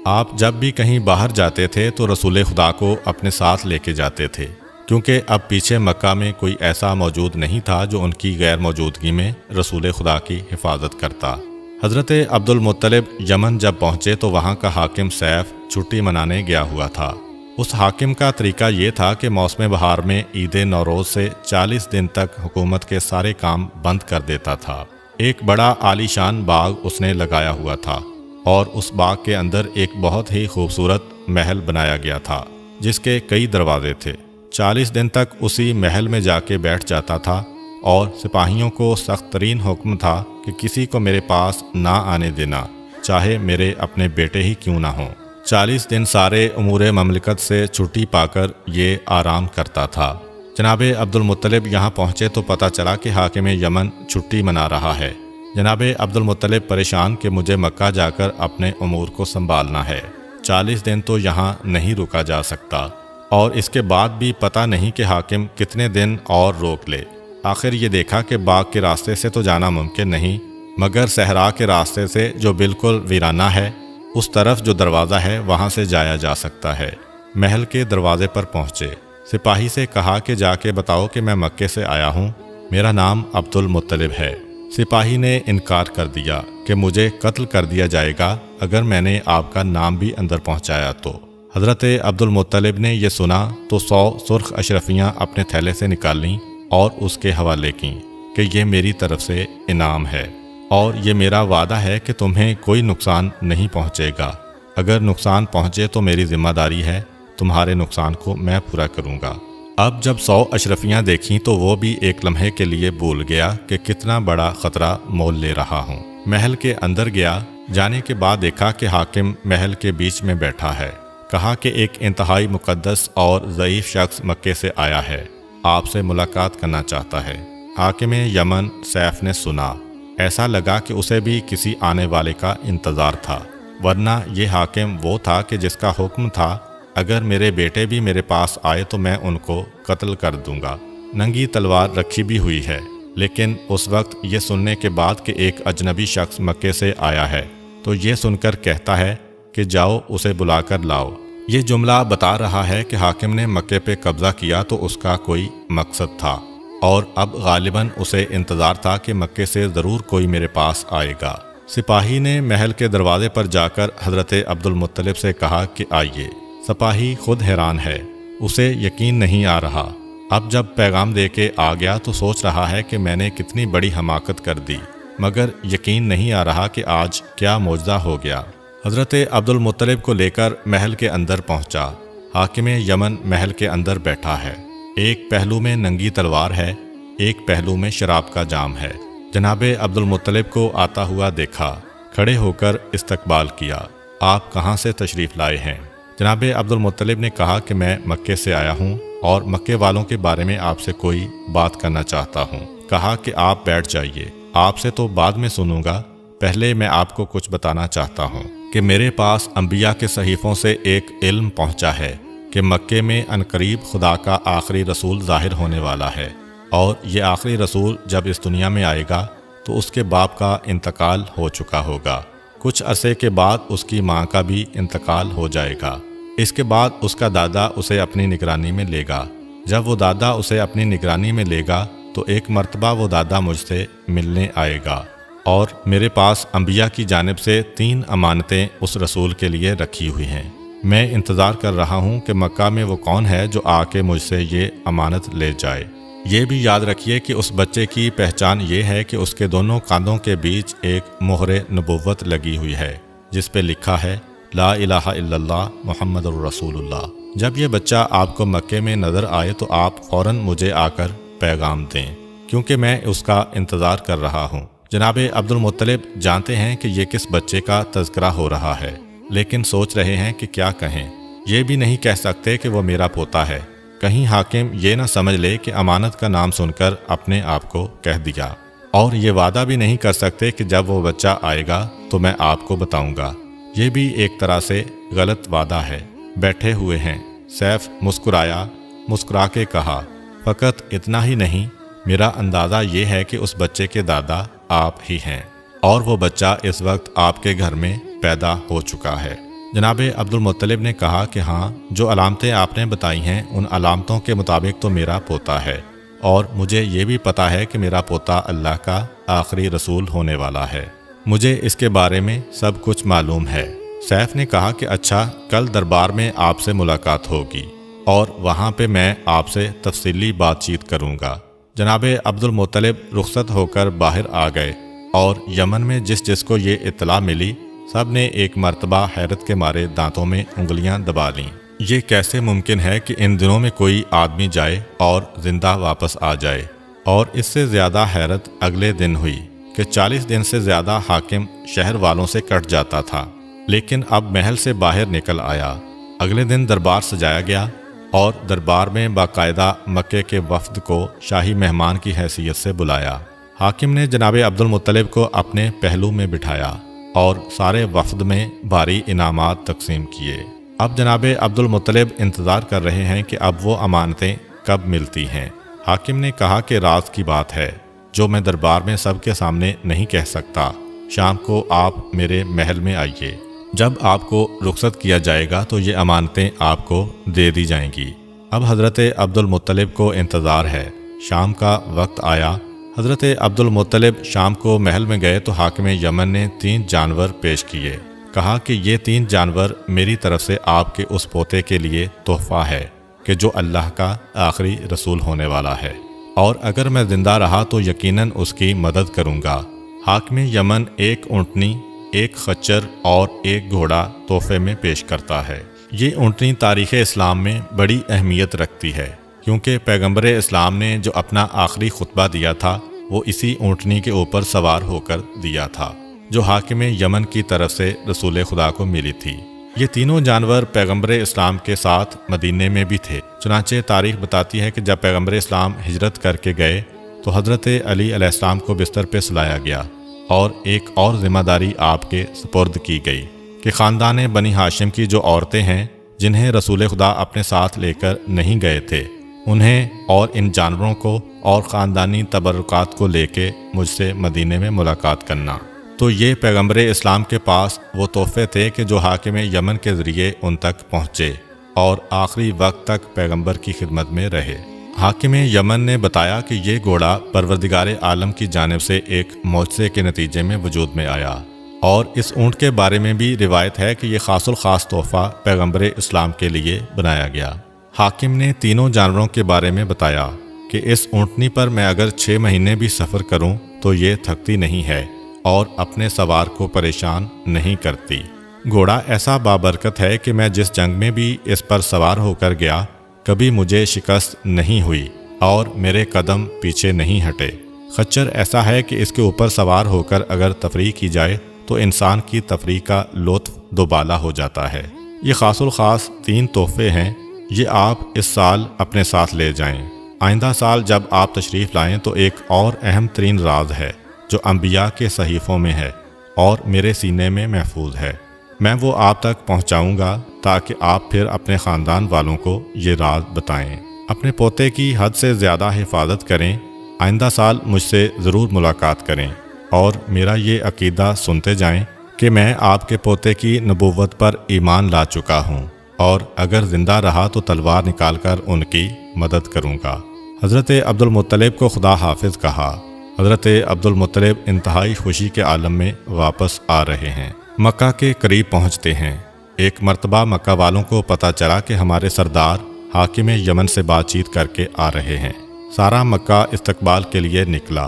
Speaker 1: آپ جب بھی کہیں باہر جاتے تھے تو رسول خدا کو اپنے ساتھ لے کے جاتے تھے، کیونکہ اب پیچھے مکہ میں کوئی ایسا موجود نہیں تھا جو ان کی غیر موجودگی میں رسول خدا کی حفاظت کرتا۔ حضرت عبد المطلب یمن جب پہنچے تو وہاں کا حاکم سیف چھٹی منانے گیا ہوا تھا۔ اس حاکم کا طریقہ یہ تھا کہ موسم بہار میں عید نوروز سے 40 دن تک حکومت کے سارے کام بند کر دیتا تھا۔ ایک بڑا عالی شان باغ اس نے لگایا ہوا تھا اور اس باغ کے اندر ایک بہت ہی خوبصورت محل بنایا گیا تھا جس کے کئی دروازے تھے۔ 40 دن تک اسی محل میں جا کے بیٹھ جاتا تھا اور سپاہیوں کو سخت ترین حکم تھا کہ کسی کو میرے پاس نہ آنے دینا، چاہے میرے اپنے بیٹے ہی کیوں نہ ہوں۔ 40 دن سارے امور مملکت سے چھٹی پا کر یہ آرام کرتا تھا۔ جناب عبد المطلب یہاں پہنچے تو پتہ چلا کہ حاکم یمن چھٹی منا رہا ہے۔ جناب عبد المطلب پریشان کہ مجھے مکہ جا کر اپنے امور کو سنبھالنا ہے، 40 دن تو یہاں نہیں رکا جا سکتا، اور اس کے بعد بھی پتہ نہیں کہ حاکم کتنے دن اور روک لے۔ آخر یہ دیکھا کہ باغ کے راستے سے تو جانا ممکن نہیں، مگر صحرا کے راستے سے جو بالکل ویرانہ ہے اس طرف جو دروازہ ہے وہاں سے جایا جا سکتا ہے۔ محل کے دروازے پر پہنچے، سپاہی سے کہا کہ جا کے بتاؤ کہ میں مکے سے آیا ہوں، میرا نام عبد المطلب ہے۔ سپاہی نے انکار کر دیا کہ مجھے قتل کر دیا جائے گا اگر میں نے آپ کا نام بھی اندر پہنچایا تو۔ حضرت عبد المطلب نے یہ سنا تو 100 سرخ اشرفیاں اپنے تھیلے سے نکال لیں اور اس کے حوالے کیں کہ یہ میری طرف سے انعام ہے اور یہ میرا وعدہ ہے کہ تمہیں کوئی نقصان نہیں پہنچے گا، اگر نقصان پہنچے تو میری ذمہ داری ہے، تمہارے نقصان کو میں پورا کروں گا۔ اب جب 100 اشرفیاں دیکھیں تو وہ بھی ایک لمحے کے لیے بھول گیا کہ کتنا بڑا خطرہ مول لے رہا ہوں۔ محل کے اندر گیا، جانے کے بعد دیکھا کہ حاکم محل کے بیچ میں بیٹھا ہے۔ کہا کہ ایک انتہائی مقدس اور ضعیف شخص مکے سے آیا ہے، آپ سے ملاقات کرنا چاہتا ہے۔ حاکم یمن سیف نے سنا، ایسا لگا کہ اسے بھی کسی آنے والے کا انتظار تھا، ورنہ یہ حاکم وہ تھا کہ جس کا حکم تھا اگر میرے بیٹے بھی میرے پاس آئے تو میں ان کو قتل کر دوں گا۔ ننگی تلوار رکھی بھی ہوئی ہے، لیکن اس وقت یہ سننے کے بعد کہ ایک اجنبی شخص مکے سے آیا ہے تو یہ سن کر کہتا ہے کہ جاؤ اسے بلا کر لاؤ۔ یہ جملہ بتا رہا ہے کہ حاکم نے مکے پہ قبضہ کیا تو اس کا کوئی مقصد تھا، اور اب غالباً اسے انتظار تھا کہ مکے سے ضرور کوئی میرے پاس آئے گا۔ سپاہی نے محل کے دروازے پر جا کر حضرت عبد المطلب سے کہا کہ آئیے۔ سپاہی خود حیران ہے، اسے یقین نہیں آ رہا۔ اب جب پیغام دے کے آ گیا تو سوچ رہا ہے کہ میں نے کتنی بڑی حماقت کر دی، مگر یقین نہیں آ رہا کہ آج کیا معجزہ ہو گیا۔ حضرت عبد المطلب کو لے کر محل کے اندر پہنچا۔ حاکم یمن محل کے اندر بیٹھا ہے، ایک پہلو میں ننگی تلوار ہے، ایک پہلو میں شراب کا جام ہے۔ جناب عبد المطلب کو آتا ہوا دیکھا، کھڑے ہو کر استقبال کیا۔ آپ کہاں سے تشریف لائے ہیں؟ جناب عبد المطلب نے کہا کہ میں مکے سے آیا ہوں اور مکے والوں کے بارے میں آپ سے کوئی بات کرنا چاہتا ہوں۔ کہا کہ آپ بیٹھ جائیے، آپ سے تو بعد میں سنوں گا، پہلے میں آپ کو کچھ بتانا چاہتا ہوں کہ میرے پاس انبیاء کے صحیفوں سے ایک علم پہنچا ہے کہ مکے میں عنقریب خدا کا آخری رسول ظاہر ہونے والا ہے، اور یہ آخری رسول جب اس دنیا میں آئے گا تو اس کے باپ کا انتقال ہو چکا ہوگا، کچھ عرصے کے بعد اس کی ماں کا بھی انتقال ہو جائے گا، اس کے بعد اس کا دادا اسے اپنی نگرانی میں لے گا۔ جب وہ دادا اسے اپنی نگرانی میں لے گا تو ایک مرتبہ وہ دادا مجھ سے ملنے آئے گا، اور میرے پاس انبیاء کی جانب سے 3 امانتیں اس رسول کے لیے رکھی ہوئی ہیں۔ میں انتظار کر رہا ہوں کہ مکہ میں وہ کون ہے جو آ کے مجھ سے یہ امانت لے جائے۔ یہ بھی یاد رکھیے کہ اس بچے کی پہچان یہ ہے کہ اس کے دونوں کاندھوں کے بیچ ایک مہر نبوت لگی ہوئی ہے جس پہ لکھا ہے لا الہ الا اللہ محمد الرسول اللہ۔ جب یہ بچہ آپ کو مکے میں نظر آئے تو آپ فوراً مجھے آ کر پیغام دیں، کیونکہ میں اس کا انتظار کر رہا ہوں۔ جناب عبد المطلب جانتے ہیں کہ یہ کس بچے کا تذکرہ ہو رہا ہے، لیکن سوچ رہے ہیں کہ کیا کہیں۔ یہ بھی نہیں کہہ سکتے کہ وہ میرا پوتا ہے، کہیں حاکم یہ نہ سمجھ لے کہ امانت کا نام سن کر اپنے آپ کو کہہ دیا، اور یہ وعدہ بھی نہیں کر سکتے کہ جب وہ بچہ آئے گا تو میں آپ کو بتاؤں گا۔ یہ بھی ایک طرح سے غلط وعدہ ہے۔ بیٹھے ہوئے ہیں۔ سیف مسکرایا، مسکرا کے کہا فقط اتنا ہی نہیں، میرا اندازہ یہ ہے کہ اس بچے کے دادا آپ ہی ہیں، اور وہ بچہ اس وقت آپ کے گھر میں پیدا ہو چکا ہے۔ جناب عبد المطلب نے کہا کہ ہاں، جو علامتیں آپ نے بتائی ہیں ان علامتوں کے مطابق تو میرا پوتا ہے، اور مجھے یہ بھی پتا ہے کہ میرا پوتا اللہ کا آخری رسول ہونے والا ہے۔ مجھے اس کے بارے میں سب کچھ معلوم ہے۔ سیف نے کہا کہ اچھا، کل دربار میں آپ سے ملاقات ہوگی اور وہاں پہ میں آپ سے تفصیلی بات چیت کروں گا۔ جناب عبد المطلب رخصت ہو کر باہر آ گئے، اور یمن میں جس جس کو یہ اطلاع ملی سب نے ایک مرتبہ حیرت کے مارے دانتوں میں انگلیاں دبا لیں۔ یہ کیسے ممکن ہے کہ ان دنوں میں کوئی آدمی جائے اور زندہ واپس آ جائے؟ اور اس سے زیادہ حیرت اگلے دن ہوئی کہ 40 دن سے زیادہ حاکم شہر والوں سے کٹ جاتا تھا، لیکن اب محل سے باہر نکل آیا۔ اگلے دن دربار سجایا گیا، اور دربار میں باقاعدہ مکے کے وفد کو شاہی مہمان کی حیثیت سے بلایا۔ حاکم نے جناب عبد المطلب کو اپنے پہلو میں بٹھایا اور سارے وفد میں بھاری انعامات تقسیم کیے۔ اب جناب عبد المطلب انتظار کر رہے ہیں کہ اب وہ امانتیں کب ملتی ہیں۔ حاکم نے کہا کہ راز کی بات ہے جو میں دربار میں سب کے سامنے نہیں کہہ سکتا، شام کو آپ میرے محل میں آئیے، جب آپ کو رخصت کیا جائے گا تو یہ امانتیں آپ کو دے دی جائیں گی۔ اب حضرت عبد المطلب کو انتظار ہے۔ شام کا وقت آیا، حضرت عبد المطلب شام کو محل میں گئے تو حاکم یمن نے 3 جانور پیش کیے۔ کہا کہ یہ 3 جانور میری طرف سے آپ کے اس پوتے کے لیے تحفہ ہے کہ جو اللہ کا آخری رسول ہونے والا ہے، اور اگر میں زندہ رہا تو یقیناً اس کی مدد کروں گا۔ حاکم یمن 1 اونٹنی، 1 خچر اور 1 گھوڑا تحفے میں پیش کرتا ہے۔ یہ اونٹنی تاریخ اسلام میں بڑی اہمیت رکھتی ہے، کیونکہ پیغمبر اسلام نے جو اپنا آخری خطبہ دیا تھا وہ اسی اونٹنی کے اوپر سوار ہو کر دیا تھا، جو حاکم یمن کی طرف سے رسول خدا کو ملی تھی۔ یہ تینوں جانور پیغمبر اسلام کے ساتھ مدینے میں بھی تھے۔ چنانچہ تاریخ بتاتی ہے کہ جب پیغمبر اسلام ہجرت کر کے گئے تو حضرت علی علیہ السلام کو بستر پہ سلایا گیا، اور ایک اور ذمہ داری آپ کے سپرد کی گئی کہ خاندان بنی ہاشم کی جو عورتیں ہیں جنہیں رسول خدا اپنے ساتھ لے کر نہیں گئے تھے، انہیں اور ان جانوروں کو اور خاندانی تبرکات کو لے کے مجھ سے مدینے میں ملاقات کرنا۔ تو یہ پیغمبر اسلام کے پاس وہ تحفے تھے کہ جو حاکم یمن کے ذریعے ان تک پہنچے اور آخری وقت تک پیغمبر کی خدمت میں رہے۔ حاکم یمن نے بتایا کہ یہ گھوڑا پروردگار عالم کی جانب سے ایک معجزے کے نتیجے میں وجود میں آیا، اور اس اونٹ کے بارے میں بھی روایت ہے کہ یہ خاص الخاص تحفہ پیغمبر اسلام کے لیے بنایا گیا۔ حاکم نے تینوں جانوروں کے بارے میں بتایا کہ اس اونٹنی پر میں اگر 6 مہینے بھی سفر کروں تو یہ تھکتی نہیں ہے اور اپنے سوار کو پریشان نہیں کرتی۔ گھوڑا ایسا بابرکت ہے کہ میں جس جنگ میں بھی اس پر سوار ہو کر گیا کبھی مجھے شکست نہیں ہوئی اور میرے قدم پیچھے نہیں ہٹے۔ خچر ایسا ہے کہ اس کے اوپر سوار ہو کر اگر تفریح کی جائے تو انسان کی تفریح کا لطف دوبالا ہو جاتا ہے۔ یہ خاص الخاص 3 تحفے ہیں، یہ آپ اس سال اپنے ساتھ لے جائیں۔ آئندہ سال جب آپ تشریف لائیں تو ایک اور اہم ترین راز ہے جو انبیاء کے صحیفوں میں ہے اور میرے سینے میں محفوظ ہے۔ میں وہ آپ تک پہنچاؤں گا تاکہ آپ پھر اپنے خاندان والوں کو یہ راز بتائیں۔ اپنے پوتے کی حد سے زیادہ حفاظت کریں۔ آئندہ سال مجھ سے ضرور ملاقات کریں اور میرا یہ عقیدہ سنتے جائیں کہ میں آپ کے پوتے کی نبوت پر ایمان لا چکا ہوں اور اگر زندہ رہا تو تلوار نکال کر ان کی مدد کروں گا۔ حضرت عبد المطلب کو خدا حافظ کہا۔ حضرت عبد المطلب انتہائی خوشی کے عالم میں واپس آ رہے ہیں، مکہ کے قریب پہنچتے ہیں۔ ایک مرتبہ مکہ والوں کو پتہ چلا کہ ہمارے سردار حاکم یمن سے بات چیت کر کے آ رہے ہیں۔ سارا مکہ استقبال کے لیے نکلا۔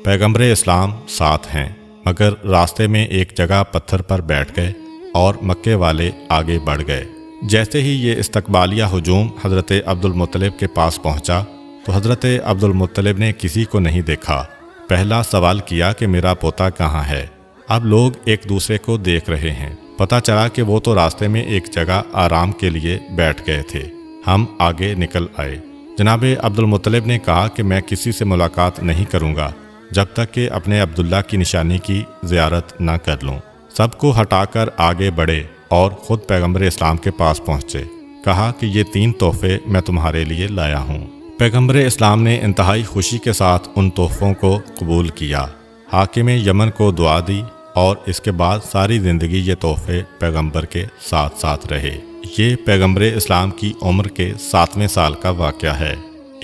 Speaker 1: پیغمبر اسلام ساتھ ہیں، مگر راستے میں ایک جگہ پتھر پر بیٹھ گئے اور مکے والے آگے بڑھ گئے۔ جیسے ہی یہ استقبالیہ ہجوم حضرت عبد المطلب کے پاس پہنچا تو حضرت عبد المطلب نے کسی کو نہیں دیکھا۔ پہلا سوال کیا کہ میرا پوتا کہاں ہے؟ اب لوگ ایک دوسرے کو دیکھ رہے ہیں۔ پتہ چلا کہ وہ تو راستے میں ایک جگہ آرام کے لیے بیٹھ گئے تھے۔ ہم آگے نکل آئے۔ جناب عبد المطلب نے کہا کہ میں کسی سے ملاقات نہیں کروں گا جب تک کہ اپنے عبداللہ کی نشانی کی زیارت نہ کر لوں۔ سب کو ہٹا کر آگے بڑھے اور خود پیغمبر اسلام کے پاس پہنچے۔ کہا کہ یہ 3 تحفے میں تمہارے لیے لایا ہوں۔ پیغمبر اسلام نے انتہائی خوشی کے ساتھ ان تحفوں کو قبول کیا۔ حاکم یمن کو دعا دی اور اس کے بعد ساری زندگی یہ تحفے پیغمبر کے ساتھ ساتھ رہے۔ یہ پیغمبر اسلام کی عمر کے 7ویں سال کا واقعہ ہے۔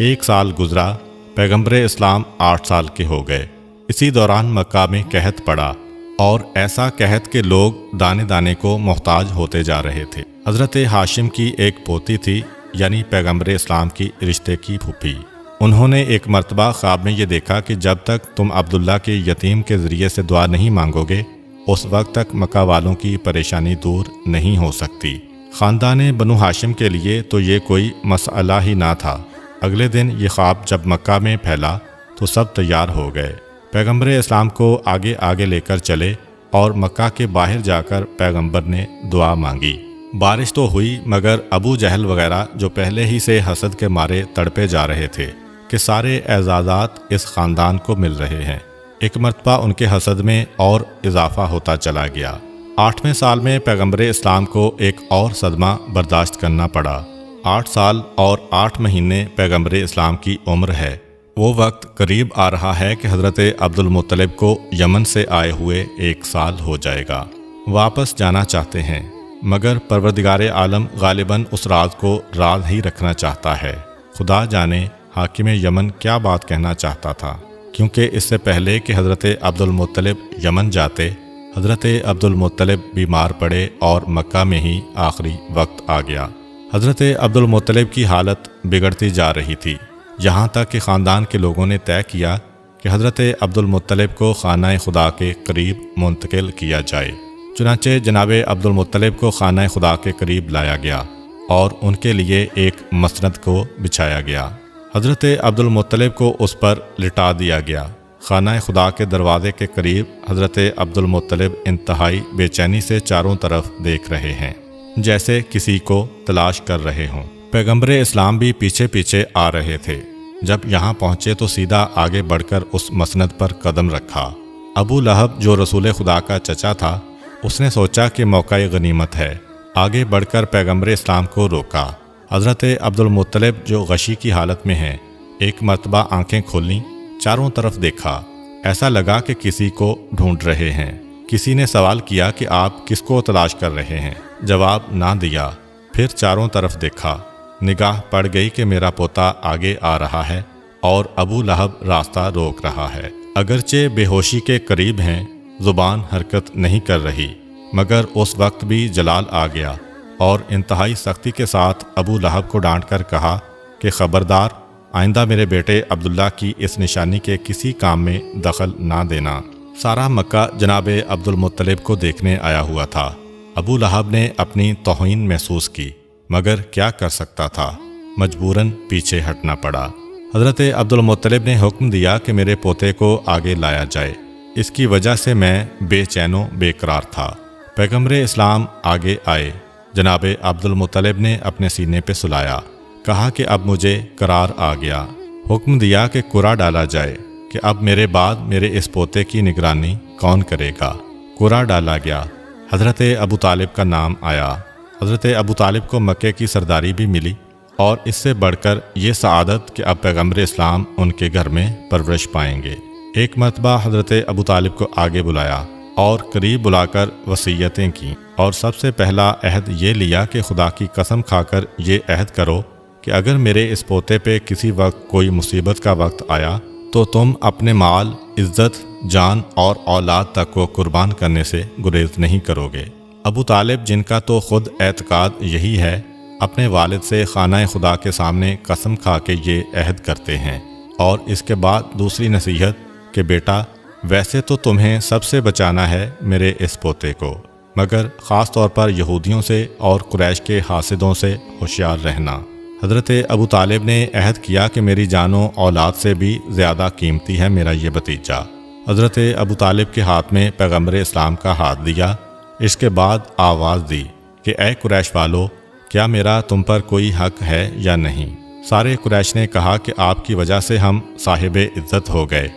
Speaker 1: 1 سال گزرا، پیغمبر اسلام 8 سال کے ہو گئے۔ اسی دوران مکہ میں قحط پڑا اور ایسا قحط کہ لوگ دانے دانے کو محتاج ہوتے جا رہے تھے۔ حضرت ہاشم کی ایک پوتی تھی، یعنی پیغمبر اسلام کی رشتے کی پھوپھی۔ انہوں نے ایک مرتبہ خواب میں یہ دیکھا کہ جب تک تم عبداللہ کے یتیم کے ذریعے سے دعا نہیں مانگو گے اس وقت تک مکہ والوں کی پریشانی دور نہیں ہو سکتی۔ خاندان بنو ہاشم کے لیے تو یہ کوئی مسئلہ ہی نہ تھا۔ اگلے دن یہ خواب جب مکہ میں پھیلا تو سب تیار ہو گئے۔ پیغمبر اسلام کو آگے آگے لے کر چلے اور مکہ کے باہر جا کر پیغمبر نے دعا مانگی۔ بارش تو ہوئی مگر ابو جہل وغیرہ جو پہلے ہی سے حسد کے مارے تڑپے جا رہے تھے کہ سارے اعزازات اس خاندان کو مل رہے ہیں، ایک مرتبہ ان کے حسد میں اور اضافہ ہوتا چلا گیا۔ 8ویں سال میں پیغمبر اسلام کو ایک اور صدمہ برداشت کرنا پڑا۔ 8 سال اور 8 مہینے پیغمبر اسلام کی عمر ہے۔ وہ وقت قریب آ رہا ہے کہ حضرت عبد المطلب کو یمن سے آئے ہوئے 1 سال ہو جائے گا۔ واپس جانا چاہتے ہیں مگر پروردگار عالم غالباً اس راز کو راز ہی رکھنا چاہتا ہے۔ خدا جانے حاکم یمن کیا بات کہنا چاہتا تھا، کیونکہ اس سے پہلے کہ حضرت عبد المطلب یمن جاتے، حضرت عبد المطلب بیمار پڑے اور مکہ میں ہی آخری وقت آ گیا۔ حضرت عبد المطلب کی حالت بگڑتی جا رہی تھی، یہاں تک کہ خاندان کے لوگوں نے طے کیا کہ حضرت عبد المطلب کو خانہ خدا کے قریب منتقل کیا جائے۔ چنانچہ جناب عبد المطلب کو خانہ خدا کے قریب لایا گیا اور ان کے لیے ایک مسند کو بچھایا گیا۔ حضرت عبد المطلب کو اس پر لٹا دیا گیا۔ خانہ خدا کے دروازے کے قریب حضرت عبد المطلب انتہائی بے چینی سے چاروں طرف دیکھ رہے ہیں، جیسے کسی کو تلاش کر رہے ہوں۔ پیغمبر اسلام بھی پیچھے پیچھے آ رہے تھے۔ جب یہاں پہنچے تو سیدھا آگے بڑھ کر اس مسند پر قدم رکھا۔ ابو لہب جو رسول خدا کا چچا تھا، اس نے سوچا کہ موقع غنیمت ہے، آگے بڑھ کر پیغمبر اسلام کو روکا۔ حضرت عبدالمطلب جو غشی کی حالت میں ہیں، ایک مرتبہ آنکھیں کھولیں، چاروں طرف دیکھا، ایسا لگا کہ کسی کو ڈھونڈ رہے ہیں۔ کسی نے سوال کیا کہ آپ کس کو تلاش کر رہے ہیں؟ جواب نہ دیا۔ پھر چاروں طرف دیکھا، نگاہ پڑ گئی کہ میرا پوتا آگے آ رہا ہے اور ابو لہب راستہ روک رہا ہے۔ اگرچہ بے ہوشی کے قریب ہیں، زبان حرکت نہیں کر رہی، مگر اس وقت بھی جلال آ گیا اور انتہائی سختی کے ساتھ ابو لہب کو ڈانٹ کر کہا کہ خبردار، آئندہ میرے بیٹے عبداللہ کی اس نشانی کے کسی کام میں دخل نہ دینا۔ سارا مکہ جناب عبدالمطلب کو دیکھنے آیا ہوا تھا۔ ابو لہب نے اپنی توہین محسوس کی، مگر کیا کر سکتا تھا؟ مجبوراً پیچھے ہٹنا پڑا۔ حضرت عبدالمطلب نے حکم دیا کہ میرے پوتے کو آگے لایا جائے، اس کی وجہ سے میں بے چین و بے قرار تھا۔ پیغمبر اسلام آگے آئے، جناب عبدالمطلب نے اپنے سینے پہ سلایا، کہا کہ اب مجھے قرار آ گیا۔ حکم دیا کہ قرعہ ڈالا جائے کہ اب میرے بعد میرے اس پوتے کی نگرانی کون کرے گا۔ قرعہ ڈالا گیا، حضرت ابو طالب کا نام آیا۔ حضرت ابو طالب کو مکے کی سرداری بھی ملی، اور اس سے بڑھ کر یہ سعادت کہ اب پیغمبر اسلام ان کے گھر میں پرورش پائیں گے۔ ایک مرتبہ حضرت ابو طالب کو آگے بلایا اور قریب بلا کر وصیتیں کیں، اور سب سے پہلا عہد یہ لیا کہ خدا کی قسم کھا کر یہ عہد کرو کہ اگر میرے اس پوتے پہ کسی وقت کوئی مصیبت کا وقت آیا تو تم اپنے مال، عزت، جان اور اولاد تک کو قربان کرنے سے گریز نہیں کرو گے۔ ابو طالب، جن کا تو خود اعتقاد یہی ہے، اپنے والد سے خانہ خدا کے سامنے قسم کھا کے یہ عہد کرتے ہیں، اور اس کے بعد دوسری نصیحت کہ بیٹا، ویسے تو تمہیں سب سے بچانا ہے میرے اس پوتے کو، مگر خاص طور پر یہودیوں سے اور قریش کے حاسدوں سے ہوشیار رہنا۔ حضرت ابو طالب نے عہد کیا کہ میری جان و اولاد سے بھی زیادہ قیمتی ہے میرا یہ بھتیجا۔ حضرت ابو طالب کے ہاتھ میں پیغمبر اسلام کا ہاتھ دیا، اس کے بعد آواز دی کہ اے قریش والو، کیا میرا تم پر کوئی حق ہے یا نہیں؟ سارے قریش نے کہا کہ آپ کی وجہ سے ہم صاحب عزت ہو گئے،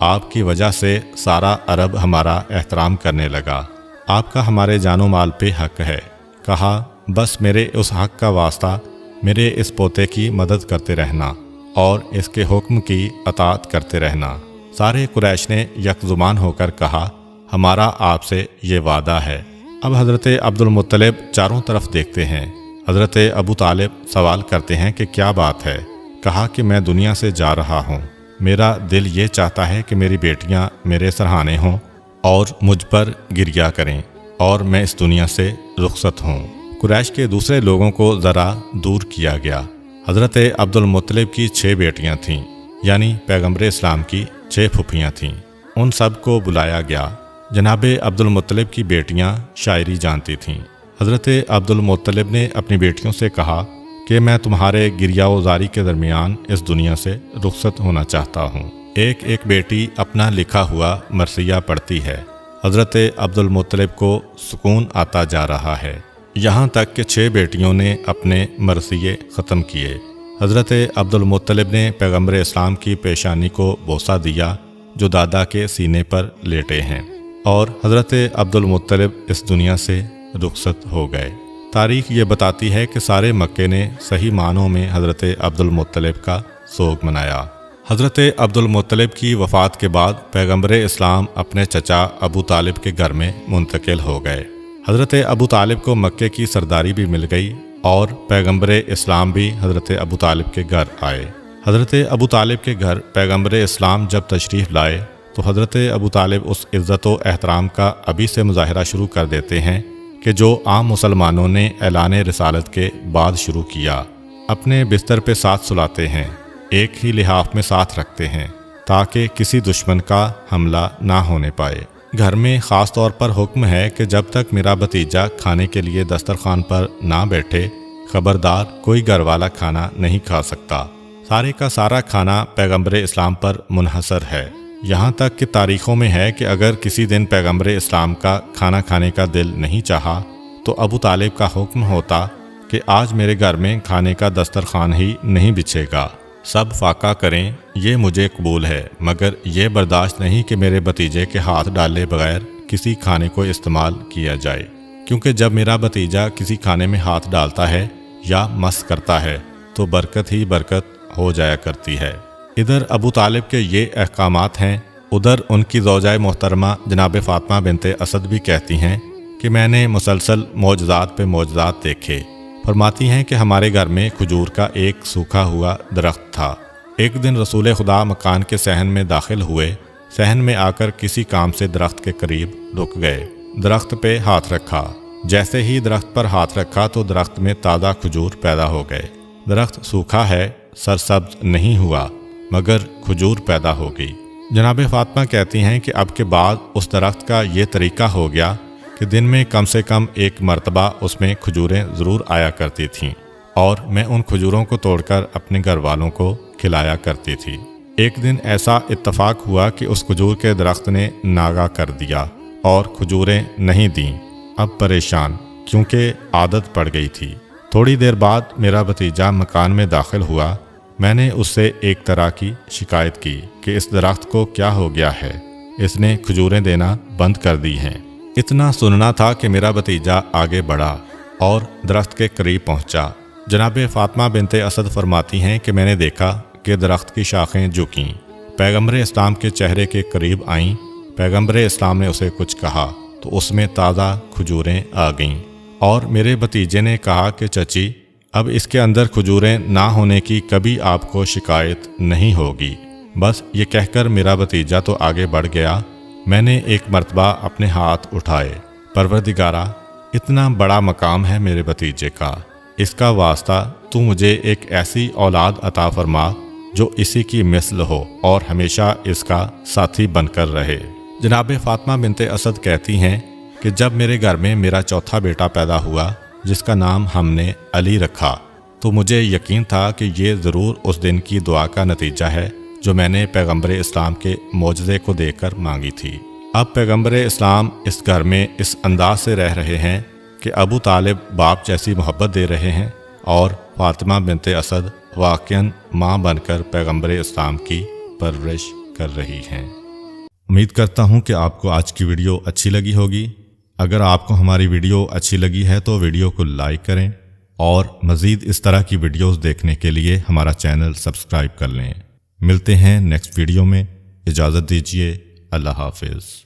Speaker 1: آپ کی وجہ سے سارا عرب ہمارا احترام کرنے لگا، آپ کا ہمارے جان و مال پہ حق ہے۔ کہا بس میرے اس حق کا واسطہ میرے اس پوتے کی مدد کرتے رہنا اور اس کے حکم کی اطاعت کرتے رہنا۔ سارے قریش نے یک زبان ہو کر کہا ہمارا آپ سے یہ وعدہ ہے۔ اب حضرت عبدالمطلب چاروں طرف دیکھتے ہیں۔ حضرت ابو طالب سوال کرتے ہیں کہ کیا بات ہے؟ کہا کہ میں دنیا سے جا رہا ہوں، میرا دل یہ چاہتا ہے کہ میری بیٹیاں میرے سرہانے ہوں اور مجھ پر گریا کریں اور میں اس دنیا سے رخصت ہوں۔ قریش کے دوسرے لوگوں کو ذرا دور کیا گیا۔ حضرت عبدالمطلب کی 6 بیٹیاں تھیں، یعنی پیغمبر اسلام کی 6 پھوپھیاں تھیں، ان سب کو بلایا گیا۔ جناب عبدالمطلب کی بیٹیاں شاعری جانتی تھیں۔ حضرت عبدالمطلب نے اپنی بیٹیوں سے کہا کہ میں تمہارے گریا و زاری کے درمیان اس دنیا سے رخصت ہونا چاہتا ہوں۔ ایک ایک بیٹی اپنا لکھا ہوا مرثیہ پڑھتی ہے۔ حضرت عبدالمطلب کو سکون آتا جا رہا ہے، یہاں تک کہ 6 بیٹیوں نے اپنے مرثیے ختم کیے۔ حضرت عبدالمطلب نے پیغمبر اسلام کی پیشانی کو بوسہ دیا جو دادا کے سینے پر لیٹے ہیں، اور حضرت عبدالمطلب اس دنیا سے رخصت ہو گئے۔ تاریخ یہ بتاتی ہے کہ سارے مکے نے صحیح معنوں میں حضرت عبدالمطلب کا سوگ منایا۔ حضرت عبدالمطلب کی وفات کے بعد پیغمبر اسلام اپنے چچا ابو طالب کے گھر میں منتقل ہو گئے۔ حضرت ابو طالب کو مکے کی سرداری بھی مل گئی اور پیغمبر اسلام بھی حضرت ابو طالب کے گھر آئے۔ حضرت ابو طالب کے گھر پیغمبر اسلام جب تشریف لائے تو حضرت ابو طالب اس عزت و احترام کا ابھی سے مظاہرہ شروع کر دیتے ہیں کہ جو عام مسلمانوں نے اعلان رسالت کے بعد شروع کیا۔ اپنے بستر پہ ساتھ سلاتے ہیں، ایک ہی لحاف میں ساتھ رکھتے ہیں تاکہ کسی دشمن کا حملہ نہ ہونے پائے۔ گھر میں خاص طور پر حکم ہے کہ جب تک میرا بھتیجا کھانے کے لیے دسترخوان پر نہ بیٹھے، خبردار کوئی گھر والا کھانا نہیں کھا سکتا۔ سارے کا سارا کھانا پیغمبر اسلام پر منحصر ہے، یہاں تک کہ تاریخوں میں ہے کہ اگر کسی دن پیغمبر اسلام کا کھانا کھانے کا دل نہیں چاہا تو ابو طالب کا حکم ہوتا کہ آج میرے گھر میں کھانے کا دسترخوان ہی نہیں بچھے گا، سب فاقہ کریں، یہ مجھے قبول ہے، مگر یہ برداشت نہیں کہ میرے بھتیجے کے ہاتھ ڈالے بغیر کسی کھانے کو استعمال کیا جائے، کیونکہ جب میرا بھتیجا کسی کھانے میں ہاتھ ڈالتا ہے یا مس کرتا ہے تو برکت ہی برکت ہو جایا کرتی ہے۔ ادھر ابو طالب کے یہ احکامات ہیں، ادھر ان کی زوجہ محترمہ جناب فاطمہ بنت اسد بھی کہتی ہیں کہ میں نے مسلسل معجزات پہ معجزات دیکھے۔ فرماتی ہیں کہ ہمارے گھر میں کھجور کا ایک سوکھا ہوا درخت تھا۔ ایک دن رسول خدا مکان کے صحن میں داخل ہوئے، صحن میں آ کر کسی کام سے درخت کے قریب رک گئے، درخت پہ ہاتھ رکھا۔ جیسے ہی درخت پر ہاتھ رکھا تو درخت میں تازہ کھجور پیدا ہو گئے۔ درخت سوکھا ہے، سرسبز نہیں ہوا، مگر کھجور پیدا ہو گئی۔ جناب فاطمہ کہتی ہیں کہ اب کے بعد اس درخت کا یہ طریقہ ہو گیا کہ دن میں کم سے کم ایک مرتبہ اس میں کھجوریں ضرور آیا کرتی تھیں، اور میں ان کھجوروں کو توڑ کر اپنے گھر والوں کو کھلایا کرتی تھی۔ ایک دن ایسا اتفاق ہوا کہ اس کھجور کے درخت نے ناغہ کر دیا اور کھجوریں نہیں دیں۔ اب پریشان، کیونکہ عادت پڑ گئی تھی۔ تھوڑی دیر بعد میرا بھتیجا مکان میں داخل ہوا۔ میں نے اس سے ایک طرح کی شکایت کی کہ اس درخت کو کیا ہو گیا ہے، اس نے کھجوریں دینا بند کر دی ہیں۔ اتنا سننا تھا کہ میرا بھتیجا آگے بڑھا اور درخت کے قریب پہنچا۔ جناب فاطمہ بنت اسد فرماتی ہیں کہ میں نے دیکھا کہ درخت کی شاخیں جھکیں، پیغمبر اسلام کے چہرے کے قریب آئیں۔ پیغمبر اسلام نے اسے کچھ کہا تو اس میں تازہ کھجوریں آ گئیں، اور میرے بھتیجے نے کہا کہ چچی، اب اس کے اندر کھجوریں نہ ہونے کی کبھی آپ کو شکایت نہیں ہوگی۔ بس یہ کہہ کر میرا بھتیجا تو آگے بڑھ گیا۔ میں نے ایک مرتبہ اپنے ہاتھ اٹھائے، پروردگارا، اتنا بڑا مقام ہے میرے بھتیجے کا، اس کا واسطہ تو مجھے ایک ایسی اولاد عطا فرما جو اسی کی مثل ہو اور ہمیشہ اس کا ساتھی بن کر رہے۔ جناب فاطمہ بنت اسد کہتی ہیں کہ جب میرے گھر میں میرا چوتھا بیٹا پیدا ہوا، جس کا نام ہم نے علی رکھا، تو مجھے یقین تھا کہ یہ ضرور اس دن کی دعا کا نتیجہ ہے جو میں نے پیغمبر اسلام کے معجزے کو دیکھ کر مانگی تھی۔ اب پیغمبر اسلام اس گھر میں اس انداز سے رہ رہے ہیں کہ ابو طالب باپ جیسی محبت دے رہے ہیں، اور فاطمہ بنت اسد واقعاً ماں بن کر پیغمبر اسلام کی پرورش کر رہی ہیں۔ امید کرتا ہوں کہ آپ کو آج کی ویڈیو اچھی لگی ہوگی۔ اگر آپ کو ہماری ویڈیو اچھی لگی ہے تو ویڈیو کو لائک کریں، اور مزید اس طرح کی ویڈیوز دیکھنے کے لیے ہمارا چینل سبسکرائب کر لیں۔ ملتے ہیں نیکسٹ ویڈیو میں، اجازت دیجیے، اللہ حافظ۔